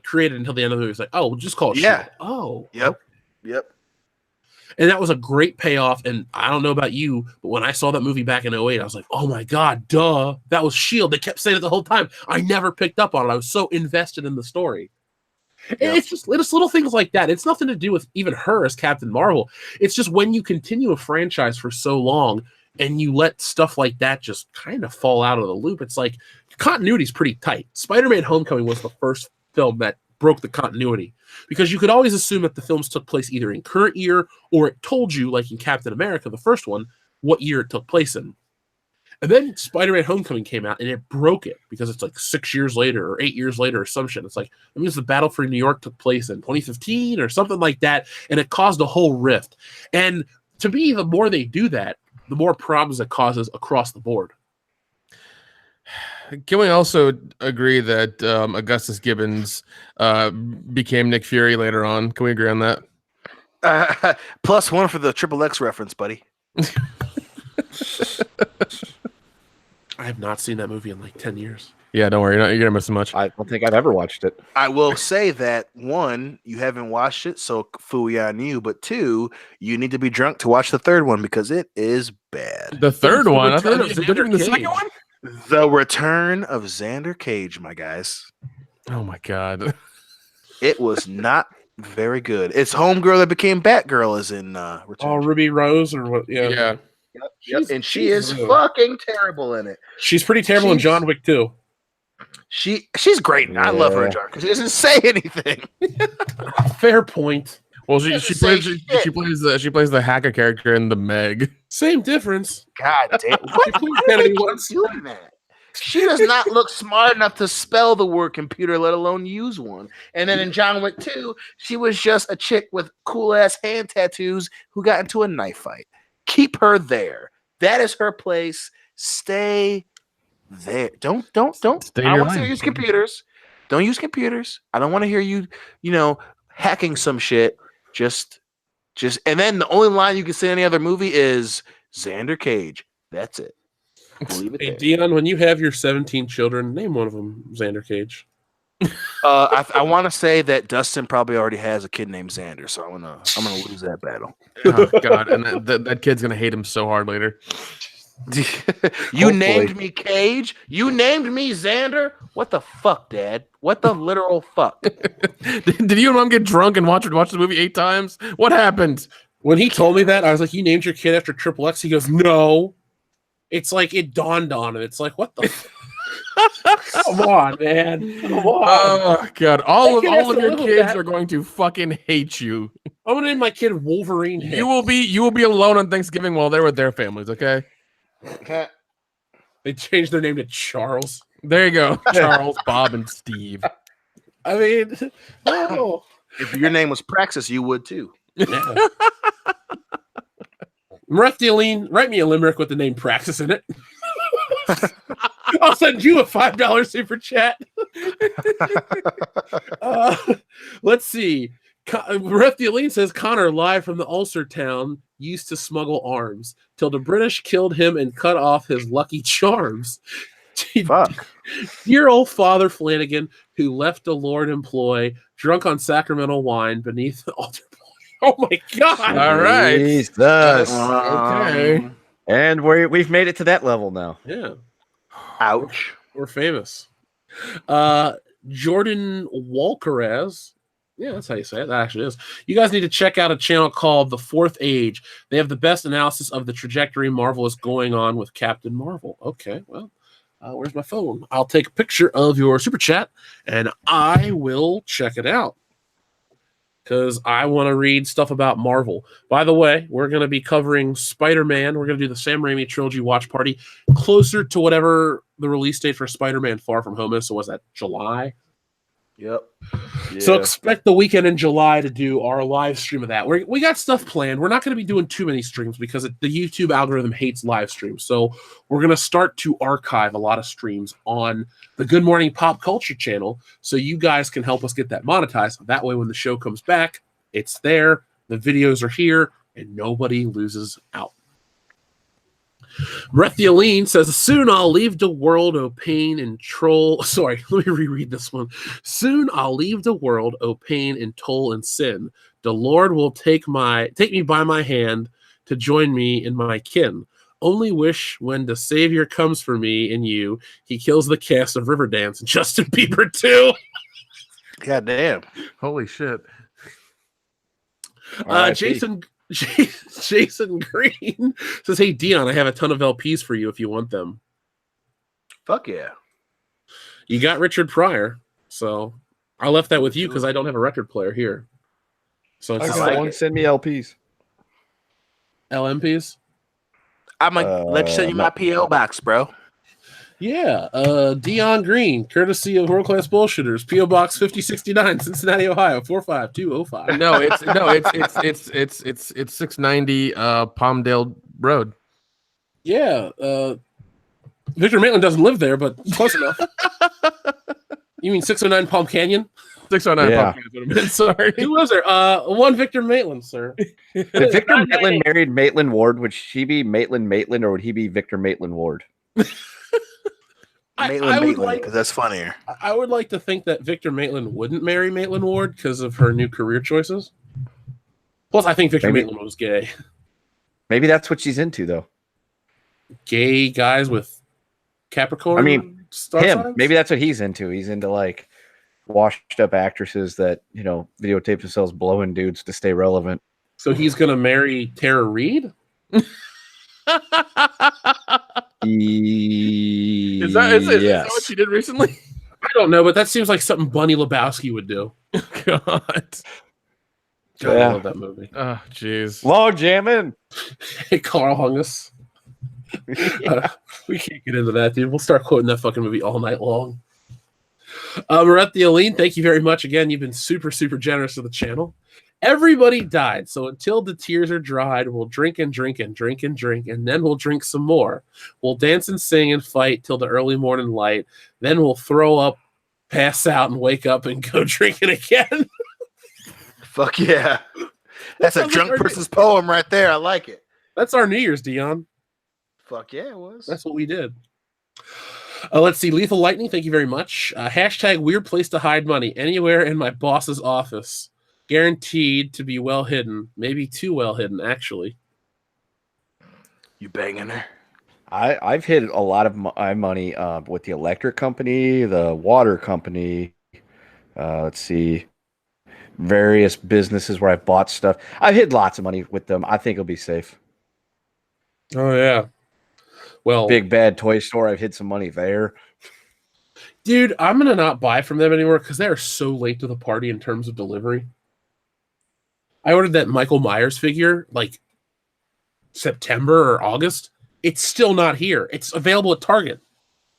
created until the end of the movie. It's like, oh, we'll just call it Yeah. S.H.I.E.L.D. Oh. Yep. And that was a great payoff. And I don't know about you, but when I saw that movie back in 2008, I was like, oh my God, duh. That was S.H.I.E.L.D. They kept saying it the whole time. I never picked up on it. I was so invested in the story. Yep. It's just little things like that. It's nothing to do with even her as Captain Marvel. It's just when you continue a franchise for so long and you let stuff like that just kind of fall out of the loop, it's like continuity is pretty tight. Spider-Man Homecoming was the first film that broke the continuity because you could always assume that the films took place either in current year or it told you, like in Captain America, the first one, what year it took place in. And then Spider-Man Homecoming came out and it broke it because it's like 6 years later or 8 years later or some shit. It's like, it means the Battle for New York took place in 2015 or something like that. And it caused a whole rift. And to me, the more they do that, the more problems it causes across the board. Can we also agree that Augustus Gibbons became Nick Fury later on? Can we agree on that? +1 for the XXX reference, buddy. I have not seen that movie in like 10 years. Yeah, don't worry. You're going to miss much. I don't think I've ever watched it. I will say that 1, you haven't watched it, so phooey on you. But 2, you need to be drunk to watch the third one because it is bad. The third one? I Return thought of it was the Xander second Cage. one? The Return of Xander Cage, my guys. Oh my God. It was not very good. It's homegirl that became Batgirl is in Return. Oh, Ruby Rose or what? Yeah. Yeah. Yep. And she she's is rude. fucking terrible in it. She's pretty terrible in She's- John Wick too. She's great. I love her, Yeah. John, because she doesn't say anything. Fair point. Well, Doesn't she say plays the hacker character in the Meg. Same difference. God damn. She What? played Why do Kennedy they keep once. doing that? She does not look smart enough to spell the word computer, let alone use one. And then in John Wick 2, she was just a chick with cool ass hand tattoos who got into a knife fight. Keep her there. That is her place. Stay there. Don't. Stay in I your want to lane. use computers. Don't use computers. I don't want to hear you, hacking some shit. Just, and then the only line you can say in any other movie is Xander Cage. That's it. Leave it Hey, there. Dion, when you have your 17 children, name one of them Xander Cage. I want to say that Dustin probably already has a kid named Xander, so I'm gonna lose that battle. Oh God, and that kid's gonna hate him so hard later. You Hopefully. named me Cage. You named me Xander. What the fuck, Dad? What the literal fuck? Did you and Mom get drunk and watch the movie 8 times? What happened? When he told me that, I was like, "You named your kid after XXX?" He goes, "No." It's like it dawned on him. It's like, what the? Come on, man. Come on. Oh God, all That kid has of to your live with kids that. are going to fucking hate you. I'm gonna name my kid Wolverine. You will be alone on Thanksgiving while they're with their families. Okay, They changed their name to Charles. there you go. Charles, Bob, and Steve. I mean, oh. If your name was Praxis, you would too. Yeah. Mrethialine, write me a limerick with the name Praxis in it. I'll send you a $5 super chat. Let's see. Mrethialine says Connor, live from the Ulster town, used to smuggle arms till the British killed him and cut off his lucky charms. Fuck. Dear old Father Flanagan, who left a lord employ, drunk on sacramental wine beneath the altar. Oh my God! All right. Jesus. Okay. And we've made it to that level now. Yeah, Ouch. we're famous. Jordan Walkeraz. Yeah, that's how you say it. That actually is. You guys need to check out a channel called The Fourth Age. They have the best analysis of the trajectory Marvel is going on with Captain Marvel. Okay, well, Where's my phone? I'll take a picture of your super chat and I will check it out because I want to read stuff about Marvel. By the way, we're going to be covering Spider-Man. We're going to do the Sam Raimi trilogy watch party closer to whatever the release date for Spider-Man Far From Home is. So was that July? Yep. So expect the weekend in July to do our live stream of that. We got stuff planned. We're not going to be doing too many streams because the YouTube algorithm hates live streams. So we're going to start to archive a lot of streams on the Good Morning Pop Culture channel so you guys can help us get that monetized. That way when the show comes back, it's there, the videos are here, and nobody loses out. Brethialine says, soon I'll leave the world, O pain and troll. Sorry, let me reread this one. Soon I'll leave the world, O pain and toll and sin. The Lord will take me by my hand to join me in my kin. Only wish when the Savior comes for me and you, he kills the cast of Riverdance and Justin Bieber too. God damn. Holy shit. Jason Green says, hey, Dion, I have a ton of LPs for you if you want them. Fuck yeah. You got Richard Pryor, so I left that with you because I don't have a record player here. So it's send me LPs. LMPs? I'm like, let's send you my PO box, bro. Yeah, Dion Green, courtesy of World Class Bullshitters, PO Box 5069, Cincinnati, Ohio 45205. No, it's 690 Palmdale Road. Yeah, Victor Maitland doesn't live there, but close enough. You mean 609 Palm Canyon? 609 Yeah. Palm Canyon. Sorry. Who was there? One Victor Maitland, sir. If Victor Maitland married Maitland Ward, would she be Maitland or would he be Victor Maitland Ward? Maitland, because that's funnier. I would like to think that Victor Maitland wouldn't marry Maitland Ward because of her new career choices. Plus, I think Victor Maitland was gay. Maybe that's what she's into, though. Gay guys with Capricorn. I mean, star him. signs? Maybe that's what he's into. He's into like washed up actresses that videotape themselves blowing dudes to stay relevant. So he's gonna marry Tara Reid. Is that what she did recently? I don't know, but that seems like something Bunny Lebowski would do. God. I love that movie. Oh, jeez. Log jamming. Hey, Carl Hungus. We can't get into that, dude. We'll start quoting that fucking movie all night long. Brethialine, thank you very much again. You've been super, super generous to the channel. Everybody died, so until the tears are dried, we'll drink and drink and drink and drink, and then we'll drink some more. We'll dance and sing and fight till the early morning light. Then we'll throw up, pass out, and wake up and go drinking again. Fuck yeah. That's a drunk person's poem right there. I like it. That's our New Year's, Dion. Fuck yeah, it was. That's what we did. Let's see. Lethal Lightning, thank you very much. Hashtag weird place to hide money. Anywhere in my boss's office. Guaranteed to be well hidden. Maybe too well hidden, actually. You banging her? I've hid a lot of my money with the electric company, the water company. Let's see. Various businesses where I bought stuff. I've hid lots of money with them. I think it'll be safe. Oh, yeah. Well, Big Bad Toy Store. I've hid some money there. Dude, I'm going to not buy from them anymore because they are so late to the party in terms of delivery. I ordered that Michael Myers figure like September or August. It's still not here. It's available at Target.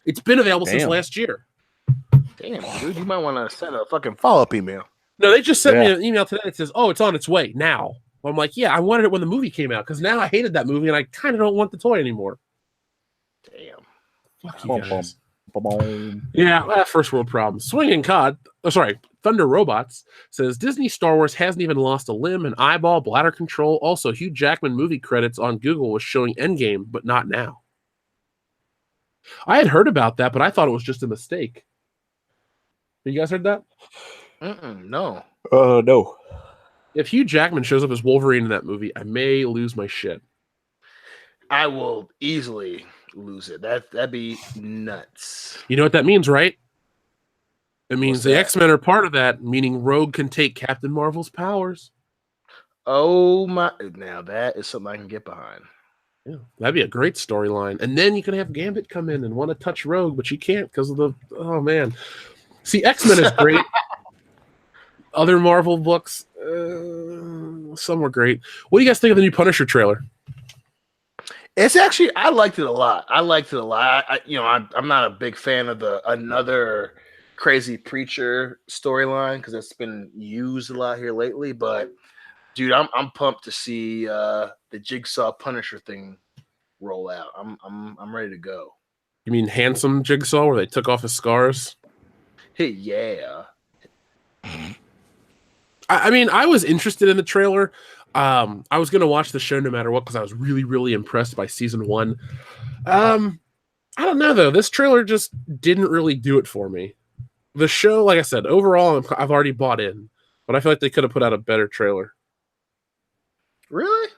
It's been available since last year. Damn, dude, you might want to send a fucking follow-up email. No, they just sent me an email today that says, oh, it's on its way now. Well, I'm like, yeah, I wanted it when the movie came out because now I hated that movie and I kind of don't want the toy anymore. Damn. Fuck you guys. Yeah, first world problem. Swinging Cod, Thunder Robots says Disney Star Wars hasn't even lost a limb, an eyeball, bladder control. Also, Hugh Jackman movie credits on Google was showing Endgame, but not now. I had heard about that, but I thought it was just a mistake. You guys heard that? No. No. If Hugh Jackman shows up as Wolverine in that movie, I may lose my shit. I will easily lose it. That'd be nuts. You know what that means, right? It means What's the that? X-Men are part of that, meaning Rogue can take Captain Marvel's powers. Oh my! Now that is something I can get behind. Yeah, that'd be a great storyline. And then you can have Gambit come in and want to touch Rogue, but you can't because of the. Oh man, see, X-Men is great. Other Marvel books, some were great. What do you guys think of the new Punisher trailer? It's actually, I liked it a lot. I, I'm not a big fan of the another crazy preacher storyline because it's been used a lot here lately. But dude, I'm pumped to see the Jigsaw Punisher thing roll out. I'm ready to go. You mean Handsome Jigsaw, where they took off his scars? Hey, yeah. I mean, I was interested in the trailer. I was going to watch the show no matter what because I was really, really impressed by season 1. I don't know, though. This trailer just didn't really do it for me. The show, like I said, overall, I've already bought in. But I feel like they could have put out a better trailer. Really?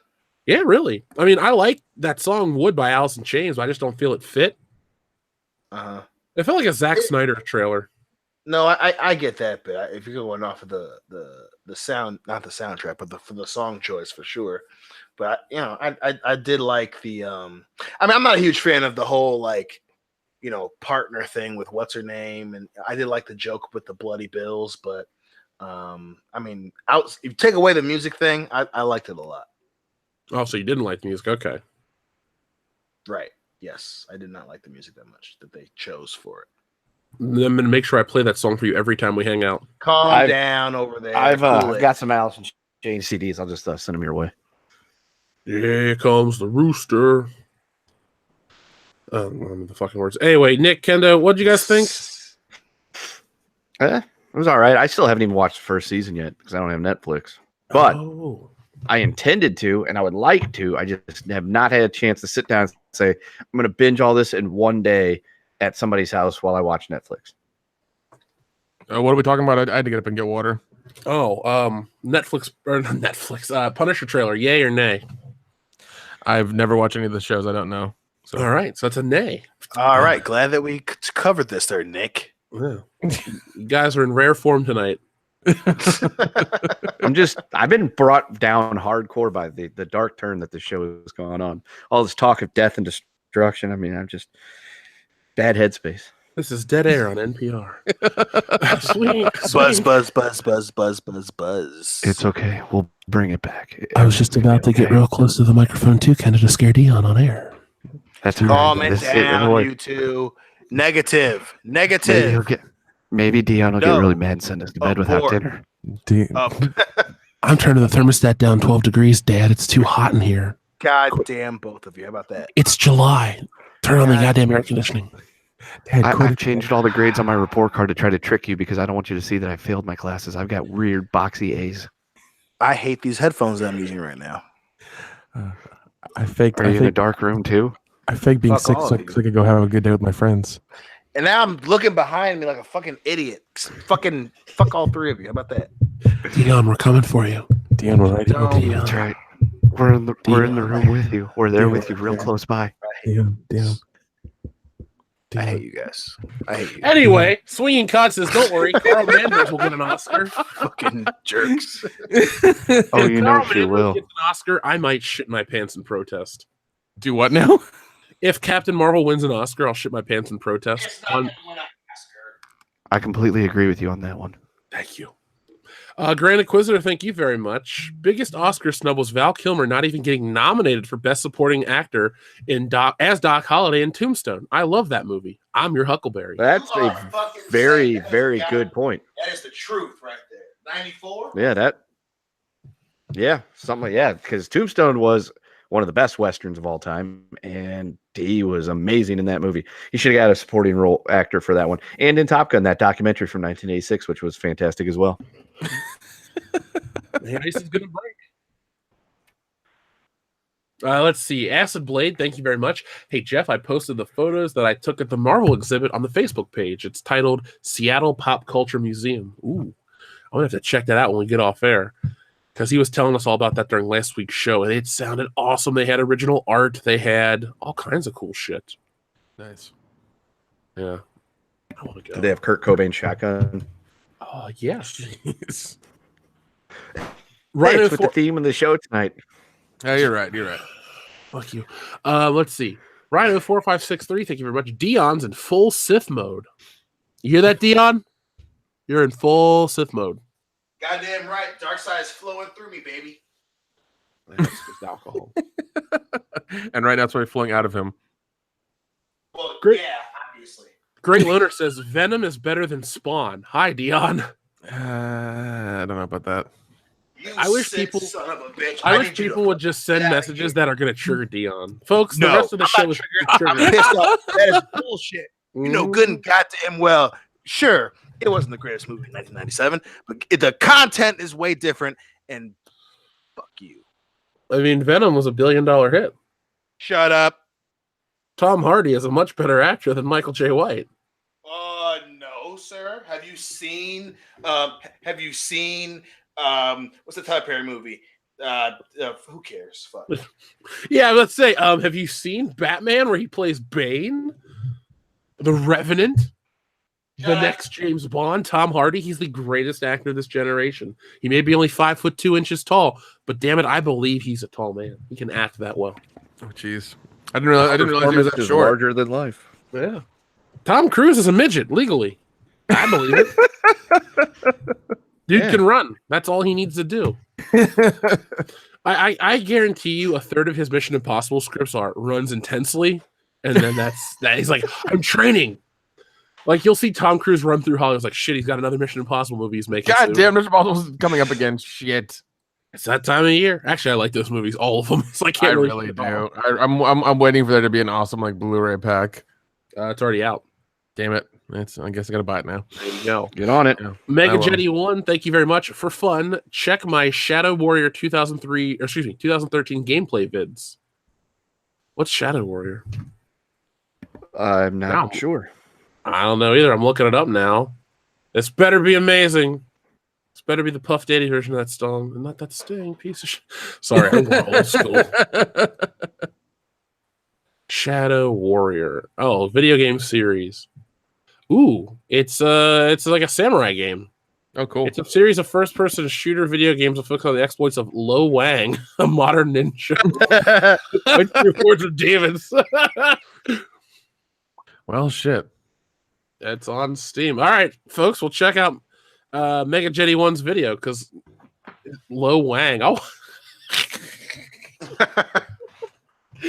Yeah, really. I mean, I like that song Wood by Alice in Chains, but I just don't feel it fit. Uh-huh. It felt like a Zack Snyder trailer. No, I get that, but if you're going off of the sound, not the soundtrack, but for the song choice for sure. But I did like the I mean, I'm not a huge fan of the whole partner thing with what's her name, and I did like the joke with the bloody bills, but I mean, if you take away the music thing, I liked it a lot. Oh, so you didn't like the music? Okay. Right. Yes, I did not like the music that much that they chose for it. I'm going to make sure I play that song for you every time we hang out. Calm down over there. I've got some Alice in Chains CDs. I'll just send them your way. Here comes the rooster. I don't remember the fucking words. Anyway, Nick, Kendo, what'd you guys think? It was all right. I still haven't even watched the first season yet because I don't have Netflix. But I intended to, and I would like to. I just have not had a chance to sit down and say, I'm going to binge all this in one day at somebody's house while I watch Netflix. What are we talking about? I had to get up and get water. Netflix Punisher trailer, yay or nay? I've never watched any of the shows. I don't know. So. All right, so it's a nay. All right, glad that we covered this there, Nick. Yeah. You guys are in rare form tonight. I've been brought down hardcore by the dark turn that the show has gone on. All this talk of death and destruction. I mean, I'm just bad headspace. This is Dead Air on NPR. Sweet. Buzz. It's okay. We'll bring it back. I was just about to get real close to the microphone too, kind of to scare Dion on air. That's calm it down, you two. Negative. Maybe Dion will get really mad and send us to bed without dinner. I'm turning the thermostat down 12 degrees, Dad. It's too hot in here. God damn, both of you. How about that? It's July. Turn on the goddamn air conditioning. Dad, I've changed all the grades on my report card to try to trick you because I don't want you to see that I failed my classes. I've got weird boxy A's. I hate these headphones that I'm using right now. I faked. Are you in a dark room too? I faked being sick so I could go have a good day with my friends. And now I'm looking behind me like a fucking idiot. Fuck all three of you. How about that? Dion, we're coming for you. Dion, we're right here. That's right. We're in the room with you. We're there with you, real close by. Dion. I hate you guys. I hate you. Anyway, Swinging Cod says, don't worry, Carl Manders will get an Oscar. Fucking jerks. Oh, you know Carl she Manders will. gets an Oscar, I might shit my pants in protest. Do what now? If Captain Marvel wins an Oscar, I'll shit my pants in protest. I completely agree with you on that one. Thank you. Grand Inquisitor, thank you very much. Biggest Oscar snub was Val Kilmer not even getting nominated for Best Supporting Actor as Doc Holliday in Tombstone. I love that movie. I'm your Huckleberry. That's a very, very good point. That is the truth right there. 94? Yeah, something like that. Because Tombstone was one of the best Westerns of all time, and he was amazing in that movie. He should have got a supporting role actor for that one. And in Top Gun, that documentary from 1986, which was fantastic as well. Ice is gonna break. Let's see. Acid Blade, thank you very much. Hey, Jeff, I posted the photos that I took at the Marvel exhibit on the Facebook page. It's titled Seattle Pop Culture Museum. Ooh, I'm gonna have to check that out when we get off air, because he was telling us all about that during last week's show, and it sounded awesome. They had original art. They had all kinds of cool shit. Nice. Yeah. I want to go. Did they have Kurt Cobain's shotgun? Oh, yes. Right, with the theme of the show tonight. Yeah, you're right. Fuck you. Let's see. Rhino4563, thank you very much. Dion's in full Sith mode. You hear that, Dion? You're in full Sith mode. Goddamn right. Dark side is flowing through me, baby. That's just alcohol. And right now it's really flowing out of him. Well, Great. yeah, obviously. Great Loner says Venom is better than Spawn. Hi, Dion. I don't know about that. You I wish sick people- son of a bitch. I wish need you to people would just send get outta messages here. that are going to trigger Dion. Folks, No, the rest of the I'm show not is triggered. I'm triggered. pissed off. That is bullshit. You know good Mm-hmm. and goddamn well. Sure, it wasn't the greatest movie in 1997, but the content is way different. And fuck you. I mean, Venom was $1 billion hit. Shut up. Tom Hardy is a much better actor than Michael J. White. No, sir. Have you seen? What's the Tyler Perry movie? Who cares? Fuck. Yeah, let's say, have you seen Batman where he plays Bane? The Revenant? The next James Bond, Tom Hardy, he's the greatest actor of this generation. He may be only 5'2" tall, but damn it, I believe he's a tall man. He can act that well. Oh, jeez. I didn't realize he was that Is short. larger than life. Yeah. Tom Cruise is a midget, legally. I believe it. Dude Yeah. can run. That's all he needs to do. I guarantee you a third of his Mission Impossible scripts are runs intensely, and then that's that. He's like, I'm training. Like, you'll see Tom Cruise run through Hollywood. It's like, shit, he's got another Mission Impossible movie he's making. God soon. damn, Mission Impossible's coming up again. Shit. It's that time of year. Actually, I like those movies, all of them. So I can't I really really do. I'm waiting for there to be an awesome like Blu-ray pack. It's already out. Damn it. I guess I gotta buy it now. There you go. Get on it. Mega I will. Jetty 1, thank you very much. For fun, check my Shadow Warrior 2013 gameplay vids. What's Shadow Warrior? I'm not Wow. sure. I don't know either. I'm looking it up now. This better be amazing. This better be the Puff Daddy version of that song, and not that Sting piece of shit. Sorry, I'm going old school. Shadow Warrior. Oh, video game series. Ooh, it's like a samurai game. Oh, cool. It's a series of first-person shooter video games that focus on the exploits of Lo Wang, a modern ninja. With the hordes of demons. Well, shit. It's on Steam. All right, folks, we'll check out Mega Jetty 1's video because Lo Wang. Oh,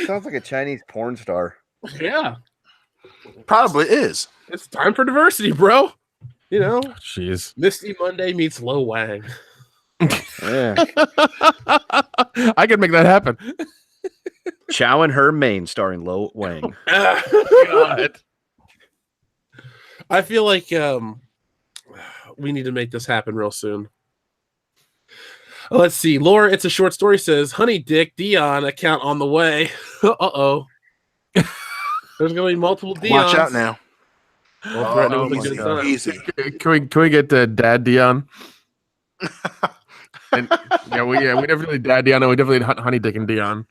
Sounds like a Chinese porn star. yeah. Probably is. It's time for diversity, bro. You know, Jeez. Misty Monday meets Lo Wang. Yeah. I could make that happen. Chow and Her Main starring Lo Wang. God. I feel like we need to make this happen real soon. Let's see. Laura, it's a short story, says, Honey Dick Dion account on the way. Uh-oh. There's going to be multiple Dions. Watch out now. Don't threaten Oh, with a easy. good time. Easy. Can we get Dad Dion? And, we definitely Dad Dion, and we definitely need Honey Dick and Dion.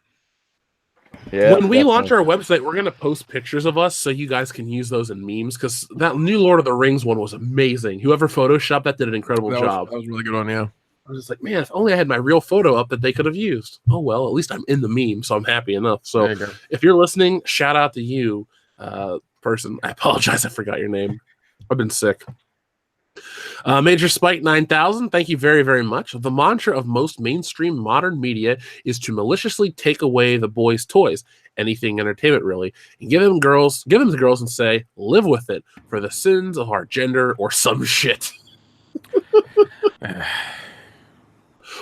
Yeah. When we launch definitely. our website, we're going to post pictures of us so you guys can use those in memes because that new Lord of the Rings one was amazing. Whoever photoshopped that did an incredible job. That was a really good one, yeah. I was just like, man, if only I had my real photo up that they could have used. Oh, well, at least I'm in the meme, so I'm happy enough. So There you go. if you're listening, shout out to you, person. I apologize. I forgot your name. I've been sick. Major Spike 9000, thank you very, very much. The mantra of most mainstream modern media is to maliciously take away the boys' toys, anything entertainment really, and give them to girls and say, live with it for the sins of our gender or some shit.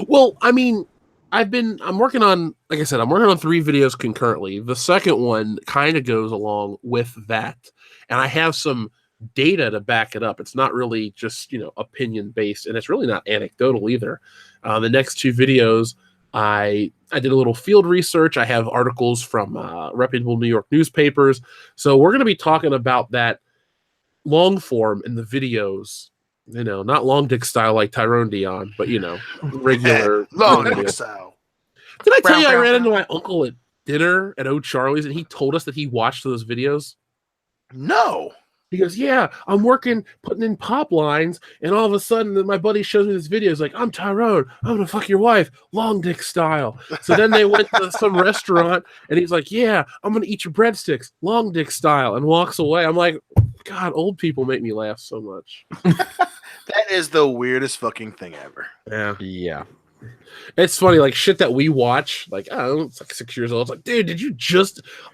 Well, I mean, I'm working on, like I said, I'm working on 3 videos concurrently. The second one kind of goes along with that, and I have some data to back it up. It's not really just, opinion based, and it's really not anecdotal either. The next 2 videos, I did a little field research. I have articles from reputable New York newspapers. So we're going to be talking about that long form in the videos, not long dick style like Tyrone Dion, but, regular. Long video. style. Did I tell you I Brown, ran brown. into my uncle at dinner at O'Charlie's and he told us that he watched those videos? No. He goes, yeah, I'm working, putting in pop lines, and all of a sudden my buddy shows me this video. He's like, I'm Tyrone. I'm going to fuck your wife, long dick style. So then they went to some restaurant, and he's like, yeah, I'm going to eat your breadsticks, long dick style, and walks away. I'm like, God, old people make me laugh so much. That is the weirdest fucking thing ever. Yeah. It's funny, like shit that we watch, like, I don't know, it's like 6 years old. It's like, dude,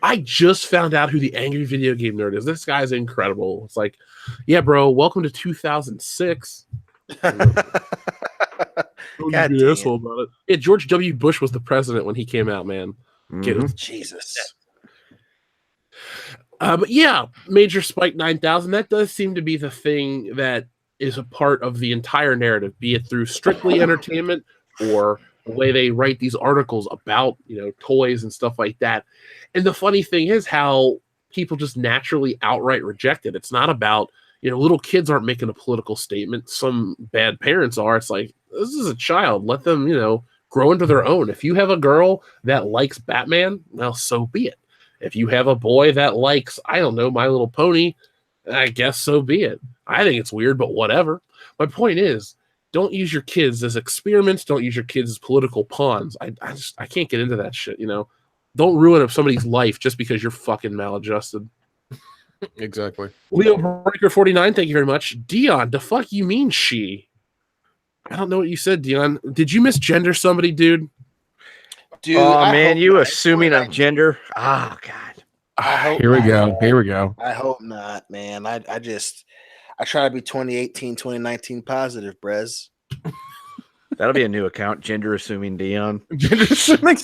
I just found out who the angry video game nerd is. This guy's incredible. It's like, yeah, bro, welcome to 2006. God Be an asshole about it. Yeah, George W. Bush was the president when he came out, man. Jesus. But yeah, Major Spike 9000, that does seem to be the thing that is a part of the entire narrative, be it through strictly entertainment or the way they write these articles about, toys and stuff like that. And the funny thing is how people just naturally outright reject it. It's not about, little kids aren't making a political statement. Some bad parents are. It's like, this is a child. Let them, grow into their own. If you have a girl that likes Batman, well, so be it. If you have a boy that likes, I don't know, My Little Pony, I guess so be it. I think it's weird, but whatever. My point is, don't use your kids as experiments. Don't use your kids as political pawns. I can't get into that shit, Don't ruin up somebody's life just because you're fucking maladjusted. Exactly. Leo Breaker 49, thank you very much. Dion, the fuck you mean she? I don't know what you said, Dion. Did you misgender somebody, dude? Dude, oh man, you assuming of gender? Oh god. Here we go. I hope not, man. I try to be 2018, 2019 positive, Brez. That'll be a new account, gender assuming Dion. Gender assuming.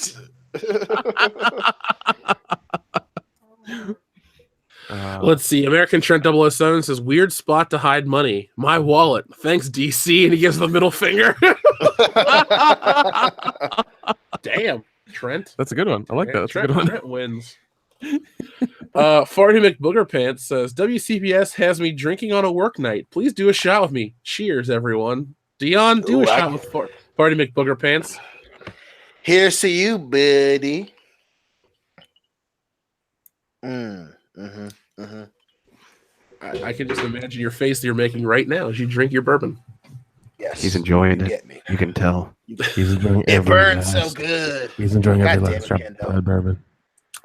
Let's see. American Trent 007 says, weird spot to hide money. My wallet. Thanks, DC. And he gives the middle finger. Damn, Trent. That's a good one. I like that. That's Trent, a good one. Trent wins. Farty McBoogerpants says, WCBS has me drinking on a work night. Please do a shot with me. Cheers, everyone. Dion, do a shot with Farty McBoogerpants. Here's to you, buddy. I can just imagine your face that you're making right now as you drink your bourbon. Yes. He's enjoying You it. get me. You can tell. He's enjoying It burns so good. He's enjoying God every damn last it, drop Kendo. of bourbon.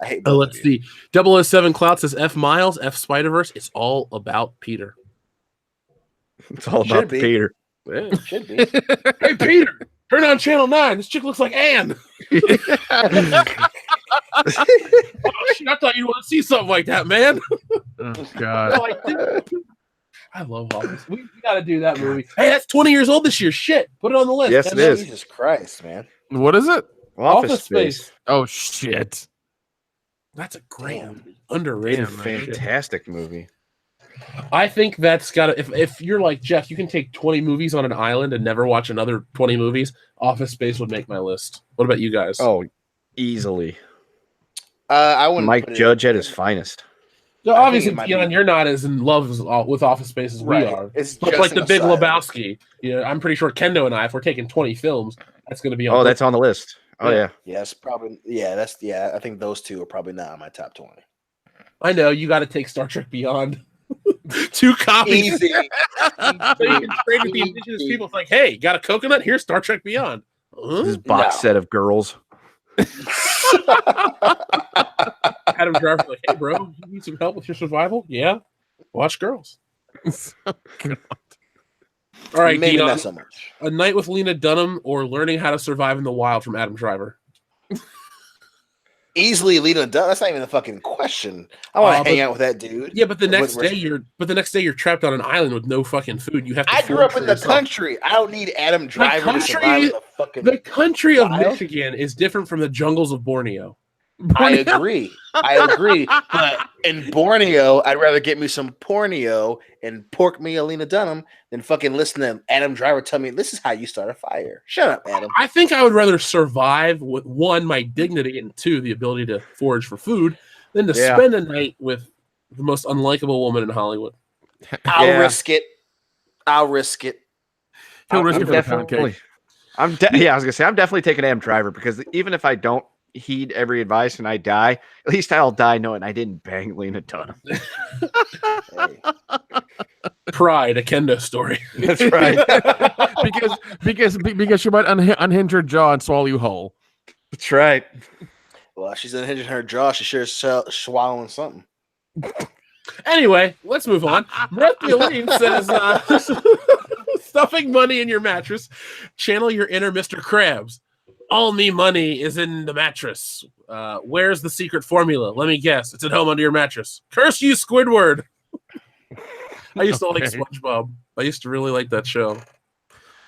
I hate Oh, both let's of you. see. 007 Clout says, F Miles, F Spider-Verse. It's all about Peter. It's all Should about be. Peter. Yeah. Should be. Hey, Peter, turn on channel 9. This chick looks like Anne. Oh, shit, I thought you'd want to see something like that, man. Oh God. I love Office. We got to do that movie. Hey, that's 20 years old this year. Shit. Put it on the list. Yes, it is. Jesus Christ, man. What is it? Office Space. Oh shit. That's a great Damn. movie. Underrated. Damn, man. Fantastic movie. I think that's got to, if you're like, Jeff, you can take 20 movies on an island and never watch another 20 movies, Office Space would make my list. What about you guys? Oh, easily. I wouldn't Mike put it- Judge at his finest. So I think obviously, it might Dion, be- you're not as in love with Office Space as Right. we are. It's But just like an the Big aside. Lebowski, I'm pretty sure Kendo and I, if we're taking 20 films, that's going to be on. Oh, that's on the list. Oh yeah. Yes, probably. Yeah, I think those two are probably not on my top 20. I know you got to take Star Trek Beyond. 2 copies. Easy. So you can trade with the indigenous people. It's like, hey, got a coconut? Here's Star Trek Beyond. Huh? This box No. set of girls. Adam Driver's like, hey, bro, you need some help with your survival? Yeah. Watch Girls. All right, Maybe Dion, not so much. A Night with Lena Dunham or Learning How to Survive in the Wild from Adam Driver. Easily Lena Dunham. That's not even a fucking question. I want to hang out with that dude. Yeah, but the next With- day you're trapped on an island with no fucking food. You have to. I grew forage up for in the yourself. country. I don't need Adam Driver to country- survive in the fucking. The country of Wild? Michigan is different from the jungles of Borneo. I agree. But in Borneo, I'd rather get me some porneo and pork me a Lena Dunham than fucking listen to Adam Driver tell me this is how you start a fire. Shut up, Adam. I think I would rather survive with 1, my dignity, and 2, the ability to forage for food, than to Yeah. spend a night with the most unlikable woman in Hollywood. I'll Yeah. risk it. I'll risk it. He'll risk I'm it for the pound definitely. cake. I was gonna say I'm definitely taking Adam Driver because even if I don't heed every advice and I die, at least I'll die knowing I didn't bang Lena Dunham. Hey. Pride, a kendo story. That's right. because she might unhinge her jaw and swallow you whole. That's right. Well, she's unhinging her jaw. She sure is swallowing something. Anyway, let's move on. Aline says, stuffing money in your mattress. Channel your inner Mr. Krabs. All me money is in the mattress. Where's the secret formula? Let me guess. It's at home under your mattress. Curse you, Squidward. I used to like SpongeBob. I used to really like that show.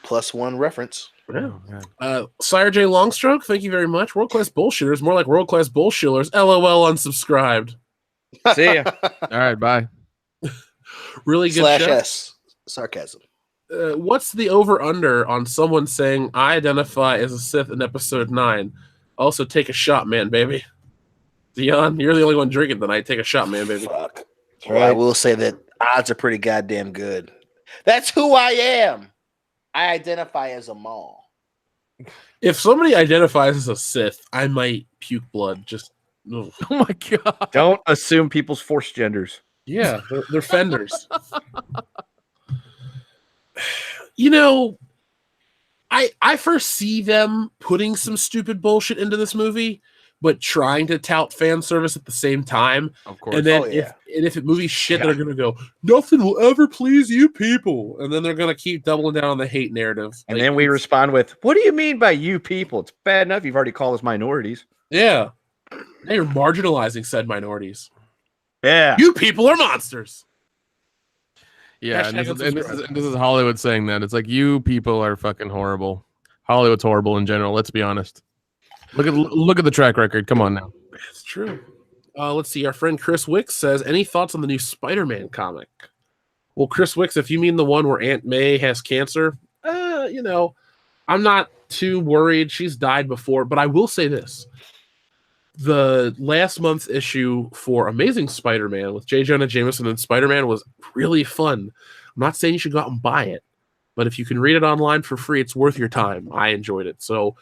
+1 reference. Yeah. Sire J Longstroke, thank you very much. World class bullshitters, more like world class bullshillers. LOL unsubscribed. See ya. All right, bye. Really good show. /S. Sarcasm. What's the over-under on someone saying, I identify as a Sith in episode 9? Also, take a shot, man, baby. Dion, you're the only one drinking tonight. Take a shot, man, baby. Fuck. Well, I will say that odds are pretty goddamn good. That's who I am. I identify as a Maul. If somebody identifies as a Sith, I might puke blood. Just, ugh. Oh my god! Don't assume people's force genders. Yeah, they're fenders. You know, I foresee them putting some stupid bullshit into this movie, but trying to tout fan service at the same time. Of course. And then if it movie's shit, they're gonna go, nothing will ever please you people. And then they're gonna keep doubling down on the hate narrative. And then we respond with, what do you mean by you people? It's bad enough you've already called us minorities. Yeah. Now you're marginalizing said minorities. Yeah. You people are monsters. Yeah, and this is Hollywood saying that. It's like, you people are fucking horrible. Hollywood's horrible in general, let's be honest. Look at the track record. Come on now. It's true. Let's see. Our friend Chris Wicks says, any thoughts on the new Spider-Man comic? Well, Chris Wicks, if you mean the one where Aunt May has cancer, I'm not too worried. She's died before, but I will say this. The last month's issue for Amazing Spider-Man with J. Jonah Jameson and Spider-Man was really fun. I'm not saying you should go out and buy it, but if you can read it online for free, it's worth your time. I enjoyed it. So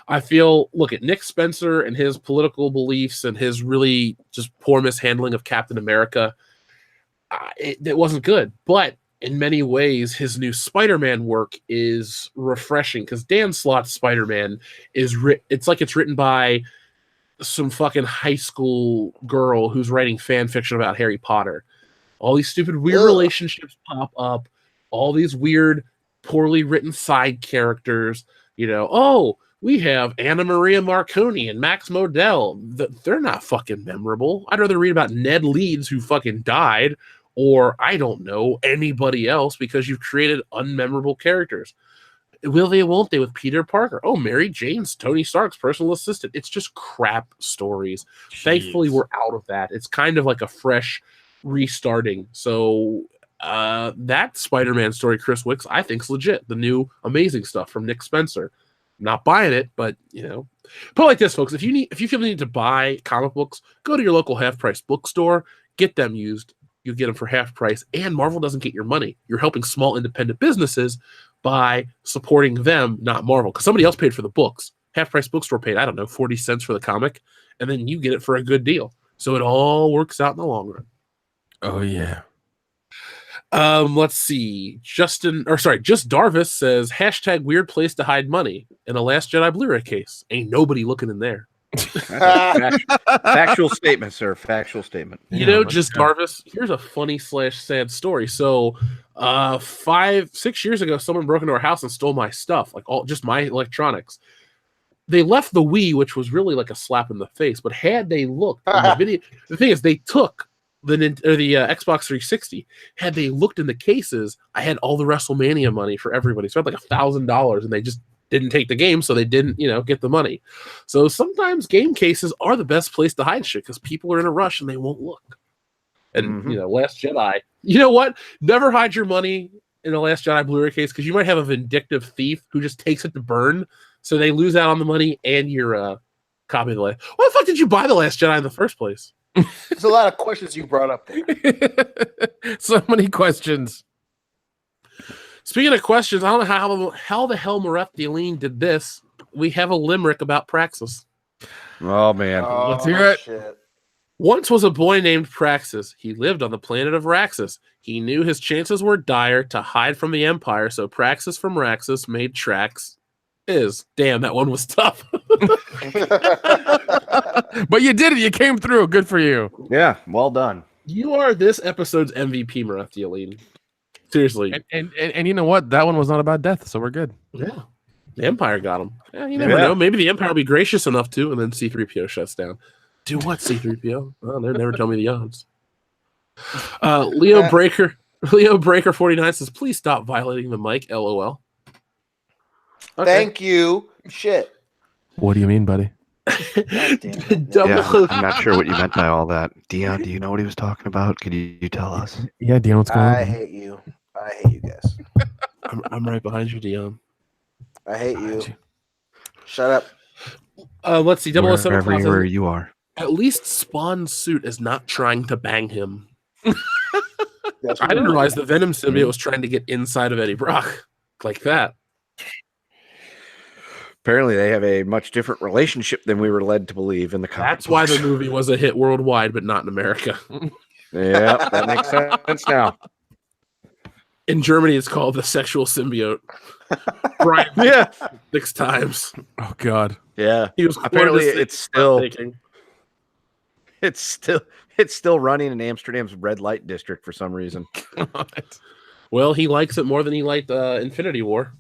I feel, look at Nick Spencer and his political beliefs and his really just poor mishandling of Captain America. It wasn't good, but in many ways, his new Spider-Man work is refreshing because Dan Slott's Spider-Man is it's like it's written by some fucking high school girl who's writing fan fiction about Harry Potter. All these stupid weird relationships pop up, all these weird poorly written side characters, we have Anna Maria Marconi and Max Modell. They're not fucking memorable. I'd rather read about Ned Leeds who fucking died, or I don't know, anybody else, because you've created unmemorable characters. Will they, won't they, with Peter Parker? Oh, Mary Jane's Tony Stark's personal assistant. It's just crap stories. Jeez. Thankfully, we're out of that. It's kind of like a fresh restarting. So that Spider-Man story, Chris Wicks, I think is legit. The new amazing stuff from Nick Spencer. I'm not buying it, but put it like this, folks. If you feel the need to buy comic books, go to your local half-price bookstore, get them used. You get them for half price, and Marvel doesn't get your money. You're helping small independent businesses by supporting them, not Marvel, because somebody else paid for the books. Half price bookstore paid, 40 cents for the comic, and then you get it for a good deal. So it all works out in the long run. Oh yeah. Let's see. Just Darvis says #weird place to hide money in a Last Jedi Blu-ray case. Ain't nobody looking in there. Factual statement, sir. Factual statement. Just Darvis. Here's a funny / sad story. So, 5-6 years ago, someone broke into our house and stole my stuff, like just my electronics. They left the Wii, which was really like a slap in the face. But had they looked in the video, the thing is, they took the Xbox 360. Had they looked in the cases, I had all the WrestleMania money for everybody. So I had like $1,000, and they just didn't take the game, so they didn't, get the money. So sometimes game cases are the best place to hide shit because people are in a rush and they won't look. And Last Jedi. You know what? Never hide your money in a Last Jedi Blu-ray case because you might have a vindictive thief who just takes it to burn, so they lose out on the money and your copy of the last. Why the fuck did you buy the Last Jedi in the first place? There's a lot of questions you brought up there. So many questions. Speaking of questions, I don't know how the hell Morethiline did this. We have a limerick about Praxis. Oh man. Let's hear it. Shit. Once was a boy named Praxis. He lived on the planet of Raxus. He knew his chances were dire to hide from the Empire, so Praxis from Raxus made tracks. Damn, that one was tough. But you did it. You came through. Good for you. Yeah, well done. You are this episode's MVP, Marathialine. Seriously. And you know what? That one was not about death, so we're good. Yeah. The Empire got him. Yeah, you never know. Maybe the Empire will be gracious enough to, and then C-3PO shuts down. Do what, C-3PO? Oh, they never tell me the odds. Leo Breaker 49 says, please stop violating the mic, LOL. Okay. Thank you. Shit. What do you mean, buddy? Double- I'm not sure what you meant by all that. Dion, do you know what he was talking about? Could you tell us? Yeah, Dion, what's going I on? hate you. I hate you guys. I'm right behind you, Dion. I hate you. Shut up. Let's see. 007 Wherever says, where you are. at least Spawn's suit is not trying to bang him. That's I didn't realize the Venom symbiote was trying to get inside of Eddie Brock like that. Apparently, they have a much different relationship than we were led to believe in the comic That's why the books. movie was a hit worldwide, but not in America. Yeah, that makes sense now. In Germany, it's called the sexual symbiote. Brian, Yeah, 6 times. Oh God. yeah. He was Apparently, quoted as it's still taking. it's still running in Amsterdam's red light district for some reason. Well, he likes it more than he liked Infinity War.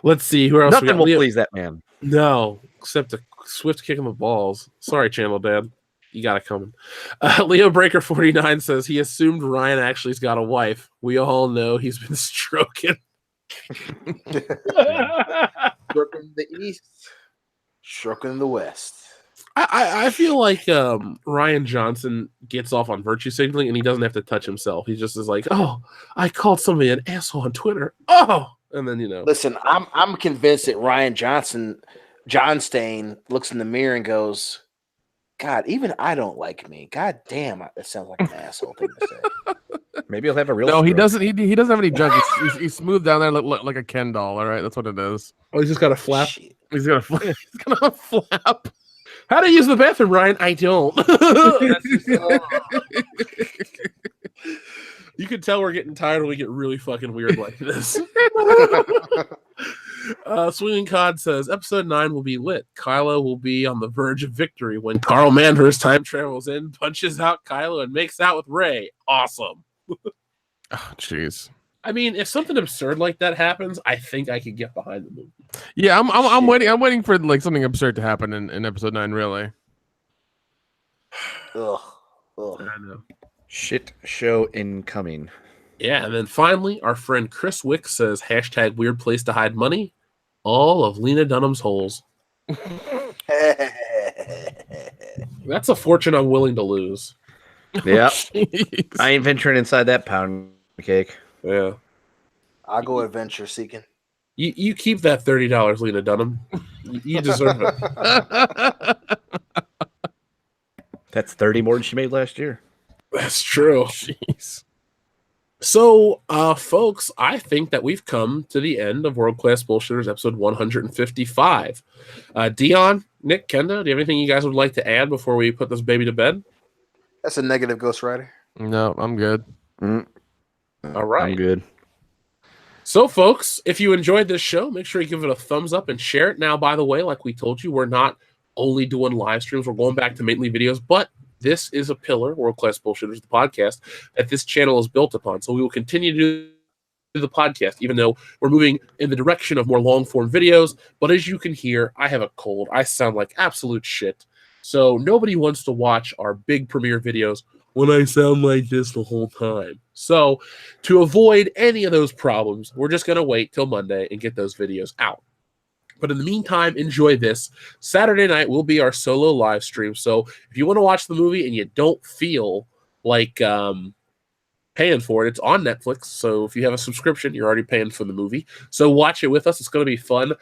Let's see who else. we Nothing got. will Leo- please that man. No, except a swift kick in the balls. Sorry, Channel Dad. You got it coming. Leo Breaker 49 says he assumed Ryan actually's got a wife. We all know he's been stroking. Stroking the east, stroking the west. I feel like Ryan Johnson gets off on virtue signaling and he doesn't have to touch himself. He just is like, oh, I called somebody an asshole on Twitter. Oh, and then Listen, I'm convinced that Ryan John Stain looks in the mirror and goes, God, even I don't like me. God damn, that sounds like an asshole thing to say. Maybe he'll have a real. No, he stroke. doesn't. He doesn't have any junk. He's smooth down there, like a Ken doll. All right, that's what it is. oh, he's just got a flap. Shit. He's got a he's got a flap. How to use the bathroom, Ryan? I don't. That's just- You can tell we're getting tired when we get really fucking weird like this. Swinging Cod says episode 9 will be lit. Kylo will be on the verge of victory when Carl Manhurst time travels in, punches out Kylo, and makes out with Rey. Awesome. Oh, jeez. I mean, if something absurd like that happens, I think I could get behind the movie. Yeah, I'm waiting. I'm waiting for like something absurd to happen in episode 9. Really. Ugh. I know. Shit show incoming. Yeah, and then finally, our friend Chris Wick says hashtag weird place to hide money. All of Lena Dunham's holes. That's a fortune I'm willing to lose. Yeah, Jeez. I ain't venturing inside that pound cake. Yeah. I'll go adventure seeking. You keep that $30, Lena Dunham. You deserve it. That's 30 more than she made last year. That's true. Jeez. So, folks, I think that we've come to the end of World Class Bullshitters episode 155. Dion, Nick, Kenda, do you have anything you guys would like to add before we put this baby to bed? That's a negative Ghost Rider. No, I'm good. All right. I'm good. So, folks, if you enjoyed this show, make sure you give it a thumbs up and share it. Now, by the way, like we told you, we're not only doing live streams. We're going back to mainly videos, but this is a pillar, World Class Bullshitters, the podcast, that this channel is built upon. So we will continue to do the podcast, even though we're moving in the direction of more long-form videos. But as you can hear, I have a cold. I sound like absolute shit. So nobody wants to watch our big premiere videos when I sound like this the whole time. So to avoid any of those problems, we're just going to wait till Monday and get those videos out. But in the meantime, enjoy this. Saturday night will be our solo live stream. So if you want to watch the movie and you don't feel like paying for it, it's on Netflix. So if you have a subscription, you're already paying for the movie. So watch it with us. It's going to be fun.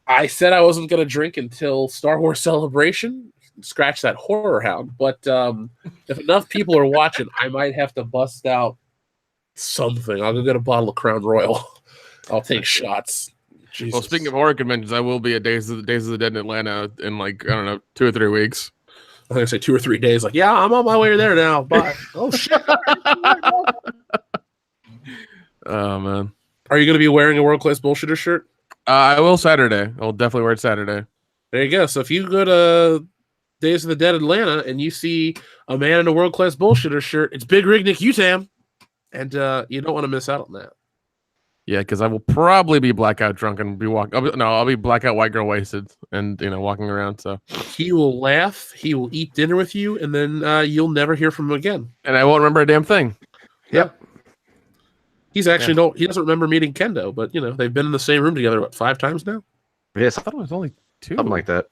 I said I wasn't going to drink until Star Wars Celebration. Scratch that horror hound. But if enough people are watching, I might have to bust out something. I'll go get a bottle of Crown Royal. I'll take shots. Jesus. Well, speaking of horror conventions, I will be at Days of the Dead in Atlanta in like, I don't know, 2 or 3 weeks. I think I say 2 or 3 days. Like, yeah, I'm on my way there now. Bye. Oh shit! Oh man. Are you going to be wearing a World Class Bullshitter shirt? I will Saturday. I'll definitely wear it Saturday. There you go. So if you go to Days of the Dead Atlanta and you see a man in a World Class Bullshitter shirt, it's Big Rig Nick Utam, and you don't want to miss out on that. Yeah, because I will probably be blackout drunk and be walking. I'll be blackout white girl wasted and walking around. So He will laugh. He will eat dinner with you, and then you'll never hear from him again. and I won't remember a damn thing. Yep. He's actually he doesn't remember meeting Kendo, but they've been in the same room together 5 times now. Yes, I thought it was only 2. something like that.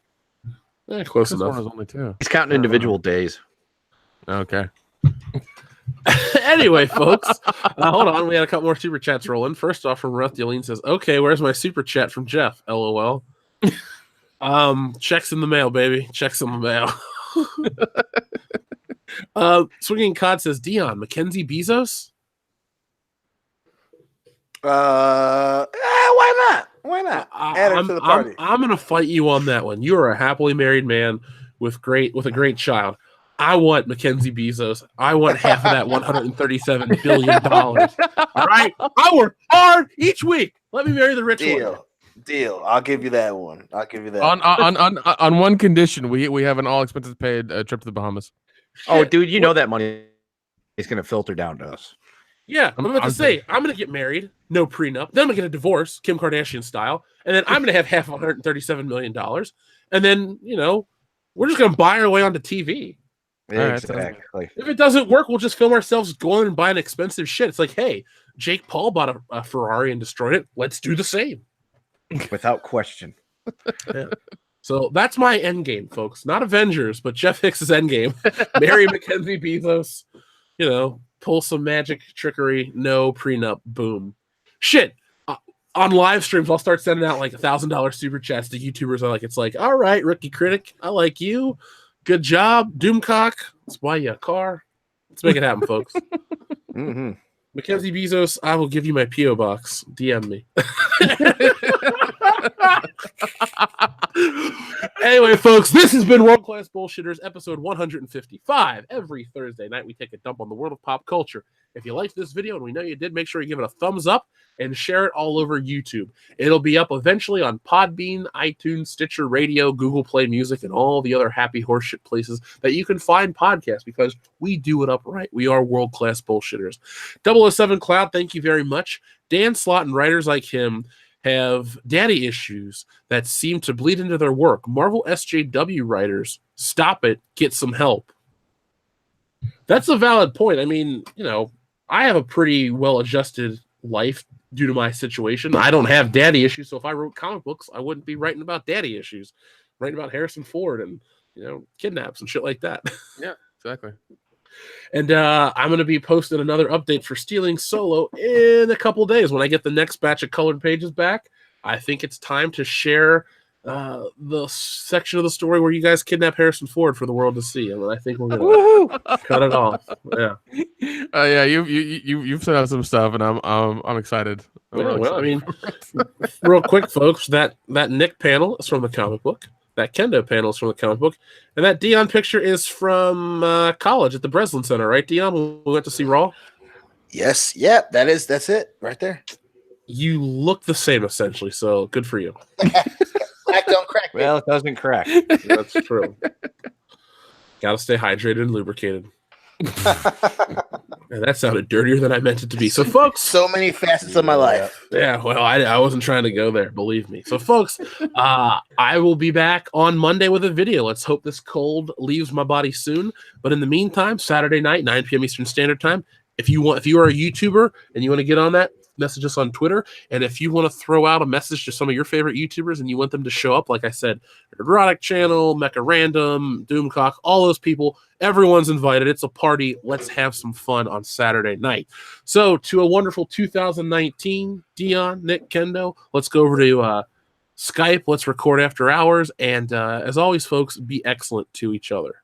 Close This enough. one was only 2. He's counting individual days. Okay. Anyway, folks, hold on. We had a couple more super chats rolling. First off, from Ruth Yolene says, "Okay, where's my super chat from Jeff? LOL." Checks in the mail, baby. Checks in the mail. Swinging Cod says, "Dion, Mackenzie Bezos." Why not? Why not? Add her to the party. I'm gonna fight you on that one. You are a happily married man with a great child. I want Mackenzie Bezos. I want half of that $137 billion. All right? I work hard each week. Let me marry the rich one. Deal. I'll give you that one. On one condition, we have an all expenses paid trip to the Bahamas. Oh, dude, you know that money is going to filter down to us. Yeah, I'm about to say, I'm going to get married, no prenup. Then I'm going to get a divorce, Kim Kardashian style. And then I'm going to have half of $137 million. And then, we're just going to buy our way onto TV. Yeah, exactly. If it doesn't work, we'll just film ourselves going and buying expensive shit. It's like, hey, Jake Paul bought a Ferrari and destroyed it. Let's do the same. Without question. Yeah. So that's my end game, folks. Not Avengers, but Jeff Hicks's end game. Marry Mackenzie Bezos. Pull some magic trickery. No prenup. Boom. Shit. On live streams, I'll start sending out like $1,000 super chats to YouTubers. It's like, all right, rookie critic, I like you. Good job, Doomcock. Let's buy you a car. Let's make it happen, folks. Mm-hmm. Mackenzie Bezos, I will give you my P.O. box. DM me. Anyway, folks, this has been World Class Bullshitters, episode 155. Every Thursday night, we take a dump on the world of pop culture. If you liked this video, and we know you did, make sure you give it a thumbs up and share it all over YouTube. It'll be up eventually on Podbean, iTunes, Stitcher Radio, Google Play Music, and all the other happy horseshit places that you can find podcasts, because we do it up right. We are world-class bullshitters. 007 Cloud, thank you very much. Dan Slott and writers like him have daddy issues that seem to bleed into their work. Marvel SJW writers, stop it, get some help. That's a valid point. I mean, I have a pretty well-adjusted life due to my situation. I don't have daddy issues, so if I wrote comic books, I wouldn't be writing about daddy issues. I'm writing about Harrison Ford and kidnaps and shit like that. Yeah, exactly. And I'm going to be posting another update for Stealing Solo in a couple days. When I get the next batch of colored pages back, I think it's time to share the section of the story where you guys kidnap Harrison Ford for the world to see. And I think we're going to cut it off. Yeah. Yeah, you've sent out some stuff, and I'm excited. I mean, real quick, folks, that Nick panel is from the comic book. That Kendo panel is from the comic book. And that Dion picture is from college at the Breslin Center, right, Dion? We went to see Raw? Yes. Yeah, that's it right there. You look the same, essentially, so good for you. Black don't crack. Well, it doesn't crack. That's true. Got to stay hydrated and lubricated. Man, that sounded dirtier than I meant it to be. So, folks, so many facets of my life. Yeah, well, I wasn't trying to go there, believe me. So, folks, I will be back on Monday with a video. Let's hope this cold leaves my body soon. But in the meantime, Saturday night, 9 p.m. Eastern Standard Time. If you are a YouTuber and you want to get on that, message us on Twitter. And if you want to throw out a message to some of your favorite YouTubers and you want them to show up, like I said, Erotic Channel, Mecha Random, Doomcock, all those people, everyone's invited. It's a party. Let's have some fun on Saturday night. So to a wonderful 2019, Dion, Nick, Kendo, let's go over to Skype. Let's record after hours. And as always, folks, be excellent to each other.